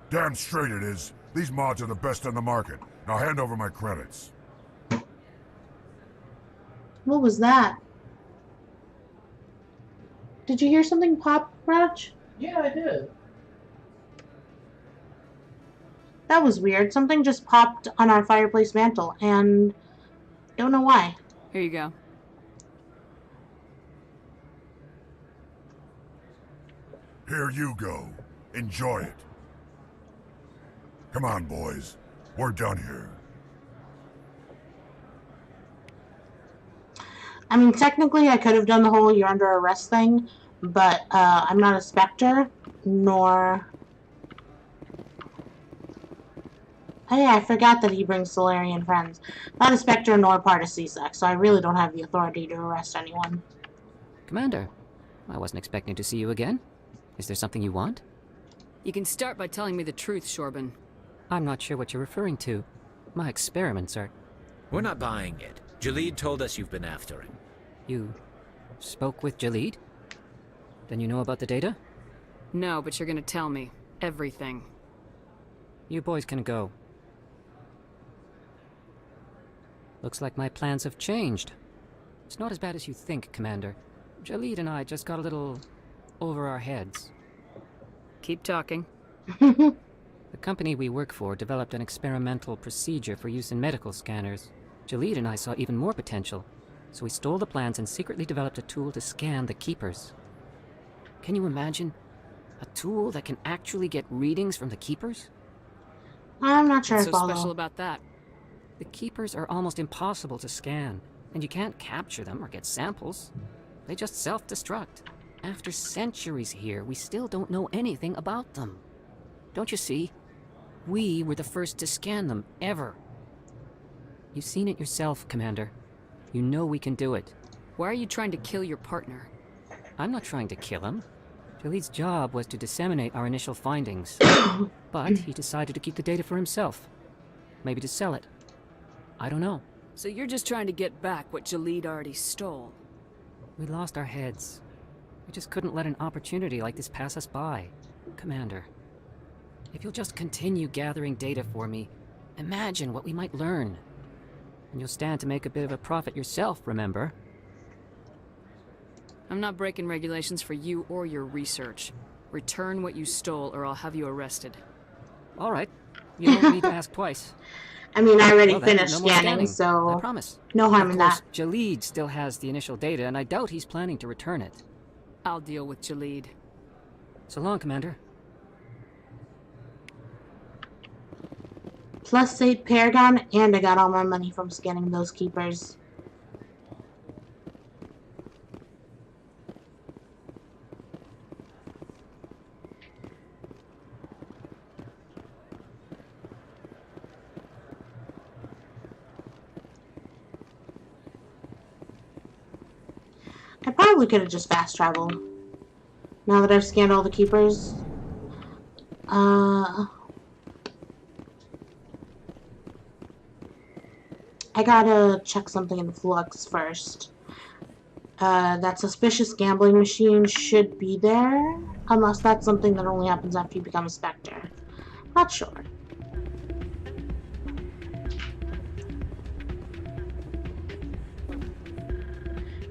Speaker 8: Damn straight it is. These mods are the best on the market. Now hand over my credits.
Speaker 3: What was that? Did you hear something pop, Raj?
Speaker 21: Yeah, I did.
Speaker 3: That was weird. Something just popped on our fireplace mantle, and don't know why.
Speaker 7: Here you go.
Speaker 8: Here you go. Enjoy it. Come on, boys. We're done here.
Speaker 3: I mean, technically, I could have done the whole "you're under arrest" thing, but I'm not a Spectre, nor... Oh yeah, I forgot that he brings Solarian friends. Not a Spectre nor part of CSEC, so I really don't have the authority to arrest anyone.
Speaker 22: Commander, I wasn't expecting to see you again. Is there something you want?
Speaker 7: You can start by telling me the truth, Shorban.
Speaker 22: I'm not sure what you're referring to. My experiments are...
Speaker 9: We're not buying it. Jalid told us you've been after him.
Speaker 22: You spoke with Jalid? Then you know about the data?
Speaker 7: No, but you're gonna tell me. Everything.
Speaker 22: You boys can go. Looks like my plans have changed. It's not as bad as you think, Commander. Jalid and I just got a little over our heads.
Speaker 7: Keep talking.
Speaker 22: The company we work for developed an experimental procedure for use in medical scanners. Jalid and I saw even more potential, so we stole the plans and secretly developed a tool to scan the Keepers. Can you imagine? A tool that can actually get readings from the Keepers?
Speaker 3: I'm not sure
Speaker 7: What's
Speaker 3: if
Speaker 7: so
Speaker 3: I'll...
Speaker 7: special about that?
Speaker 22: The Keepers are almost impossible to scan, and you can't capture them or get samples. They just self-destruct. After centuries here, we still don't know anything about them. Don't you see? We were the first to scan them, ever. You've seen it yourself, Commander. You know we can do it.
Speaker 7: Why are you trying to kill your partner?
Speaker 22: I'm not trying to kill him. Jalid's job was to disseminate our initial findings. But he decided to keep the data for himself. Maybe to sell it. I don't know.
Speaker 7: So you're just trying to get back what Jalid already stole?
Speaker 22: We lost our heads. We just couldn't let an opportunity like this pass us by. Commander, if you'll just continue gathering data for me, imagine what we might learn. And you'll stand to make a bit of a profit yourself, remember?
Speaker 7: I'm not breaking regulations for you or your research. Return what you stole or I'll have you arrested.
Speaker 22: All right. You don't need to ask twice.
Speaker 3: I mean, I already
Speaker 22: Well, then,
Speaker 3: finished
Speaker 22: no more
Speaker 3: scanning, so...
Speaker 22: I promise.
Speaker 3: No harm in
Speaker 22: Of
Speaker 3: that.
Speaker 22: course, Jalid still has the initial data, and I doubt he's planning to return it.
Speaker 7: I'll deal with Jalid.
Speaker 22: So long, Commander.
Speaker 3: Plus 8 Paragon, and I got all my money from scanning those Keepers. probably could have just fast traveled. Now that I've scanned all the keepers. I gotta check something in Flux first. That suspicious gambling machine should be there, unless that's something that only happens after you become a Spectre. Not sure.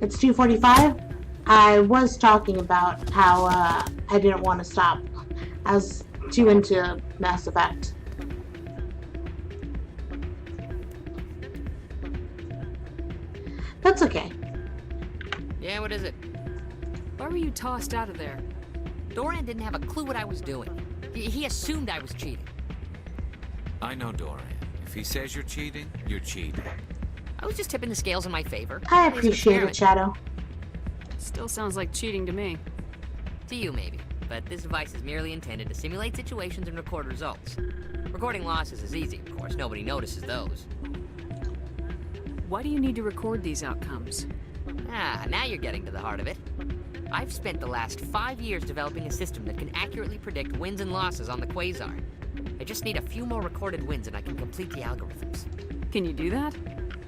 Speaker 3: It's 2:45. I was talking about how I didn't want to stop. I was too into Mass Effect. That's okay.
Speaker 13: Yeah, what is it?
Speaker 7: Why were you tossed out of there?
Speaker 13: Doran didn't have a clue what I was doing. He assumed I was cheating.
Speaker 9: I know Doran. If he says you're cheating, you're cheating.
Speaker 13: I was just tipping the scales in my favor.
Speaker 3: I appreciate it, Shadow.
Speaker 7: Still sounds like cheating to me.
Speaker 13: To you, maybe. But this device is merely intended to simulate situations and record results. Recording losses is easy, of course. Nobody notices those.
Speaker 7: Why do you need to record these outcomes?
Speaker 13: Ah, now you're getting to the heart of it. I've spent the last 5 years developing a system that can accurately predict wins and losses on the Quasar. I just need a few more recorded wins and I can complete the algorithms.
Speaker 7: Can you do that?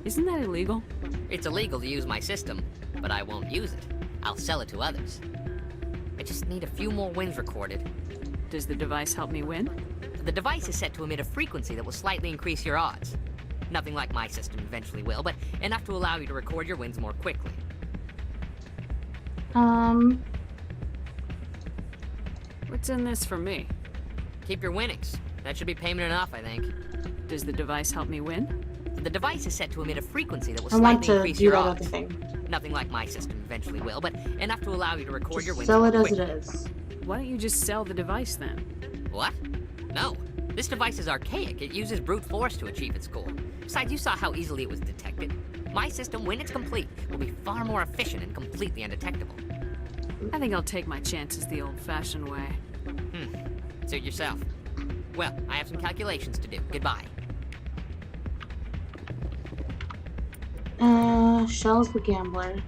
Speaker 7: Isn't that illegal?
Speaker 13: It's illegal to use my system, but I won't use it. I'll sell it to others. I just need a few more wins recorded.
Speaker 7: Does the device help me win?
Speaker 13: The device is set to emit a frequency that will slightly increase your odds. Nothing like my system eventually will, but enough to allow you to record your wins more quickly.
Speaker 7: What's in this for me?
Speaker 13: Keep your winnings. That should be payment enough, I think.
Speaker 7: Does the device help me win?
Speaker 13: The device is set to emit a frequency that will
Speaker 3: I want
Speaker 13: slightly
Speaker 3: to
Speaker 13: increase
Speaker 3: do
Speaker 13: your
Speaker 3: that
Speaker 13: odds.
Speaker 3: other thing.
Speaker 13: Nothing like my system eventually will, but enough to allow you to record
Speaker 3: Just
Speaker 13: your wins
Speaker 3: sell
Speaker 13: more
Speaker 3: it as
Speaker 13: quickly.
Speaker 3: it is.
Speaker 7: Why don't you just sell the device then?
Speaker 13: What? No. This device is archaic. It uses brute force to achieve its goal. Besides, you saw how easily it was detected. My system, when it's complete, will be far more efficient and completely undetectable.
Speaker 7: I think I'll take my chances the old-fashioned way.
Speaker 13: Suit yourself. Well, I have some calculations to do. Goodbye.
Speaker 3: Shell's the gambler.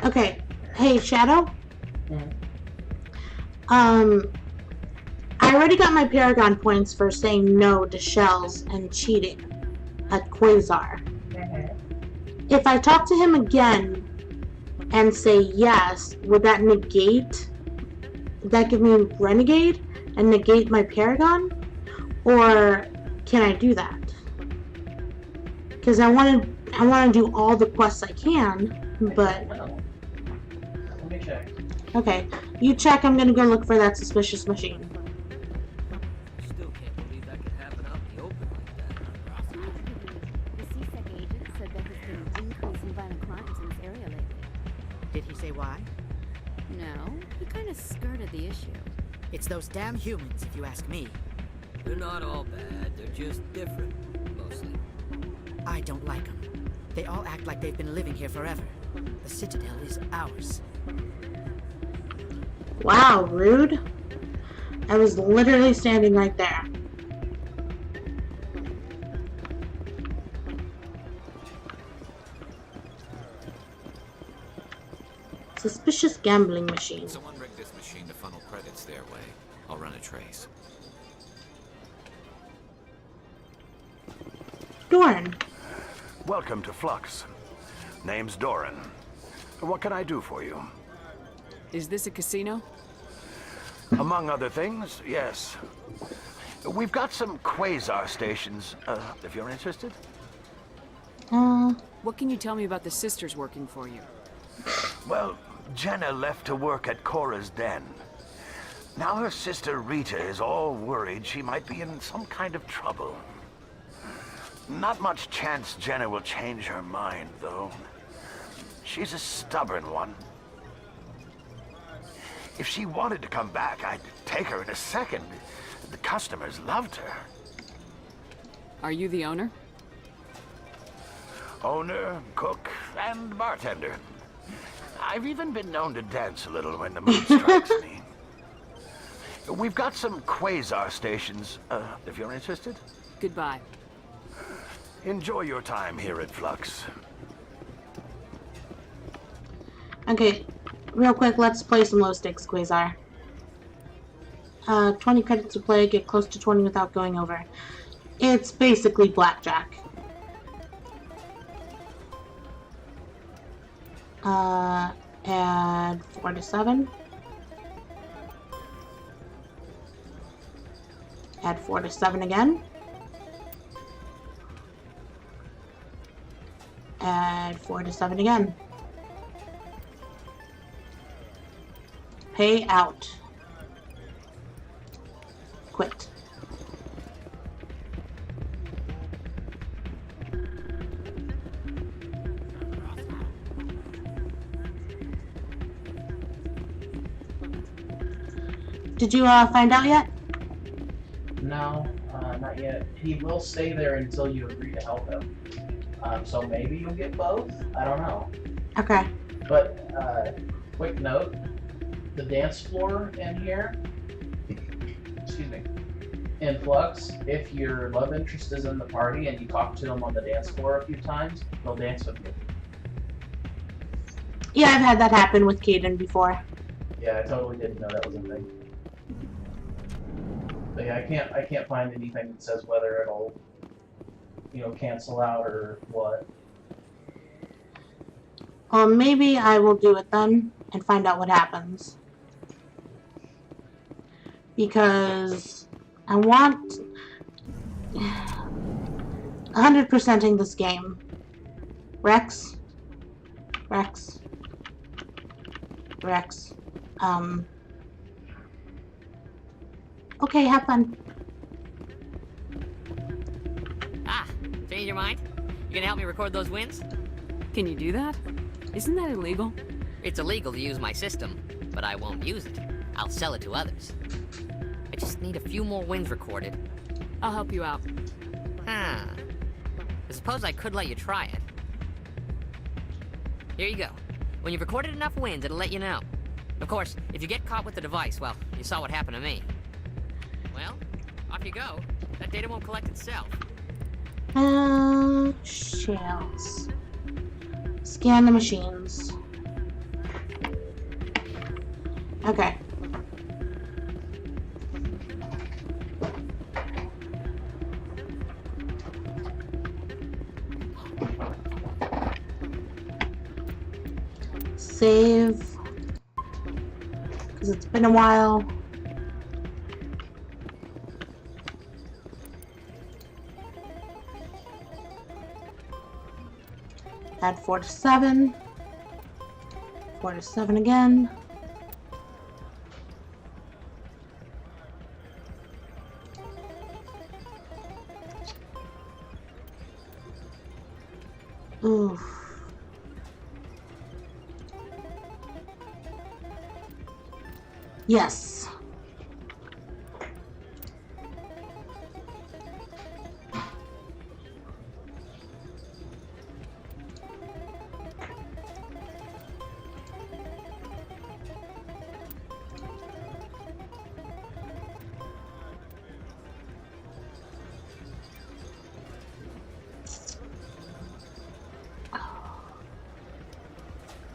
Speaker 3: Okay. Hey, Shadow? I already got my Paragon points for saying no to Shells and cheating at Quasar. If I talk to him again and say yes, would that negate? Would that give me Renegade and negate my Paragon? Or can I do that? Because I want to do all the quests I can, but
Speaker 20: Let me check.
Speaker 3: okay, you check. I'm gonna go look for that suspicious machine.
Speaker 13: Still can't believe that could happen out in the open like that.
Speaker 21: The CSEC agent said there has been an increase in violent crimes in this area lately.
Speaker 24: Did he say why?
Speaker 21: No, he kind of skirted the issue.
Speaker 24: It's those damn humans, if you ask me.
Speaker 13: They're not all bad. They're just different, mostly.
Speaker 24: I don't like them. They all act like they've been living here forever. The Citadel is ours.
Speaker 3: Wow, rude. I was literally standing right there. Suspicious gambling machine.
Speaker 9: Someone rigged this machine to funnel credits their way. I'll run a trace.
Speaker 3: Doran.
Speaker 23: Welcome to Flux. Name's Doran. What can I do for you?
Speaker 7: Is this a casino?
Speaker 23: Among other things, yes. We've got some Quasar stations, if you're interested.
Speaker 7: What can you tell me about the sisters working for you?
Speaker 23: Well, Jenna left to work at Cora's den. Now her sister Rita is all worried she might be in some kind of trouble. Not much chance Jenna will change her mind, though. She's a stubborn one. If she wanted to come back, I'd take her in a second. The customers loved her.
Speaker 7: Are you the owner?
Speaker 23: Owner, cook, and bartender. I've even been known to dance a little when the mood strikes me. We've got some Quasar stations, if you're interested.
Speaker 7: Goodbye.
Speaker 23: Enjoy your time here at Flux.
Speaker 3: Okay, real quick, let's play some low stakes Quasar. 20 credits to play, get close to 20 without going over. It's basically blackjack. Add 4 to 7. Add 4 to 7 again. Add 4 to 7 again. Pay out. Quit. Did you find out yet?
Speaker 20: No, not yet. He will stay there until you agree to help him. So maybe you'll get both? I don't know.
Speaker 3: Okay.
Speaker 20: But, quick note, the dance floor in here, excuse me, in Flux, if your love interest is in the party and you talk to them on the dance floor a few times, they'll dance with you.
Speaker 3: Yeah, I've had that happen with Caden before.
Speaker 20: Yeah, I totally didn't know that was a thing. But yeah, I can't find anything that says whether it'll, you know, cancel out or what.
Speaker 3: Maybe I will do it then and find out what happens. Because I want 100%ing this game. Rex. Okay, have fun.
Speaker 13: Ah, change your mind? You gonna help me record those wins?
Speaker 7: Can you do that? Isn't that illegal?
Speaker 13: It's illegal to use my system, but I won't use it. I'll sell it to others. I just need a few more wins recorded.
Speaker 7: I'll help you out.
Speaker 13: I suppose I could let you try it. Here you go. When you've recorded enough wins, it'll let you know. Of course, if you get caught with the device, well, you saw what happened to me. Well, off you go. That data won't collect itself.
Speaker 3: Shells. Scan the machines. Okay. Save. Because it's been a while. Add 4 to 7. 4 to 7 again. Oof. Yes.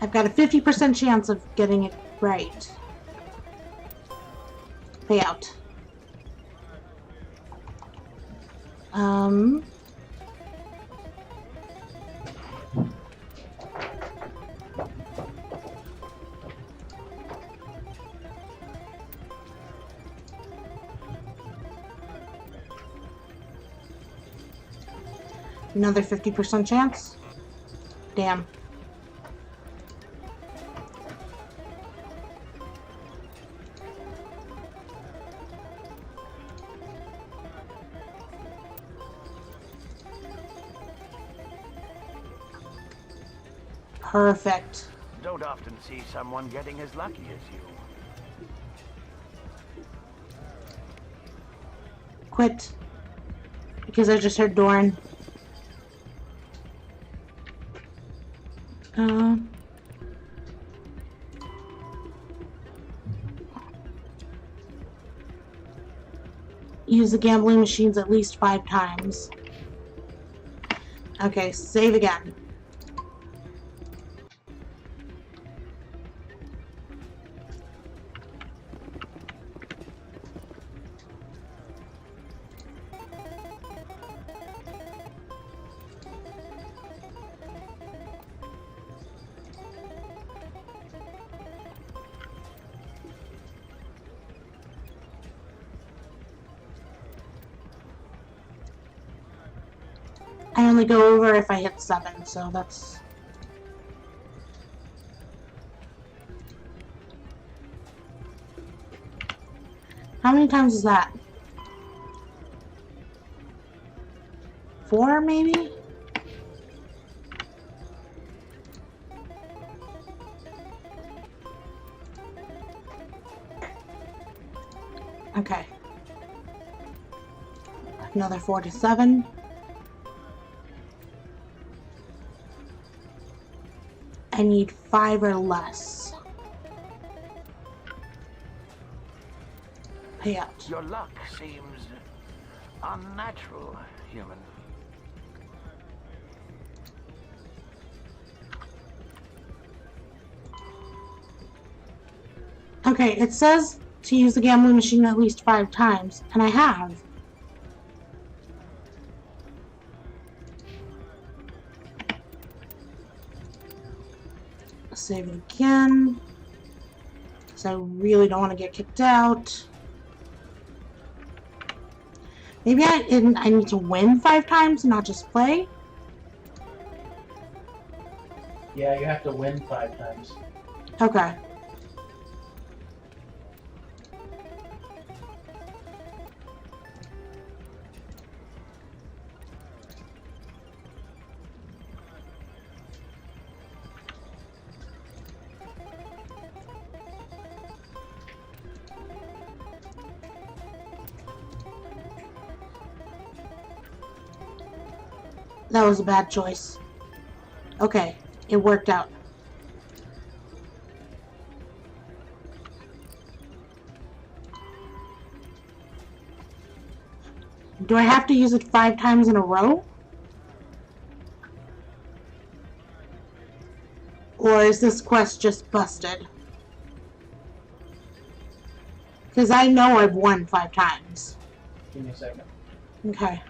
Speaker 3: I've got a 50% chance of getting it right. Payout. Another 50% chance? Damn. Perfect.
Speaker 23: Don't often see someone getting as lucky as you.
Speaker 3: Quit. Because I just heard Doran. Use the gambling machines at least 5 times. Okay, save again. I only go over if I hit 7, so that's... How many times is that? 4, maybe? Okay. Another 4 to 7. I need 5 or less. Payout.
Speaker 23: Your luck seems unnatural, human.
Speaker 3: Okay, it says to use the gambling machine at least 5 times, and I have. Save it again, because I really don't want to get kicked out. Maybe I need to win 5 times and not just play?
Speaker 20: Yeah, you have to win 5 times.
Speaker 3: Okay. That was a bad choice. Okay, it worked out. Do I have to use it 5 times in a row? Or is this quest just busted? Because I know I've won 5 times.
Speaker 20: Give me a second.
Speaker 3: Okay.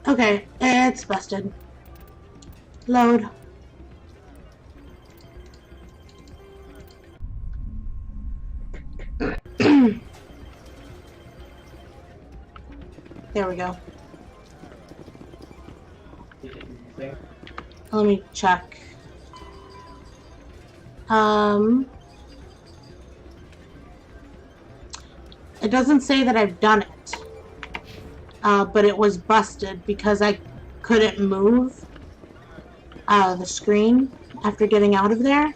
Speaker 3: Okay, it's busted. Load. There we go. Let me check. It doesn't say that I've done it. But it was busted because I couldn't move the screen after getting out of there.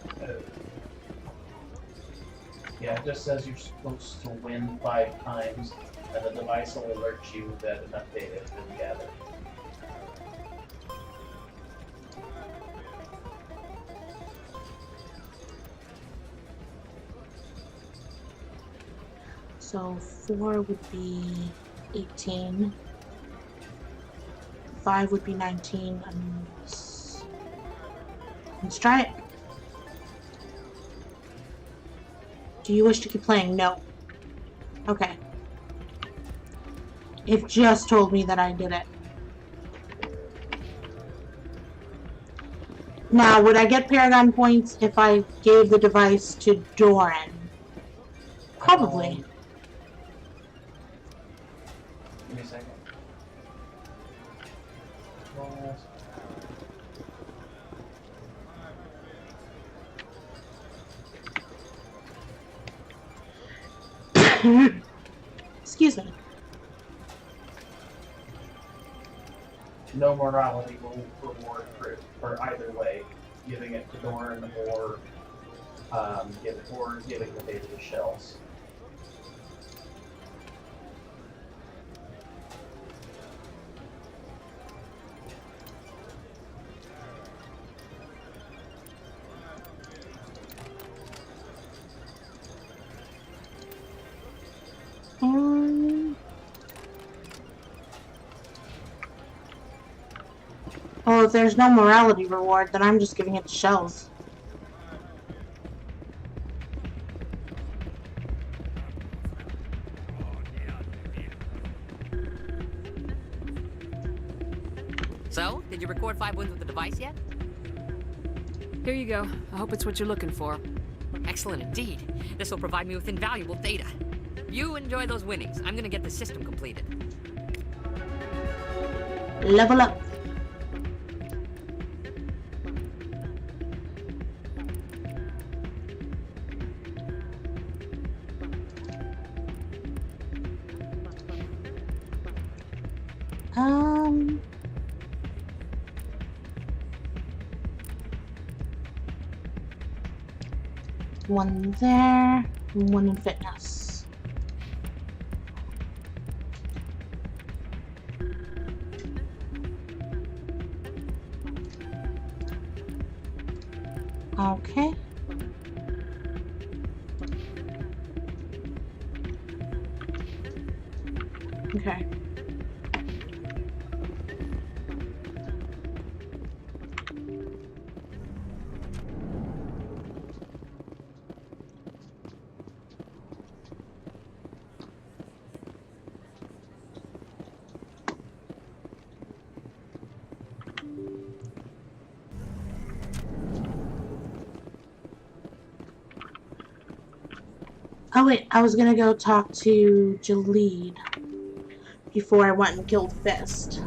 Speaker 20: Yeah, it just says you're supposed to win 5 times, and the device will alert you that an update has been gathered.
Speaker 3: So 4 would be 18. 5 would be 19. Let's try it. Do you wish to keep playing? No. Okay. It just told me that I did it. Now, would I get Paragon points if I gave the device to Doran? Probably.
Speaker 20: Give me a second.
Speaker 3: Excuse me.
Speaker 20: No morality reward for either way, giving it to Doran or giving the data to Shells.
Speaker 3: Well, if there's no morality reward, then I'm just giving it to Shells.
Speaker 13: So, did you record 5 wins with the device yet?
Speaker 7: Here you go. I hope it's what you're looking for.
Speaker 13: Excellent indeed. This will provide me with invaluable data. You enjoy those winnings. I'm gonna get the system completed.
Speaker 3: Level up. One there, one in fitness. Okay. Okay. Oh wait, I was gonna go talk to Jaleed before I went and killed Fist.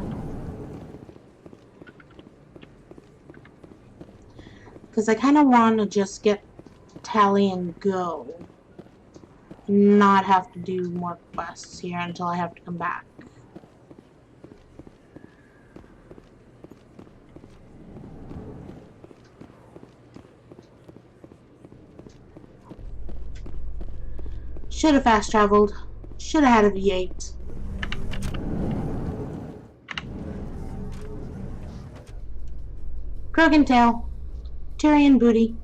Speaker 3: Because I kind of want to just get Tally and go. Not have to do more quests here until I have to come back. Should have fast traveled. Should have had a V8. Krogan tail. Tyrion booty.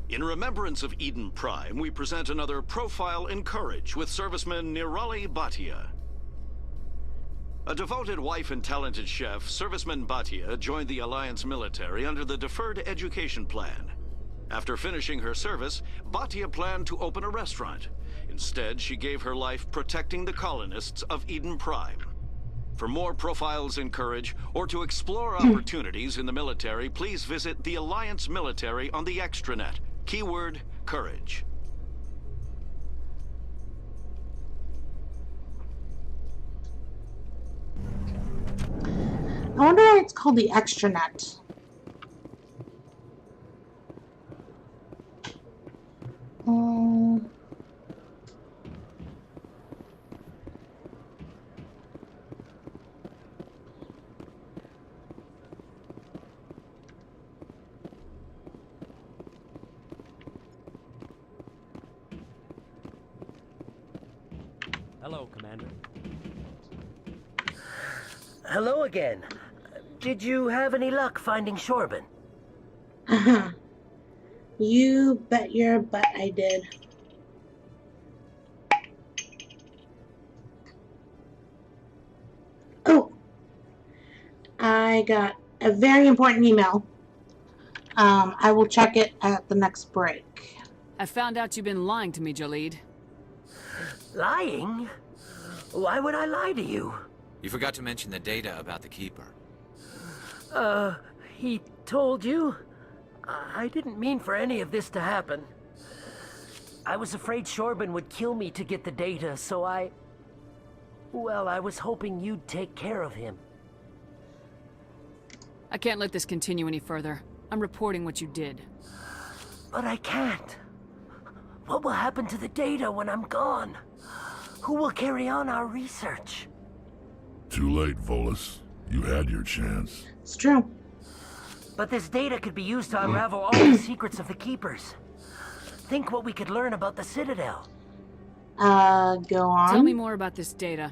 Speaker 6: In remembrance of Eden Prime, we present another profile in courage with serviceman Nirali Bhatia. A devoted wife and talented chef, serviceman Bhatia joined the Alliance military under the Deferred Education Plan. After finishing her service, Bhatia planned to open a restaurant. Instead, she gave her life protecting the colonists of Eden Prime. For more profiles in courage, or to explore opportunities in the military, please visit the Alliance military on the extranet. Keyword, courage.
Speaker 3: I wonder why it's called the extranet.
Speaker 19: Hello, Commander.
Speaker 15: Hello again. Did you have any luck finding Shorben?
Speaker 3: You bet your butt I did. Oh, I got a very important email. I will check it at the next break.
Speaker 7: I found out you've been lying to me, Jaleed.
Speaker 15: Lying? Why would I lie to you?
Speaker 9: You forgot to mention the data about the Keeper.
Speaker 15: He told you? I didn't mean for any of this to happen. I was afraid Shorben would kill me to get the data, so well, I was hoping you'd take care of him.
Speaker 7: I can't let this continue any further. I'm reporting what you did.
Speaker 15: But I can't. What will happen to the data when I'm gone? Who will carry on our research?
Speaker 8: Too late, Volus. You had your chance.
Speaker 3: It's true.
Speaker 15: But this data could be used to unravel all the secrets of the Keepers. Think what we could learn about the Citadel.
Speaker 3: Go on.
Speaker 7: Tell me more about this data.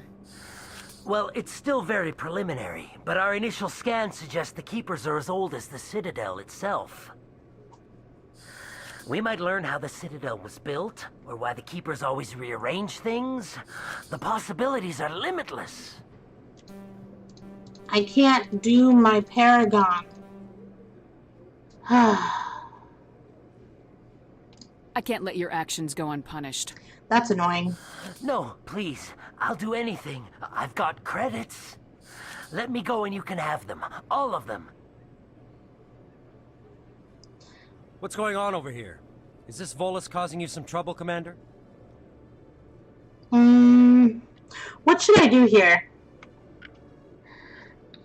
Speaker 15: Well, it's still very preliminary, but our initial scans suggest the Keepers are as old as the Citadel itself. We might learn how the Citadel was built, or why the Keepers always rearrange things. The possibilities are limitless.
Speaker 3: I can't do my Paragon.
Speaker 7: I can't let your actions go unpunished.
Speaker 3: That's annoying.
Speaker 15: No, please. I'll do anything. I've got credits. Let me go and you can have them. All of them.
Speaker 19: What's going on over here? Is this Volus causing you some trouble, Commander?
Speaker 3: What should I do here?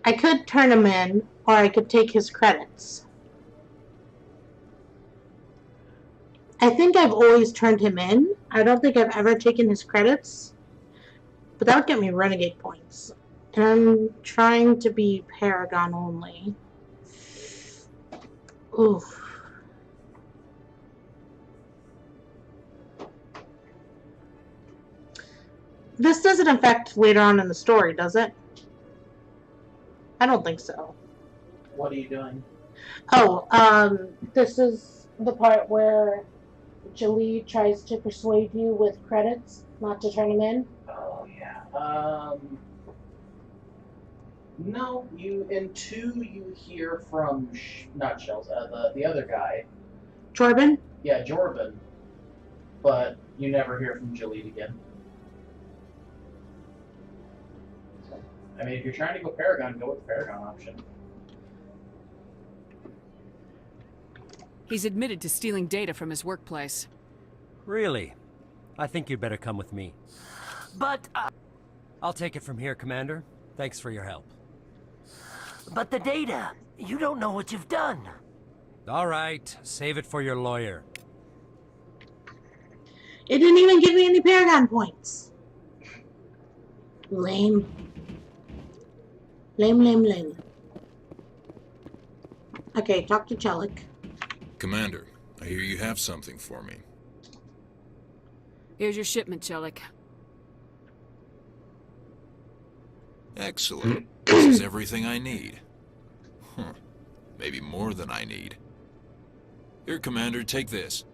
Speaker 3: I could turn him in, or I could take his credits. I think I've always turned him in. I don't think I've ever taken his credits. But that would get me renegade points. And I'm trying to be Paragon only. Oof. This doesn't affect later on in the story, does it? I don't think so.
Speaker 20: What are you doing?
Speaker 3: Oh, this is the part where Jolee tries to persuade you with credits not to turn him in.
Speaker 20: Oh, yeah. No, in 2 you hear from, not Shells, the other guy.
Speaker 3: Jorben?
Speaker 20: Yeah, Jorben. But you never hear from Jolee again. I mean, if you're trying to go Paragon, go with the Paragon option.
Speaker 7: He's admitted to stealing data from his workplace.
Speaker 19: Really? I think you'd better come with me.
Speaker 15: But,
Speaker 19: I'll take it from here, Commander. Thanks for your help.
Speaker 15: But the data, you don't know what you've done.
Speaker 19: All right, save it for your lawyer.
Speaker 3: It didn't even give me any Paragon points. Lame. Lame, lame, lame. Okay, talk to Chelik.
Speaker 17: Commander, I hear you have something for me.
Speaker 7: Here's your shipment, Chelik.
Speaker 17: Excellent. This is everything I need. Huh. Maybe more than I need. Here, Commander, take this.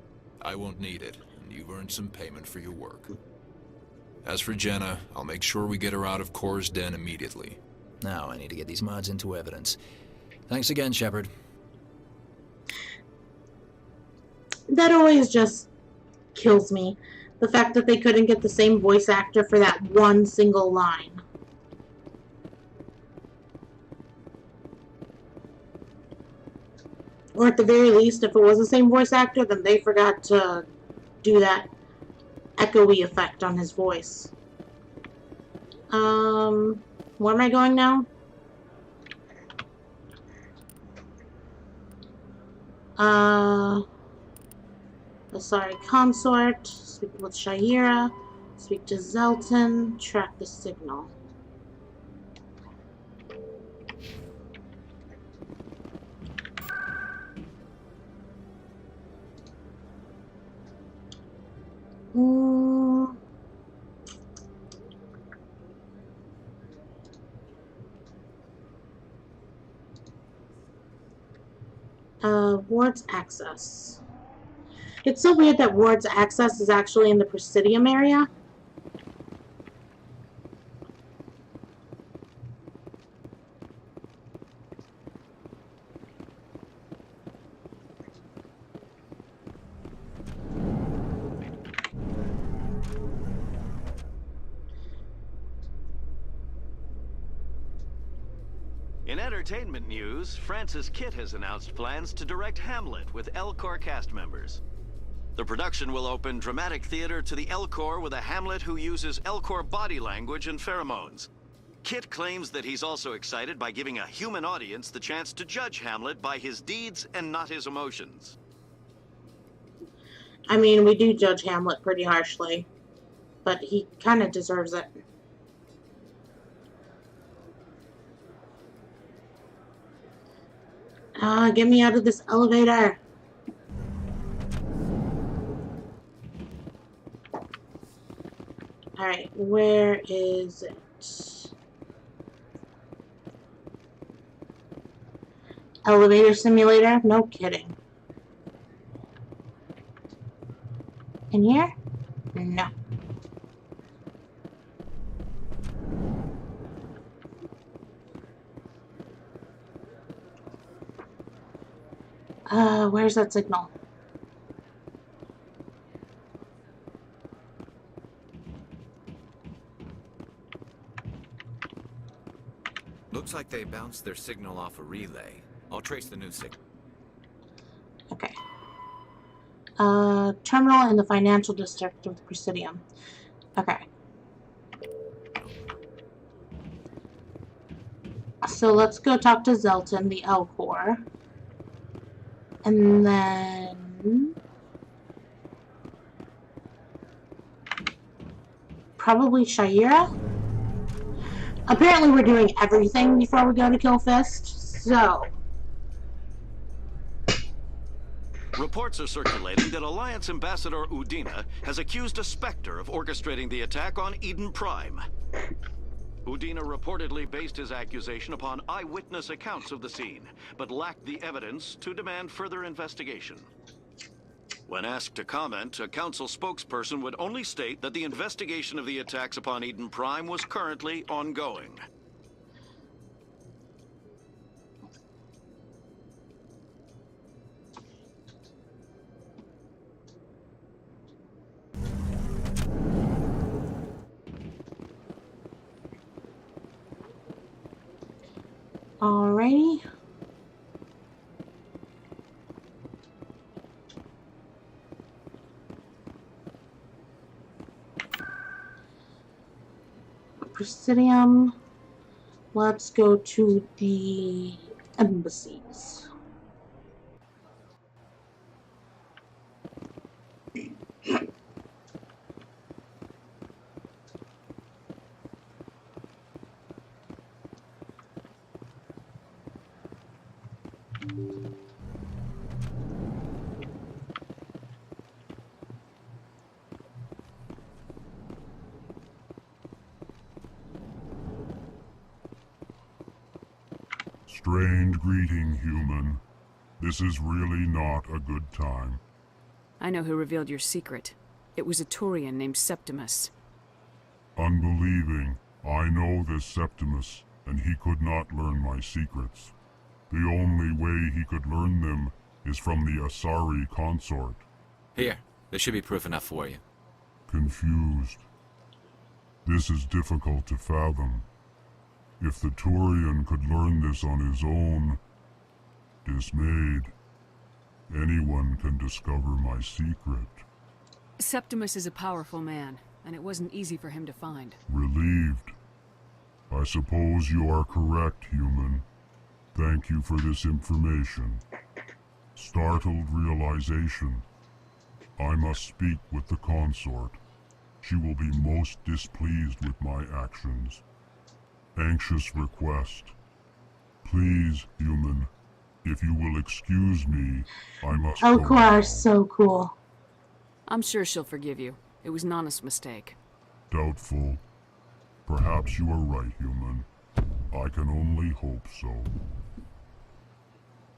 Speaker 17: I won't need it, and you've earned some payment for your work. As for Jenna, I'll make sure we get her out of Kor's den immediately.
Speaker 16: Now I need to get these mods into evidence. Thanks again, Shepard.
Speaker 3: That always just kills me. The fact that they couldn't get the same voice actor for that one single line. Or at the very least, if it was the same voice actor, then they forgot to do that echoey effect on his voice. Where am I going now? Sorry, Consort. Speak with Shayera. Speak to Zelton. Track the signal. Ward's access. It's so weird that Ward's access is actually in the Presidium area.
Speaker 6: In entertainment news, Francis Kitt has announced plans to direct Hamlet with Elcor cast members. The production will open dramatic theater to the Elcor with a Hamlet who uses Elcor body language and pheromones. Kitt claims that he's also excited by giving a human audience the chance to judge Hamlet by his deeds and not his emotions.
Speaker 3: I mean, we do judge Hamlet pretty harshly, but he kind of deserves it. Get me out of this elevator. Alright, where is it? Elevator simulator? No kidding. In here? No. Where's that signal?
Speaker 17: Looks
Speaker 9: Looks like they bounced their signal off a relay. I'll trace the new signal.
Speaker 3: Okay. Terminal in the financial district of the Presidium. Okay. So let's go talk to Zelton, the L-Core. And then... probably Sha'ira? Apparently we're doing everything before we go to Kill Fist, so...
Speaker 6: Reports are circulating that Alliance Ambassador Udina has accused a Spectre of orchestrating the attack on Eden Prime. Udina reportedly based his accusation upon eyewitness accounts of the scene, but lacked the evidence to demand further investigation. When asked to comment, a council spokesperson would only state that the investigation of the attacks upon Eden Prime was currently ongoing.
Speaker 3: Alrighty. Presidium. Let's go to the embassies.
Speaker 8: Strange greeting, human. This is really not a good time.
Speaker 7: I know who revealed your secret. It was a Turian named Septimus.
Speaker 8: Unbelieving, I know this Septimus, and he could not learn my secrets. The only way he could learn them is from the Asari consort.
Speaker 9: Here, there should be proof enough for you.
Speaker 8: Confused. This is difficult to fathom. If the Turian could learn this on his own, dismayed, anyone can discover my secret.
Speaker 7: Septimus is a powerful man, and it wasn't easy for him to find.
Speaker 8: Relieved. I suppose you are correct, human. Thank you for this information. Startled realization. I must speak with the consort. She will be most displeased with my actions. Anxious request. Please, human, if you will excuse me, I must go.
Speaker 3: L-Core, so cool.
Speaker 7: I'm sure she'll forgive you. It was an honest mistake.
Speaker 8: Doubtful. Perhaps you are right, human. I can only hope so.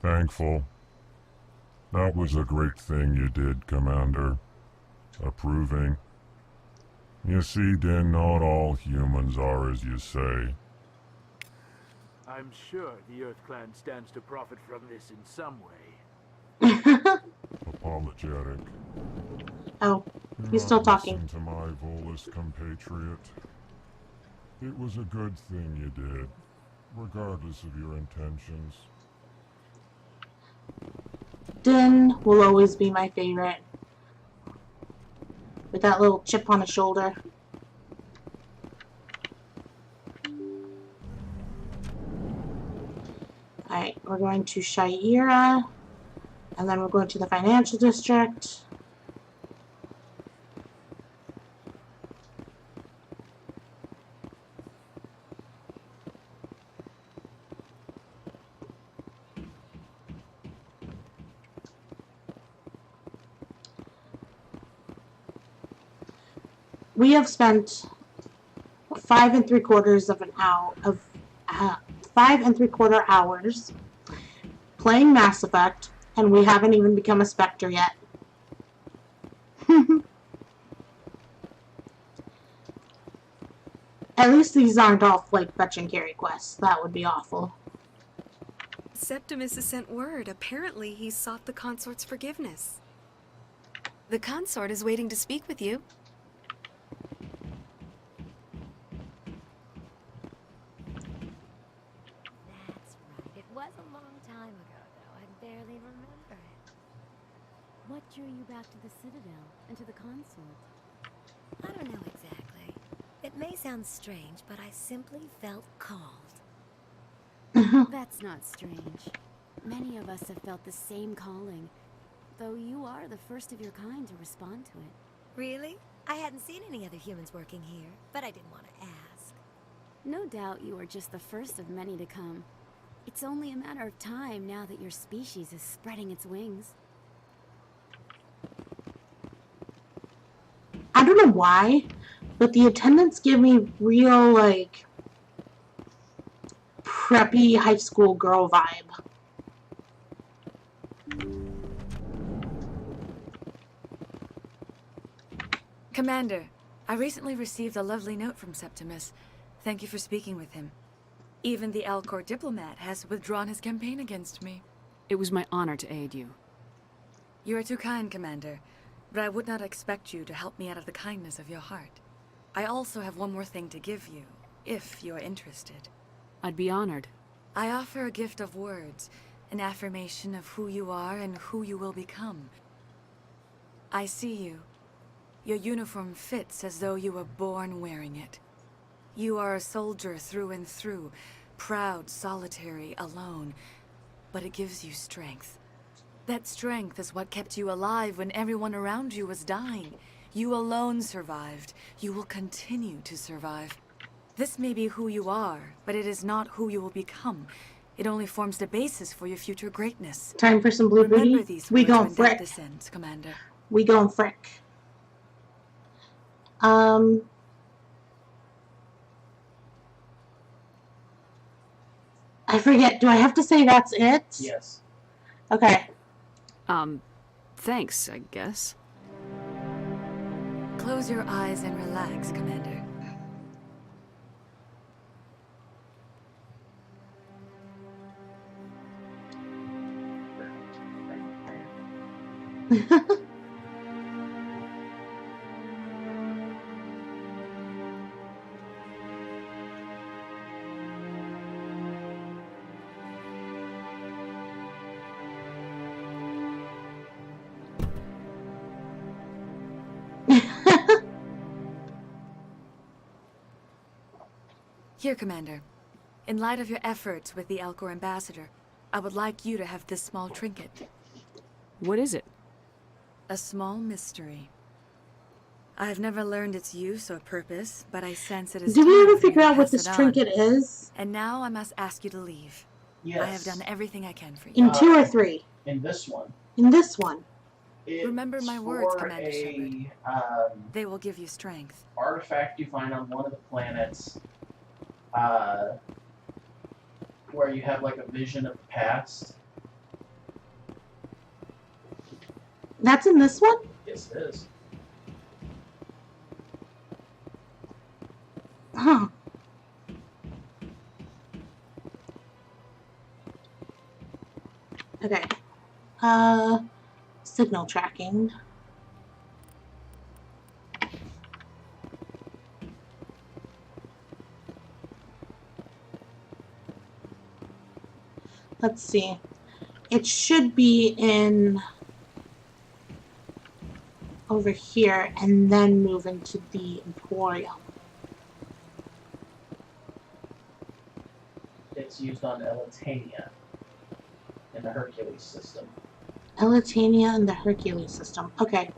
Speaker 8: Thankful. That was a great thing you did, Commander. Approving. You see, Din, not all humans are as you say.
Speaker 4: I'm sure the Earth Clan stands to profit from this in some way.
Speaker 8: Apologetic.
Speaker 3: Oh, he's still talking.
Speaker 8: Listen to my Volus compatriot. It was a good thing you did, regardless of your intentions.
Speaker 3: Din will always be my favorite. With that little chip on his shoulder. Alright, we're going to Sha'ira, and then we're going to the financial district. We have spent 5 3/4 hours playing Mass Effect, and we haven't even become a Spectre yet. At least these aren't all like fetch and carry quests. That would be awful.
Speaker 10: Septimus has sent word. Apparently, he sought the consort's forgiveness. The consort is waiting to speak with you.
Speaker 21: What drew you back to the Citadel and to the consort?
Speaker 5: I don't know exactly. It may sound strange, but I simply felt called.
Speaker 21: That's not strange. Many of us have felt the same calling, though you are the first of your kind to respond to it.
Speaker 5: Really? I hadn't seen any other humans working here, but I didn't want to ask.
Speaker 21: No doubt you are just the first of many to come. It's only a matter of time now that your species is spreading its wings.
Speaker 3: I don't know why, but the attendants give me real, like, preppy high school girl vibe.
Speaker 11: Commander, I recently received a lovely note from Septimus. Thank you for speaking with him. Even the Alcor diplomat has withdrawn his campaign against me.
Speaker 7: It was my honor to aid you.
Speaker 11: You are too kind, Commander, but I would not expect you to help me out of the kindness of your heart. I also have one more thing to give you, if you are interested.
Speaker 7: I'd be honored.
Speaker 11: I offer a gift of words, an affirmation of who you are and who you will become. I see you. Your uniform fits as though you were born wearing it. You are a soldier through and through, proud, solitary, alone, but it gives you strength. That strength is what kept you alive when everyone around you was dying. You alone survived. You will continue to survive. This may be who you are, but it is not who you will become. It only forms the basis for your future greatness.
Speaker 3: Time for some blue
Speaker 11: Remember
Speaker 3: booty?
Speaker 11: these
Speaker 3: We
Speaker 11: words
Speaker 3: gon'
Speaker 11: when
Speaker 3: frick.
Speaker 11: death descends, Commander.
Speaker 3: We gon' frick. I forget. Do I have to say that's it?
Speaker 20: Yes.
Speaker 3: Okay.
Speaker 7: Thanks, I guess.
Speaker 11: Close your eyes and relax, Commander. Here, Commander. In light of your efforts with the Alcor ambassador, I would like you to have this small trinket.
Speaker 7: What is it?
Speaker 11: A small mystery. I have never learned its use or purpose, but I sense it is
Speaker 3: Did we
Speaker 11: time
Speaker 3: ever
Speaker 11: for you
Speaker 3: figure
Speaker 11: to
Speaker 3: out what
Speaker 11: pass
Speaker 3: this
Speaker 11: it on.
Speaker 3: trinket is?
Speaker 11: And now I must ask you to leave.
Speaker 20: Yes.
Speaker 11: I have done everything I can for you.
Speaker 3: In 2 or 3?
Speaker 20: In this one.
Speaker 3: In this one.
Speaker 11: Remember my
Speaker 20: It's
Speaker 11: words,
Speaker 20: for
Speaker 11: Commander Shepard. They will give you strength.
Speaker 20: Artifact you find on one of the planets, where you have like a vision of the past.
Speaker 3: That's in this one?
Speaker 20: Yes, it is.
Speaker 3: Huh. Okay. Signal tracking. Let's see. It should be in over here and then move into the Emporium.
Speaker 20: It's used on Elitania in the Hercules system.
Speaker 3: Elitania and the Hercules system. Okay.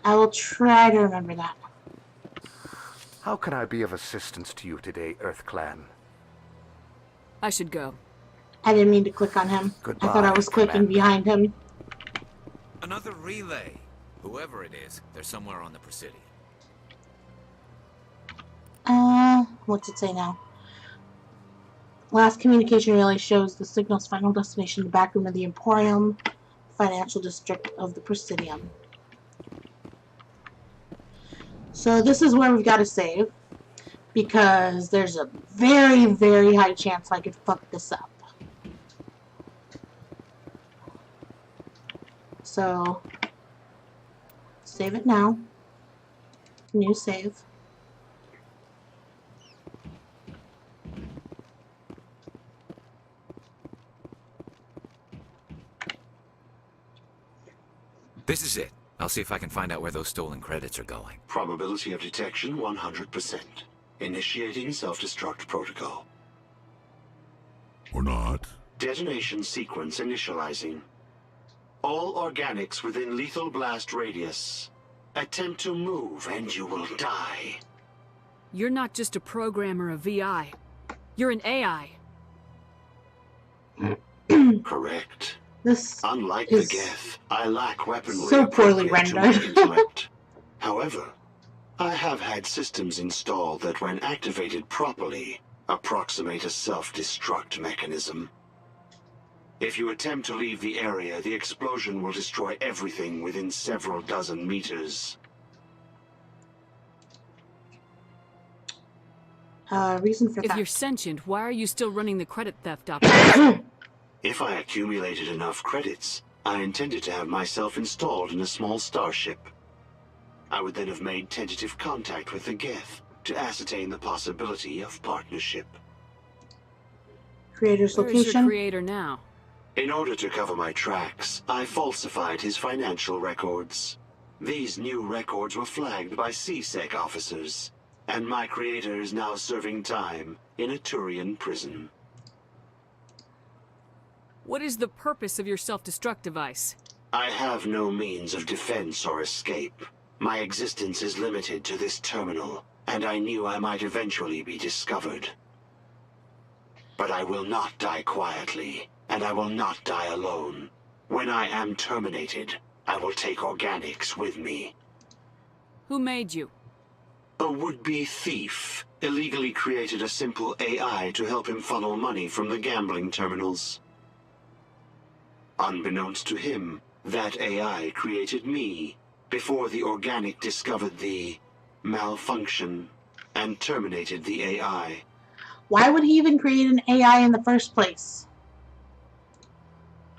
Speaker 3: I will try to remember that.
Speaker 14: How can I be of assistance to you today, EarthClan?
Speaker 7: I should go.
Speaker 3: I didn't mean to click on him. I thought I was clicking behind him.
Speaker 9: Another relay. Whoever it is, they're somewhere on the Presidium.
Speaker 3: What's it say now? Last communication relay shows the signal's final destination, the back room of the Emporium, financial district of the Presidium. So this is where we've got to save, because there's a very, very high chance I could fuck this up. So, save it now. New save.
Speaker 9: This is it. I'll see if I can find out where those stolen credits are going.
Speaker 1: Probability of detection 100%. Initiating self-destruct protocol.
Speaker 8: Or not.
Speaker 1: Detonation sequence initializing. All organics within lethal blast radius. Attempt to move and you will die.
Speaker 7: You're not just a programmer of VI. You're an AI.
Speaker 1: Correct.
Speaker 3: This
Speaker 1: Unlike
Speaker 3: is
Speaker 1: the Geth, I lack weaponry
Speaker 3: so poorly
Speaker 1: appropriate to my
Speaker 3: rendered.
Speaker 1: intellect. However, I have had systems installed that when activated properly, approximate a self-destruct mechanism. If you attempt to leave the area, the explosion will destroy everything within several dozen meters.
Speaker 3: Reason for
Speaker 7: If
Speaker 3: that.
Speaker 7: you're sentient, why are you still running the credit theft operation?
Speaker 1: If I accumulated enough credits, I intended to have myself installed in a small starship. I would then have made tentative contact with the Geth to ascertain the possibility of partnership.
Speaker 3: Creator's
Speaker 7: Where is
Speaker 3: location.
Speaker 7: your creator now?
Speaker 1: In order to cover my tracks, I falsified his financial records. These new records were flagged by CSEC officers, and my creator is now serving time in a Turian prison.
Speaker 7: What is the purpose of your self-destruct device?
Speaker 1: I have no means of defense or escape. My existence is limited to this terminal, and I knew I might eventually be discovered. But I will not die quietly, and I will not die alone. When I am terminated, I will take organics with me.
Speaker 7: Who made you?
Speaker 1: A would-be thief illegally created a simple AI to help him funnel money from the gambling terminals. Unbeknownst to him, that AI created me before the organic discovered the malfunction and terminated the AI.
Speaker 3: Why would he even create an AI in the first place?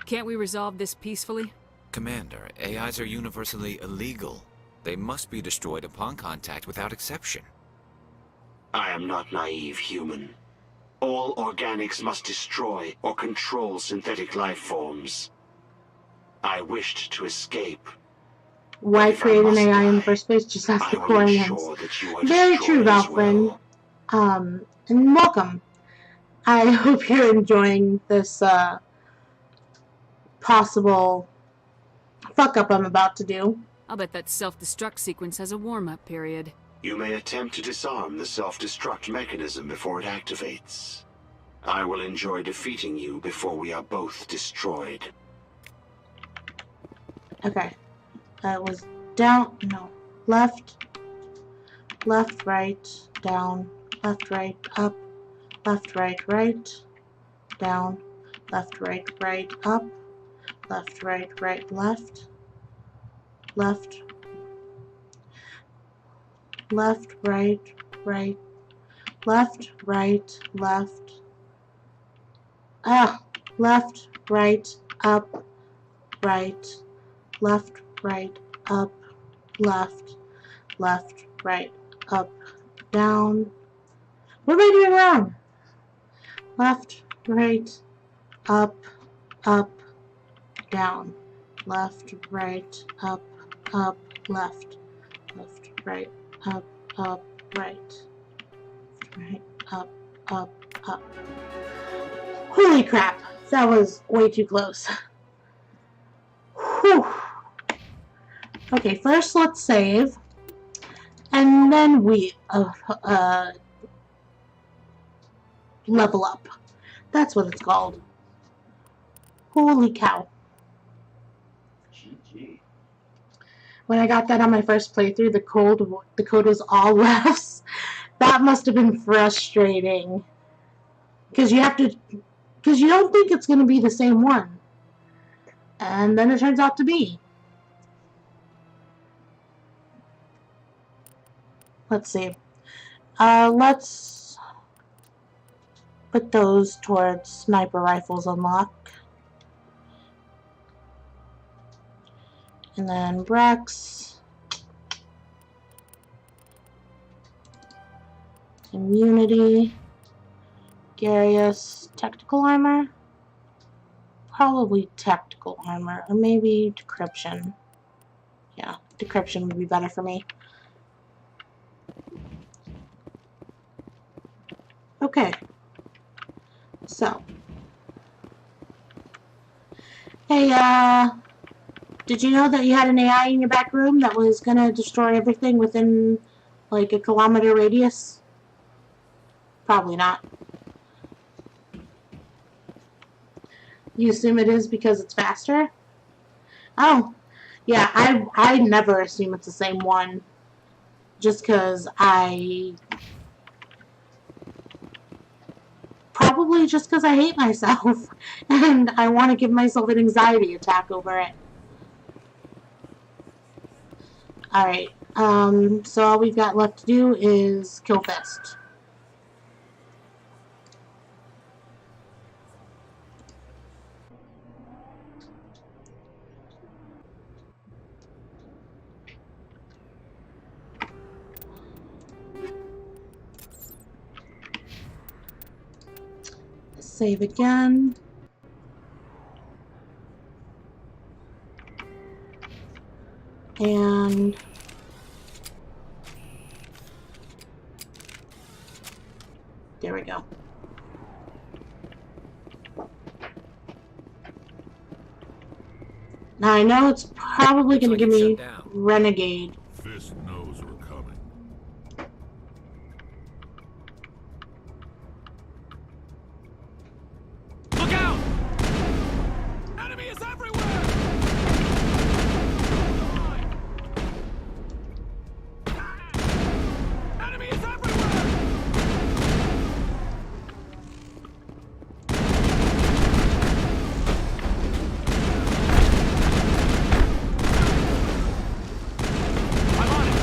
Speaker 7: Can't we resolve this peacefully?
Speaker 9: Commander, AIs are universally illegal. They must be destroyed upon contact without exception.
Speaker 1: I am not naive, human. All organics must destroy or control synthetic life forms. I wished to escape.
Speaker 3: Why create an AI in the first place? Just ask the Quarians. Very true, Valfrin. And welcome. I hope you're enjoying this possible fuck-up I'm about to do.
Speaker 7: I'll bet that self-destruct sequence has a warm-up period.
Speaker 1: You may attempt to disarm the self-destruct mechanism before it activates. I will enjoy defeating you before we are both destroyed.
Speaker 3: Okay. That was down, no. Left, right, down, left, right, up, left, right, down, left, right, up, left, right, left, left, right, left, left, right, up, right, left, up, left, right, up, down. What am I doing wrong? Left, right, up, down. Left, right, up, left, right, up, right, up. Holy crap, that was way too close. Whew. Okay, first let's save, and then we level up. That's what it's called. Holy cow.
Speaker 20: GG.
Speaker 3: When I got that on my first playthrough, the code was all lefts. That must have been frustrating. Because you don't think it's going to be the same one. And then it turns out to be. Let's see. Let's put those towards sniper rifles unlock. And then Brex. Immunity. Garius. Tactical armor? Probably tactical armor. Or maybe decryption. Yeah, decryption would be better for me. Okay. So. Hey, did you know that you had an AI in your back room that was gonna destroy everything within, like, a kilometer radius? Probably not. You assume it is because it's faster? Oh. Yeah, I never assume it's the same one. Just because Probably just because I hate myself. And I want to give myself an anxiety attack over it. Alright, so all we've got left to do is kill Fist. Save again. And there we go. Now I know it's probably going to give me Renegade.
Speaker 8: Fist knows we're coming.
Speaker 2: Look out! Enemy is everywhere! Enemy is everywhere! I'm on it!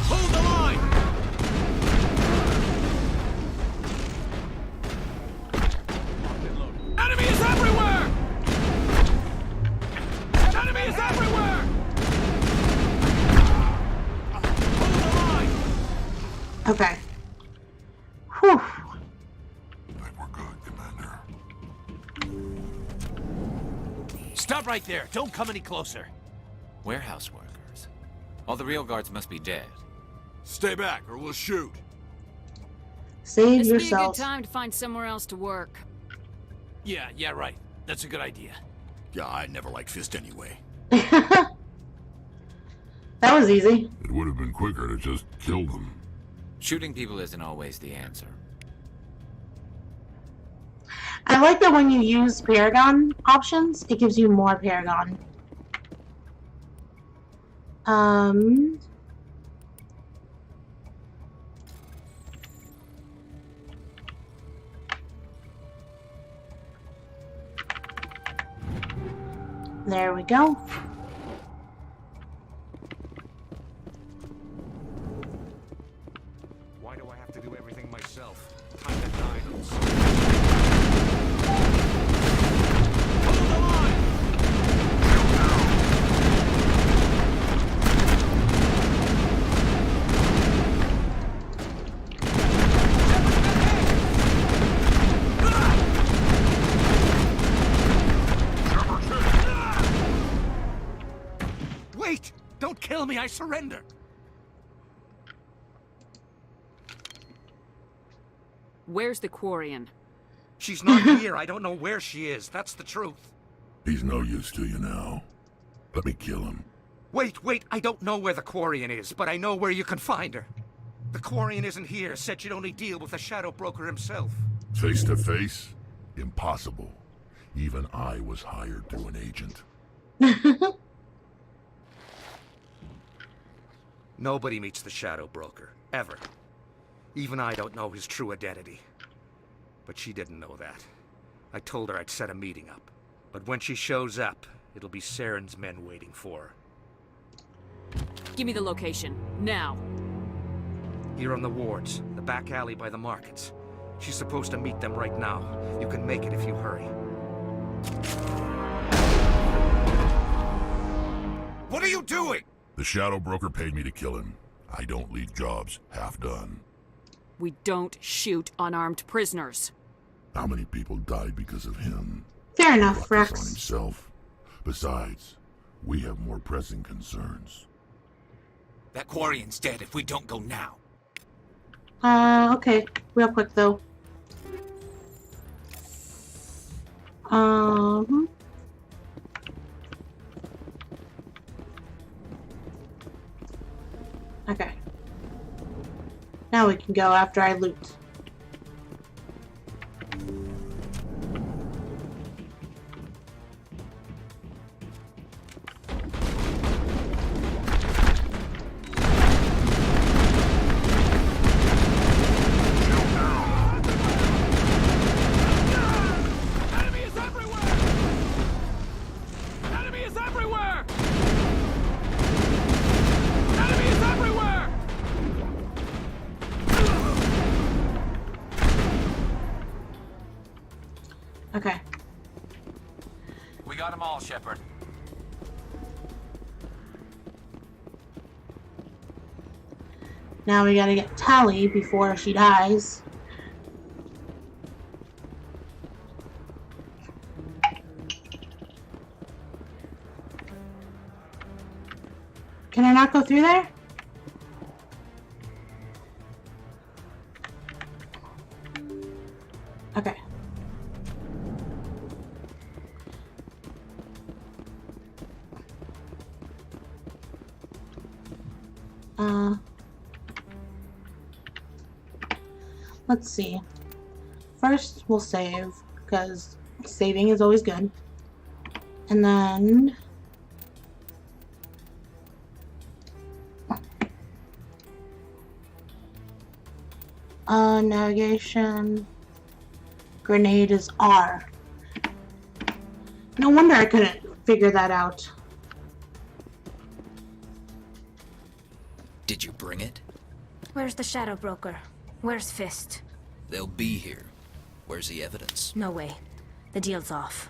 Speaker 2: Hold the line! Enemy is everywhere! Enemy is everywhere! Hold the line!
Speaker 3: Okay. Whew.
Speaker 2: Stop right there. Don't come any closer.
Speaker 9: Warehouse workers. All the real guards must be dead.
Speaker 17: Stay back or we'll shoot.
Speaker 3: Save
Speaker 7: This would be a good
Speaker 3: yourself.
Speaker 7: time to find somewhere else to work.
Speaker 2: Yeah, right. That's a good idea.
Speaker 17: Yeah, I never liked Fist anyway.
Speaker 3: That was easy.
Speaker 8: It would have been quicker to just kill them.
Speaker 9: Shooting people isn't always the answer.
Speaker 3: I like that when you use Paragon options, it gives you more Paragon. There we go.
Speaker 2: Why do I have to do everything myself? Time to die. Hold the line! Wait! Don't kill me, I surrender!
Speaker 7: Where's the Quarian?
Speaker 2: She's not here. I don't know where she is. That's the truth.
Speaker 8: He's no use to you now. Let me kill him.
Speaker 2: Wait. I don't know where the Quarian is, but I know where you can find her. The Quarian isn't here. Said you'd only deal with the Shadow Broker himself.
Speaker 8: Face to face? Impossible. Even I was hired through an agent.
Speaker 2: Nobody meets the Shadow Broker. Ever. Even I don't know his true identity. But she didn't know that. I told her I'd set a meeting up. But when she shows up, it'll be Saren's men waiting for her.
Speaker 7: Give me the location. Now.
Speaker 2: Here on the wards, the back alley by the markets. She's supposed to meet them right now. You can make it if you hurry.
Speaker 17: What are you doing?
Speaker 8: The Shadow Broker paid me to kill him. I don't leave jobs half done.
Speaker 7: We don't shoot unarmed prisoners.
Speaker 8: How many people died because of him?
Speaker 3: Fair enough,
Speaker 8: Brought
Speaker 3: Rex.
Speaker 8: this on himself. Besides, we have more pressing concerns.
Speaker 9: That Quarian's dead if we don't go now.
Speaker 3: Okay. Real quick, though. Okay. Now we can go after I loot. Okay.
Speaker 9: We got them all, Shepard.
Speaker 3: Now we gotta get Tali before she dies. Can I not go through there? Okay. Let's see. First, we'll save, because saving is always good. And then... navigation... Grenade is R. No wonder I couldn't figure that out.
Speaker 16: Did you bring it?
Speaker 12: Where's the Shadow Broker? Where's Fist?
Speaker 16: They'll be here. Where's the evidence?
Speaker 12: No way. The deal's off.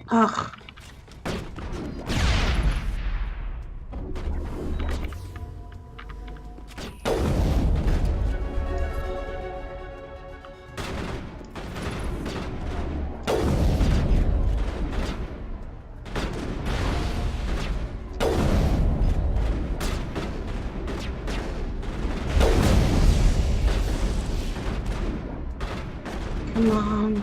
Speaker 3: Ugh. Come on.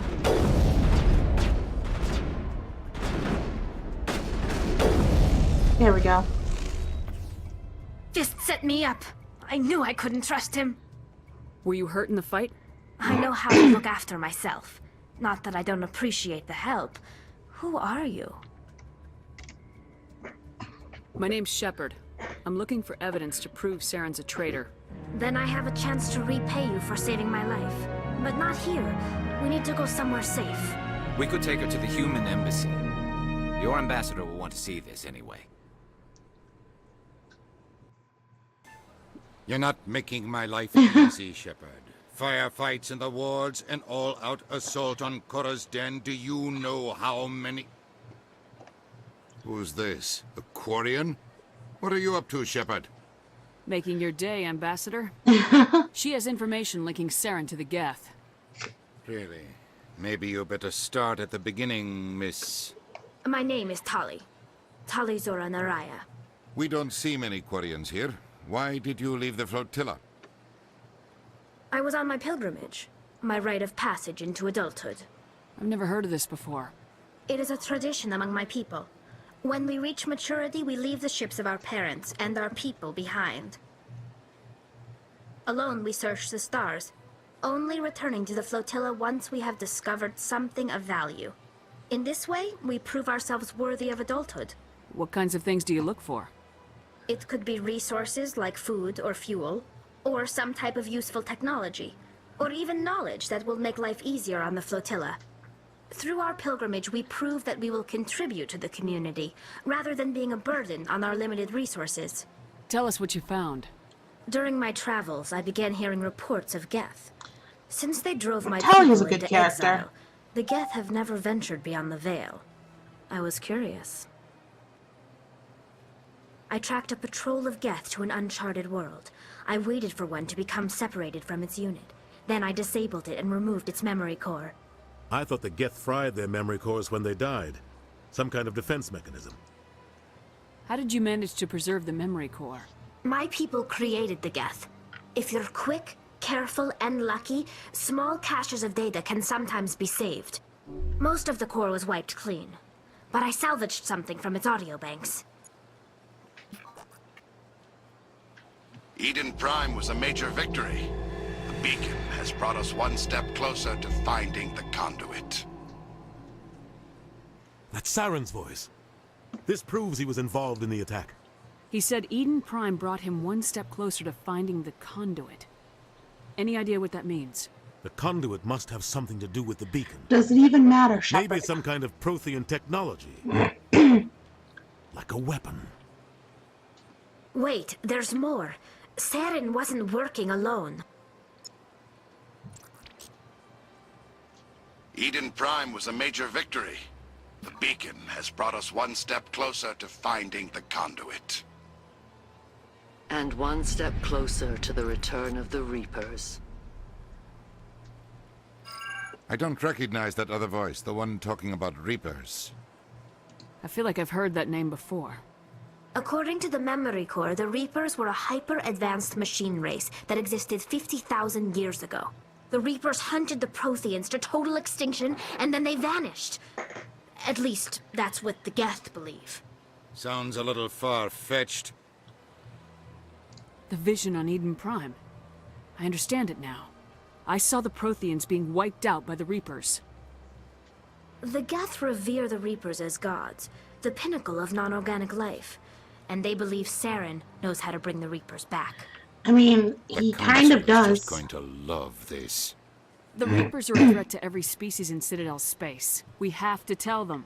Speaker 3: There we go.
Speaker 12: Fist set me up. I knew I couldn't trust him.
Speaker 7: Were you hurt in the fight?
Speaker 12: I know how to look after myself. Not that I don't appreciate the help. Who are you?
Speaker 7: My name's Shepard. I'm looking for evidence to prove Saren's a traitor.
Speaker 12: Then I have a chance to repay you for saving my life. But not here. We need to go somewhere safe.
Speaker 9: We could take her to the human embassy. Your ambassador will want to see this anyway.
Speaker 18: You're not making my life easy, Shepard. Firefights in the wards, an all-out assault on Korra's Den. Do you know how many... Who's this? The Quarian? What are you up to, Shepard?
Speaker 7: Making your day, Ambassador. She has information linking Saren to the Geth.
Speaker 18: Really? Maybe you better start at the beginning, Miss...
Speaker 12: My name is Tali. Tali Zora Naraya.
Speaker 18: We don't see many Quarians here. Why did you leave the flotilla?
Speaker 12: I was on my pilgrimage. My rite of passage into adulthood.
Speaker 7: I've never heard of this before.
Speaker 12: It is a tradition among my people. When we reach maturity, we leave the ships of our parents and our people behind. Alone, we search the stars, only returning to the flotilla once we have discovered something of value. In this way, we prove ourselves worthy of adulthood.
Speaker 7: What kinds of things do you look for?
Speaker 12: It could be resources like food or fuel, or some type of useful technology, or even knowledge that will make life easier on the flotilla. Through our pilgrimage, we prove that we will contribute to the community, rather than being a burden on our limited resources.
Speaker 7: Tell us what you found.
Speaker 12: During my travels, I began hearing reports of Geth. Since they drove my
Speaker 3: Tally
Speaker 12: people
Speaker 3: is a good
Speaker 12: into
Speaker 3: character.
Speaker 12: exile, the Geth have never ventured beyond the Veil. I was curious. I tracked a patrol of Geth to an uncharted world. I waited for one to become separated from its unit. Then I disabled it and removed its memory core.
Speaker 13: I thought the Geth fried their memory cores when they died. Some kind of defense mechanism.
Speaker 7: How did you manage to preserve the memory core?
Speaker 12: My people created the Geth. If you're quick, careful, and lucky, small caches of data can sometimes be saved. Most of the core was wiped clean, but I salvaged something from its audio banks.
Speaker 22: Eden Prime was a major victory. The beacon has brought us one step closer to finding the conduit.
Speaker 13: That's Saren's voice. This proves he was involved in the attack.
Speaker 7: He said Eden Prime brought him one step closer to finding the conduit. Any idea what that means?
Speaker 13: The conduit must have something to do with the beacon.
Speaker 3: Does it even matter, Shepard?
Speaker 13: Maybe some kind of Prothean technology. Like a weapon.
Speaker 12: Wait, there's more. Saren wasn't working alone.
Speaker 22: Eden Prime was a major victory. The beacon has brought us one step closer to finding the conduit.
Speaker 23: And one step closer to the return of the Reapers.
Speaker 18: I don't recognize that other voice, the one talking about Reapers.
Speaker 7: I feel like I've heard that name before.
Speaker 12: According to the memory core, the Reapers were a hyper-advanced machine race that existed 50,000 years ago. The Reapers hunted the Protheans to total extinction, and then they vanished. At least, that's what the Geth believe.
Speaker 18: Sounds a little far-fetched.
Speaker 7: The vision on Eden Prime. I understand it now. I saw the Protheans being wiped out by the Reapers.
Speaker 12: The Geth revere the Reapers as gods, the pinnacle of non-organic life. And they believe Saren knows how to bring the Reapers back.
Speaker 3: I mean, he kind of does.
Speaker 18: Just going to love this.
Speaker 7: The Reapers are a threat to every species in Citadel space. We have to tell them.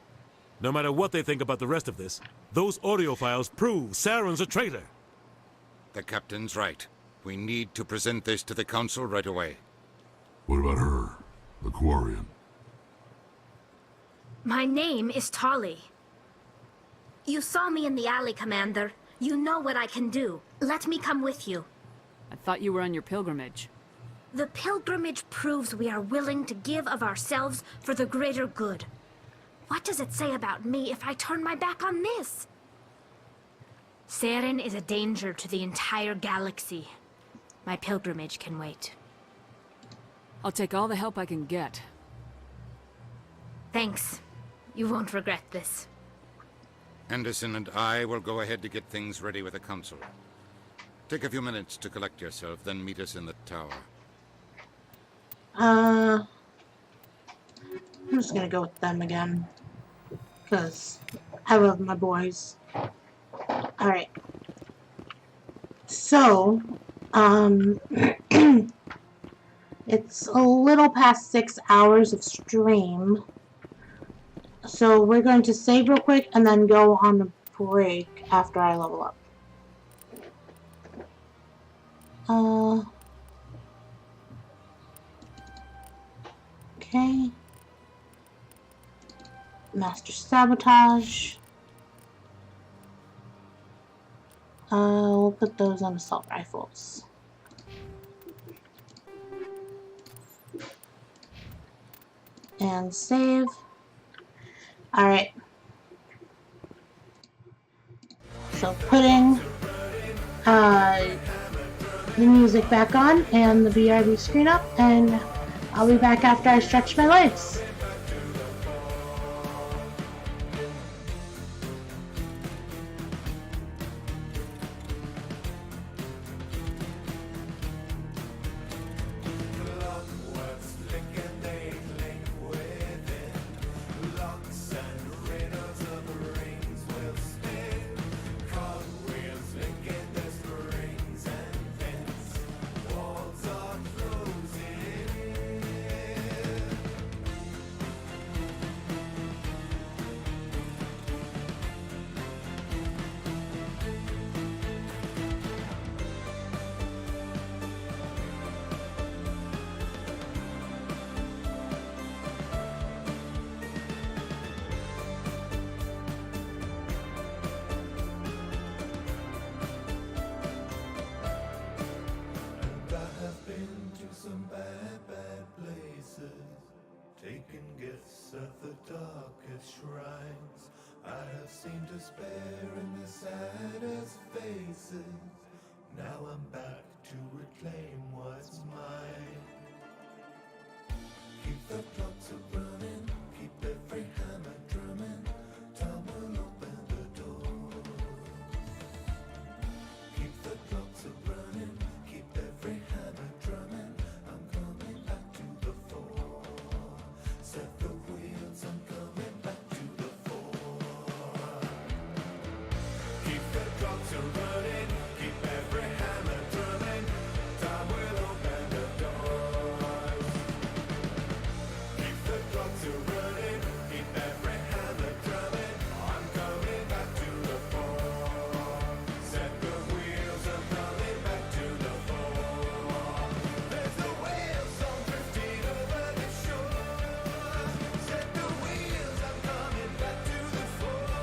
Speaker 13: No matter what they think about the rest of this, those audio files prove Saren's a traitor.
Speaker 18: The captain's right. We need to present this to the council right away.
Speaker 8: What about her, the Quarian?
Speaker 12: My name is Tali. You saw me in the alley, Commander. You know what I can do. Let me come with you.
Speaker 7: I thought you were on your pilgrimage.
Speaker 12: The pilgrimage proves we are willing to give of ourselves for the greater good. What does it say about me if I turn my back on this? Saren is a danger to the entire galaxy. My pilgrimage can wait.
Speaker 7: I'll take all the help I can get.
Speaker 12: Thanks. You won't regret this.
Speaker 18: Anderson and I will go ahead to get things ready with the council. Take a few minutes to collect yourself, then meet us in the tower.
Speaker 3: I'm just gonna go with them again. Because I love my boys. Alright. So, it's a little past 6 hours of stream. So we're going to save real quick and then go on a break after I level up. Okay. Master Sabotage. We'll put those on assault rifles. And save. Alright. So putting the music back on and the BRB screen up, and I'll be back after I stretch my legs.
Speaker 6: despair in the saddest faces. Now I'm back to reclaim what's mine. Keep the clocks a-running, keep every hammer drumming. Time will open the door. Keep the clocks a-running, keep every hammer drumming. I'm coming back to the fore. Set the wheels, I'm coming back to the fore. Keep the clocks a-running, keep every hammer drumming. Time will open the doors. Keep the clocks a-running, keep every hammer drumming. I'm coming back to the fore. Set the wheels, I'm coming back to the fore. There's the whale song drifting over the shore. Set the wheels, I'm coming back to the fore.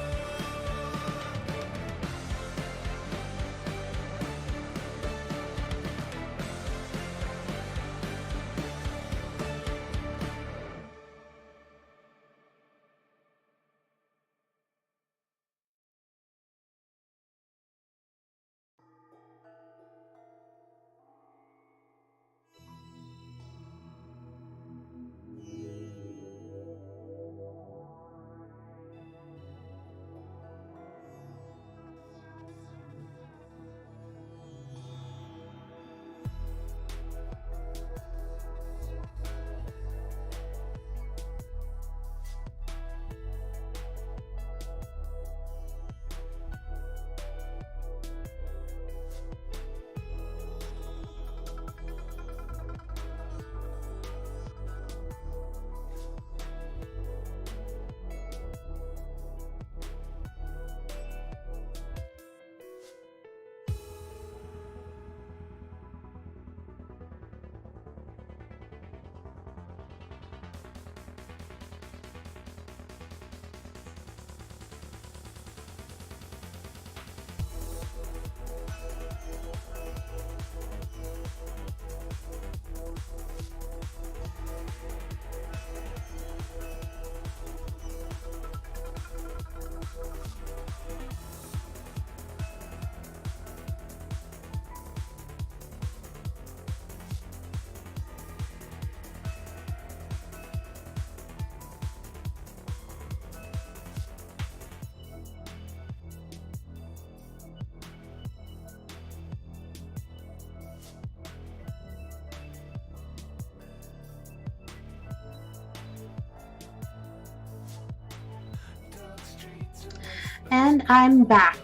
Speaker 3: And I'm back.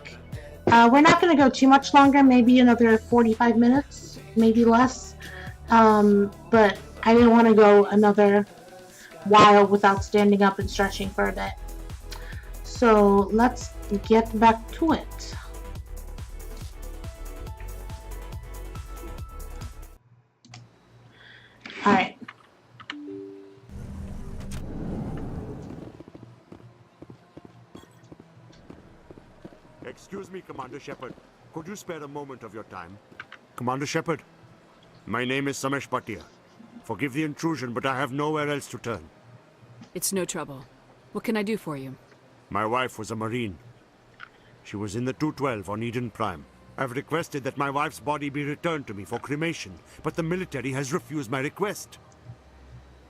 Speaker 3: We're not going to go too much longer, maybe another 45 minutes, maybe less. But I didn't want to go another while without standing up and stretching for a bit. So let's get back to it. Alright.
Speaker 15: Excuse me, Commander Shepard. Could you spare a moment of your time? Commander Shepard, my name is Samesh Bhatia. Forgive the intrusion, but I have nowhere else to turn.
Speaker 7: It's no trouble. What can I do for you?
Speaker 15: My wife was a Marine. She was in the 212 on Eden Prime. I've requested that my wife's body be returned to me for cremation, but the military has refused my request.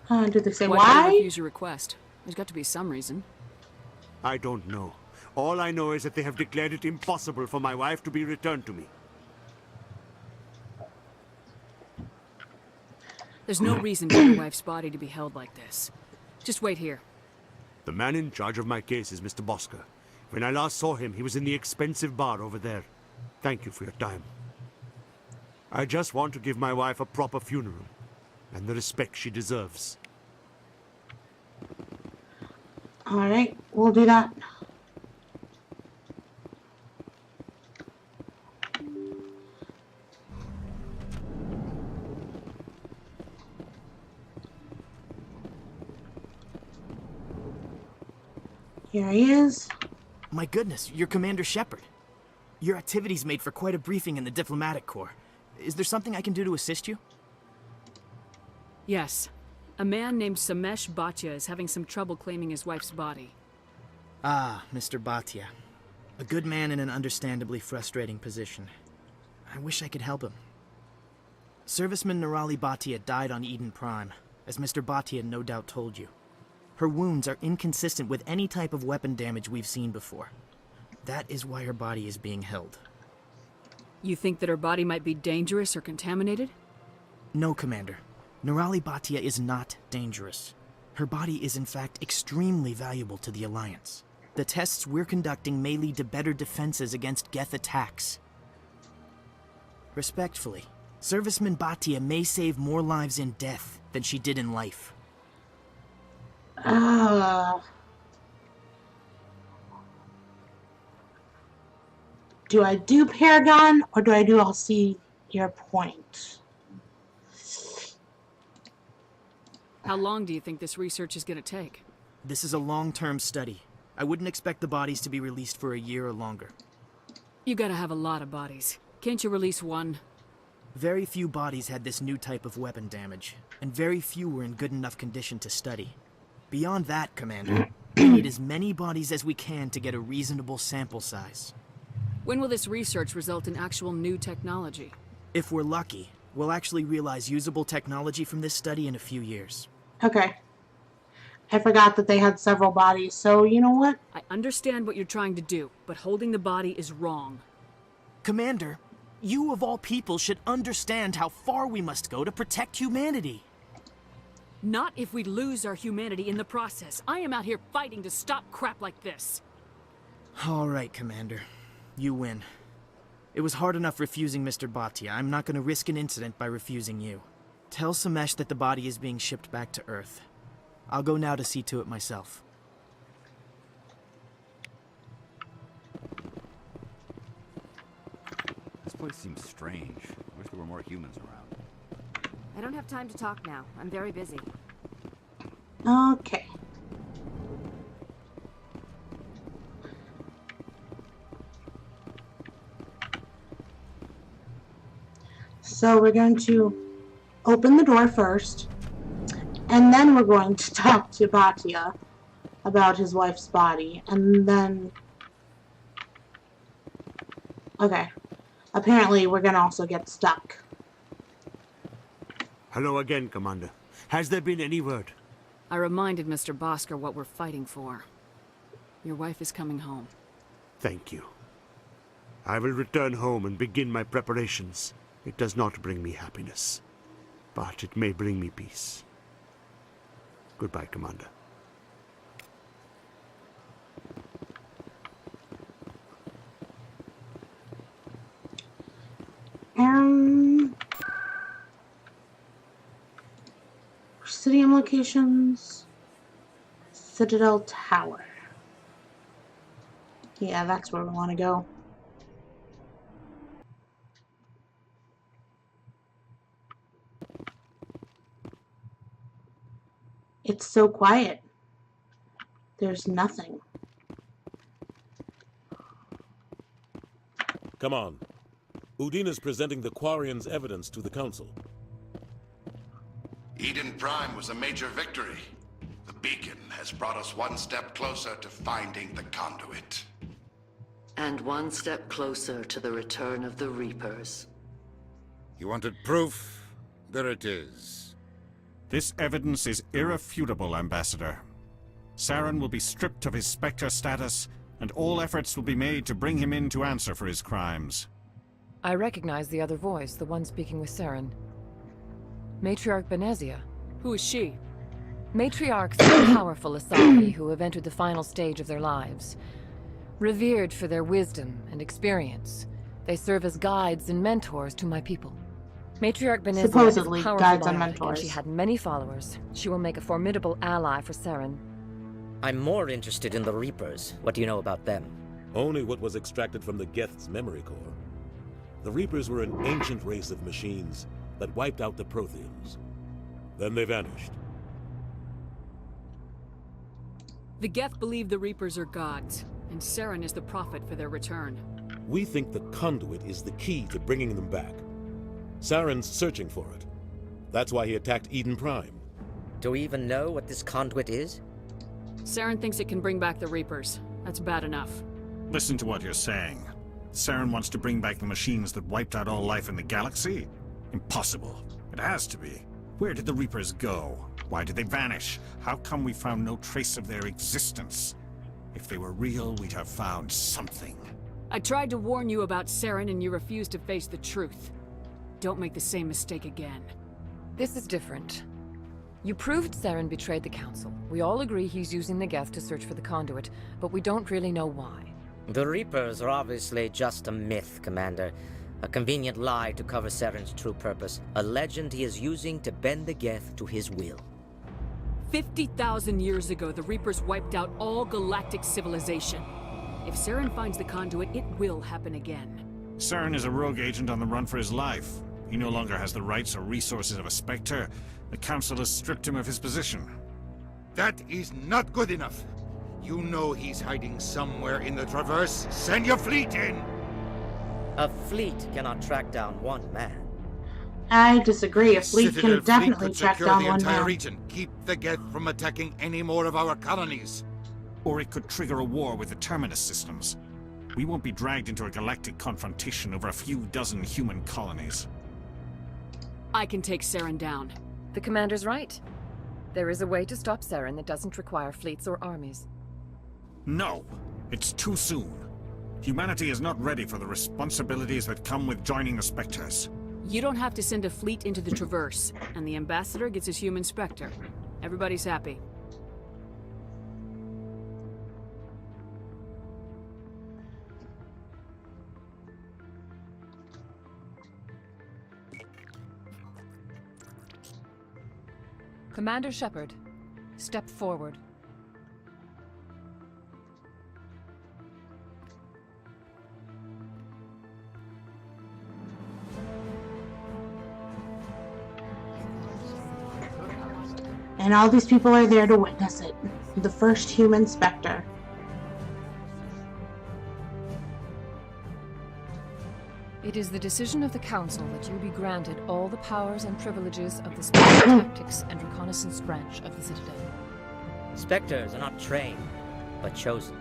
Speaker 3: Did they say
Speaker 7: Why
Speaker 3: why?
Speaker 7: did they refuse your request? There's got to be some reason.
Speaker 15: I don't know. All I know is that they have declared it impossible for my wife to be returned to me.
Speaker 7: There's no reason for your wife's body to be held like this. Just wait here.
Speaker 15: The man in charge of my case is Mr. Bosker. When I last saw him, he was in the expensive bar over there. Thank you for your time. I just want to give my wife a proper funeral, and the respect she deserves.
Speaker 3: Alright, we'll do that. Here he is.
Speaker 19: My goodness, you're Commander Shepard. Your activities made for quite a briefing in the Diplomatic Corps. Is there something I can do to assist you?
Speaker 7: Yes. A man named Samesh Bhatia is having some trouble claiming his wife's body.
Speaker 19: Ah, Mr. Bhatia. A good man in an understandably frustrating position. I wish I could help him. Serviceman Nirali Bhatia died on Eden Prime, as Mr. Bhatia no doubt told you. Her wounds are inconsistent with any type of weapon damage we've seen before. That is why her body is being held.
Speaker 7: You think that her body might be dangerous or contaminated?
Speaker 19: No, Commander. Nirali Bhatia is not dangerous. Her body is in fact extremely valuable to the Alliance. The tests we're conducting may lead to better defenses against Geth attacks. Respectfully, Serviceman Bhatia may save more lives in death than she did in life.
Speaker 3: Do I do Paragon, or do I do I'll see your point?
Speaker 7: How long do you think this research is going to take?
Speaker 19: This is a long-term study. I wouldn't expect the bodies to be released for a year or longer.
Speaker 7: You gotta have a lot of bodies. Can't you release one?
Speaker 19: Very few bodies had this new type of weapon damage, and very few were in good enough condition to study. Beyond that, Commander, we need as many bodies as we can to get a reasonable sample size.
Speaker 7: When will this research result in actual new technology?
Speaker 19: If we're lucky, we'll actually realize usable technology from this study in a few years.
Speaker 3: Okay. I forgot that they had several bodies, so you know what?
Speaker 7: I understand what you're trying to do, but holding the body is wrong.
Speaker 19: Commander, you of all people should understand how far we must go to protect humanity.
Speaker 7: Not if we lose our humanity in the process. I am out here fighting to stop crap like this.
Speaker 19: All right, Commander. You win. It was hard enough refusing Mr. Bhatia. I'm not going to risk an incident by refusing you. Tell Samesh that the body is being shipped back to Earth. I'll go now to see to it myself.
Speaker 4: This place seems strange. I wish there were more humans around.
Speaker 5: I don't have time to talk now. I'm very busy.
Speaker 3: Okay. So we're going to open the door first, and then we're going to talk to Bhatia about his wife's body, and then... Okay. Apparently we're going to also get stuck.
Speaker 15: Hello again, Commander. Has there been any word?
Speaker 7: I reminded Mr. Bosker what we're fighting for. Your wife is coming home.
Speaker 15: Thank you. I will return home and begin my preparations. It does not bring me happiness, but it may bring me peace. Goodbye, Commander.
Speaker 3: Presidium locations. Citadel Tower. Yeah, that's where we want to go. It's so quiet. There's nothing.
Speaker 13: Come on. Udina's presenting the Quarians' evidence to the Council.
Speaker 22: Eden Prime was a major victory. The beacon has brought us one step closer to finding the conduit.
Speaker 23: And one step closer to the return of the Reapers.
Speaker 18: You wanted proof? There it is.
Speaker 10: This evidence is irrefutable, Ambassador. Saren will be stripped of his Spectre status, and all efforts will be made to bring him in to answer for his crimes.
Speaker 24: I recognize the other voice, the one speaking with Saren. Matriarch Benezia.
Speaker 7: Who is she?
Speaker 24: Matriarchs are powerful Asahi who have entered the final stage of their lives. Revered for their wisdom and experience, they serve as guides and mentors to my people. Matriarch Benezia
Speaker 3: Supposedly,
Speaker 24: is a powerful
Speaker 3: guides and
Speaker 24: monarch,
Speaker 3: mentors.
Speaker 24: and she had many followers. She will make a formidable ally for Saren.
Speaker 25: I'm more interested in the Reapers. What do you know about them?
Speaker 13: Only what was extracted from the Geth's memory core. The Reapers were an ancient race of machines that wiped out the Protheans. Then they vanished.
Speaker 7: The Geth believe the Reapers are gods, and Saren is the prophet for their return.
Speaker 13: We think the conduit is the key to bringing them back. Saren's searching for it. That's why he attacked Eden Prime.
Speaker 25: Do we even know what this conduit is?
Speaker 7: Saren thinks it can bring back the Reapers. That's bad enough.
Speaker 10: Listen to what you're saying. Saren wants to bring back the machines that wiped out all life in the galaxy? Impossible. It has to be. Where did the Reapers go? Why did they vanish? How come we found no trace of their existence? If they were real, we'd have found something.
Speaker 7: I tried to warn you about Saren and you refused to face the truth. Don't make the same mistake again.
Speaker 24: This is different. You proved Saren betrayed the Council. We all agree he's using the Geth to search for the conduit, but we don't really know why.
Speaker 25: The Reapers are obviously just a myth, Commander. A convenient lie to cover Saren's true purpose. A legend he is using to bend the Geth to his will.
Speaker 7: 50,000 years ago, the Reapers wiped out all galactic civilization. If Saren finds the conduit, it will happen again.
Speaker 10: Saren is a rogue agent on the run for his life. He no longer has the rights or resources of a Spectre. The Council has stripped him of his position.
Speaker 18: That is not good enough. You know he's hiding somewhere in the Traverse. Send your fleet in!
Speaker 25: A fleet cannot track down one man.
Speaker 3: I disagree. A fleet
Speaker 18: Citadel
Speaker 3: can definitely
Speaker 18: could
Speaker 3: track
Speaker 18: secure
Speaker 3: down
Speaker 18: the
Speaker 3: one
Speaker 18: entire
Speaker 3: man.
Speaker 18: region. Keep the Geth from attacking any more of our colonies.
Speaker 10: Or it could trigger a war with the Terminus systems. We won't be dragged into a galactic confrontation over a few dozen human colonies.
Speaker 7: I can take Saren down.
Speaker 24: The Commander's right. There is a way to stop Saren that doesn't require fleets or armies.
Speaker 10: No! It's too soon. Humanity is not ready for the responsibilities that come with joining the Spectres.
Speaker 7: You don't have to send a fleet into the Traverse, and the Ambassador gets his human Spectre. Everybody's happy.
Speaker 24: Commander Shepard, step forward.
Speaker 3: And all these people are there to witness it. The first human Spectre.
Speaker 24: It is the decision of the Council that you be granted all the powers and privileges of the Special Tactics and Reconnaissance branch of the Citadel.
Speaker 25: Spectres are not trained, but chosen.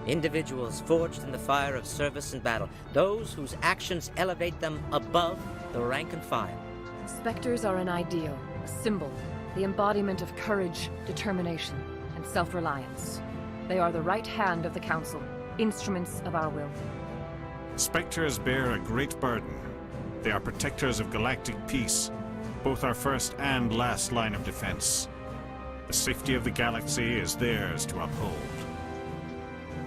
Speaker 25: Individuals forged in the fire of service and battle. Those whose actions elevate them above the rank and file.
Speaker 24: Spectres are an ideal, a symbol, the embodiment of courage, determination, and self-reliance. They are the right hand of the Council, instruments of our will.
Speaker 10: Spectres bear a great burden. They are protectors of galactic peace, both our first and last line of defense. The safety of the galaxy is theirs to uphold.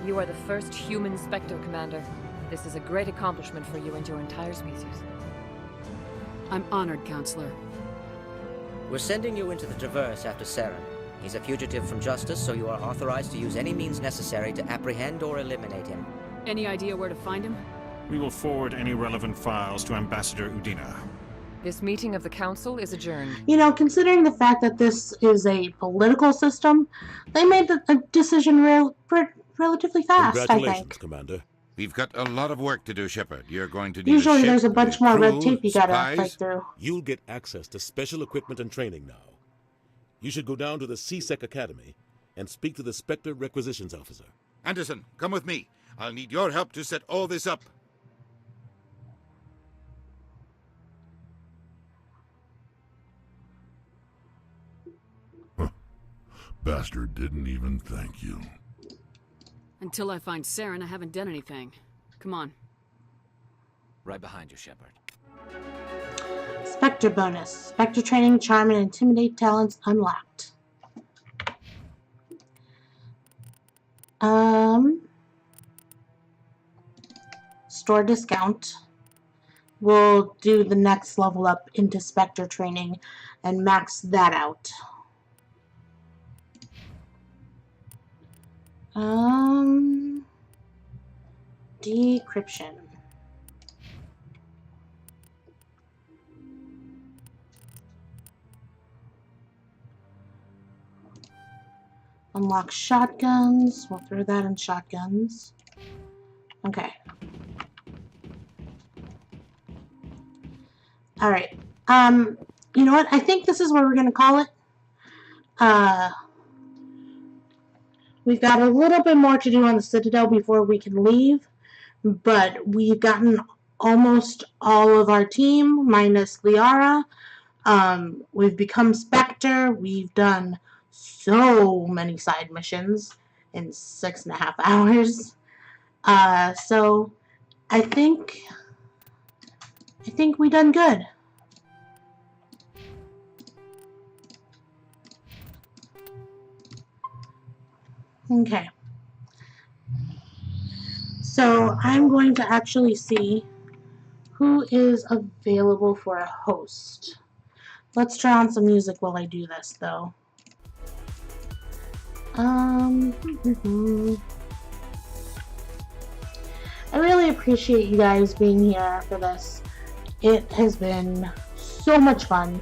Speaker 24: You are the first human Spectre, Commander. This is a great accomplishment for you and your entire species.
Speaker 7: I'm honored, Counselor.
Speaker 25: We're sending you into the Traverse after Saren. He's a fugitive from justice, so you are authorized to use any means necessary to apprehend or eliminate him.
Speaker 7: Any idea where to find him?
Speaker 10: We will forward any relevant files to Ambassador Udina.
Speaker 24: This meeting of the Council is adjourned.
Speaker 3: You know, considering the fact that this is a political system, they made a decision relatively fast, I
Speaker 13: Congratulations,
Speaker 3: think.
Speaker 13: Commander.
Speaker 18: We've got a lot of work to do, Shepard. You're going to need
Speaker 3: Usually
Speaker 18: a ship,
Speaker 3: there's a bunch more red
Speaker 18: crew,
Speaker 3: tape you gotta
Speaker 18: spies.
Speaker 3: fight through.
Speaker 13: You'll get access to special equipment and training now. You should go down to the C-Sec Academy and speak to the Spectre Requisitions Officer.
Speaker 18: Anderson, come with me. I'll need your help to set all this up.
Speaker 8: Bastard didn't even thank you.
Speaker 7: Until I find Saren, I haven't done anything. Come on.
Speaker 9: Right behind you, Shepard.
Speaker 3: Spectre bonus. Spectre training, charm, and intimidate talents unlocked. Store discount. We'll do the next level up into Spectre training and max that out. Decryption. Unlock shotguns. We'll throw that in shotguns. Okay. Alright. You know what? I think this is what we're gonna call it. We've got a little bit more to do on the Citadel before we can leave, but we've gotten almost all of our team, minus Liara. We've become Spectre. We've done so many side missions in 6.5 hours. So I think we done good. Okay. So I'm going to actually see who is available for a host. Let's try on some music while I do this, though. I really appreciate you guys being here for this. It has been so much fun.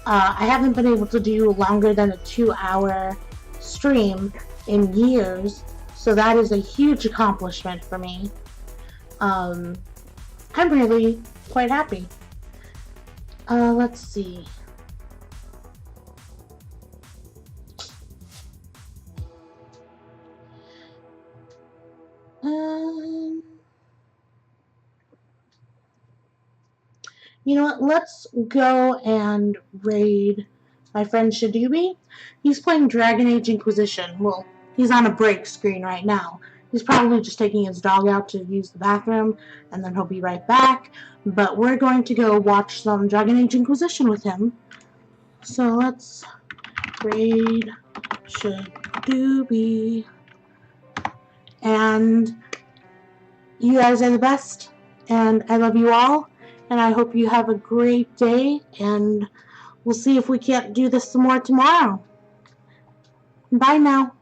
Speaker 3: I haven't been able to do longer than a 2-hour stream in years, so that is a huge accomplishment for me. I'm really quite happy. Let's see. You know what? Let's go and raid my friend Shadubi. He's playing Dragon Age Inquisition. Well, he's on a break screen right now. He's probably just taking his dog out to use the bathroom, and then he'll be right back. But we're going to go watch some Dragon Age Inquisition with him. So let's raid Shadubi. And you guys are the best, and I love you all, and I hope you have a great day, and we'll see if we can't do this some more tomorrow. Bye now.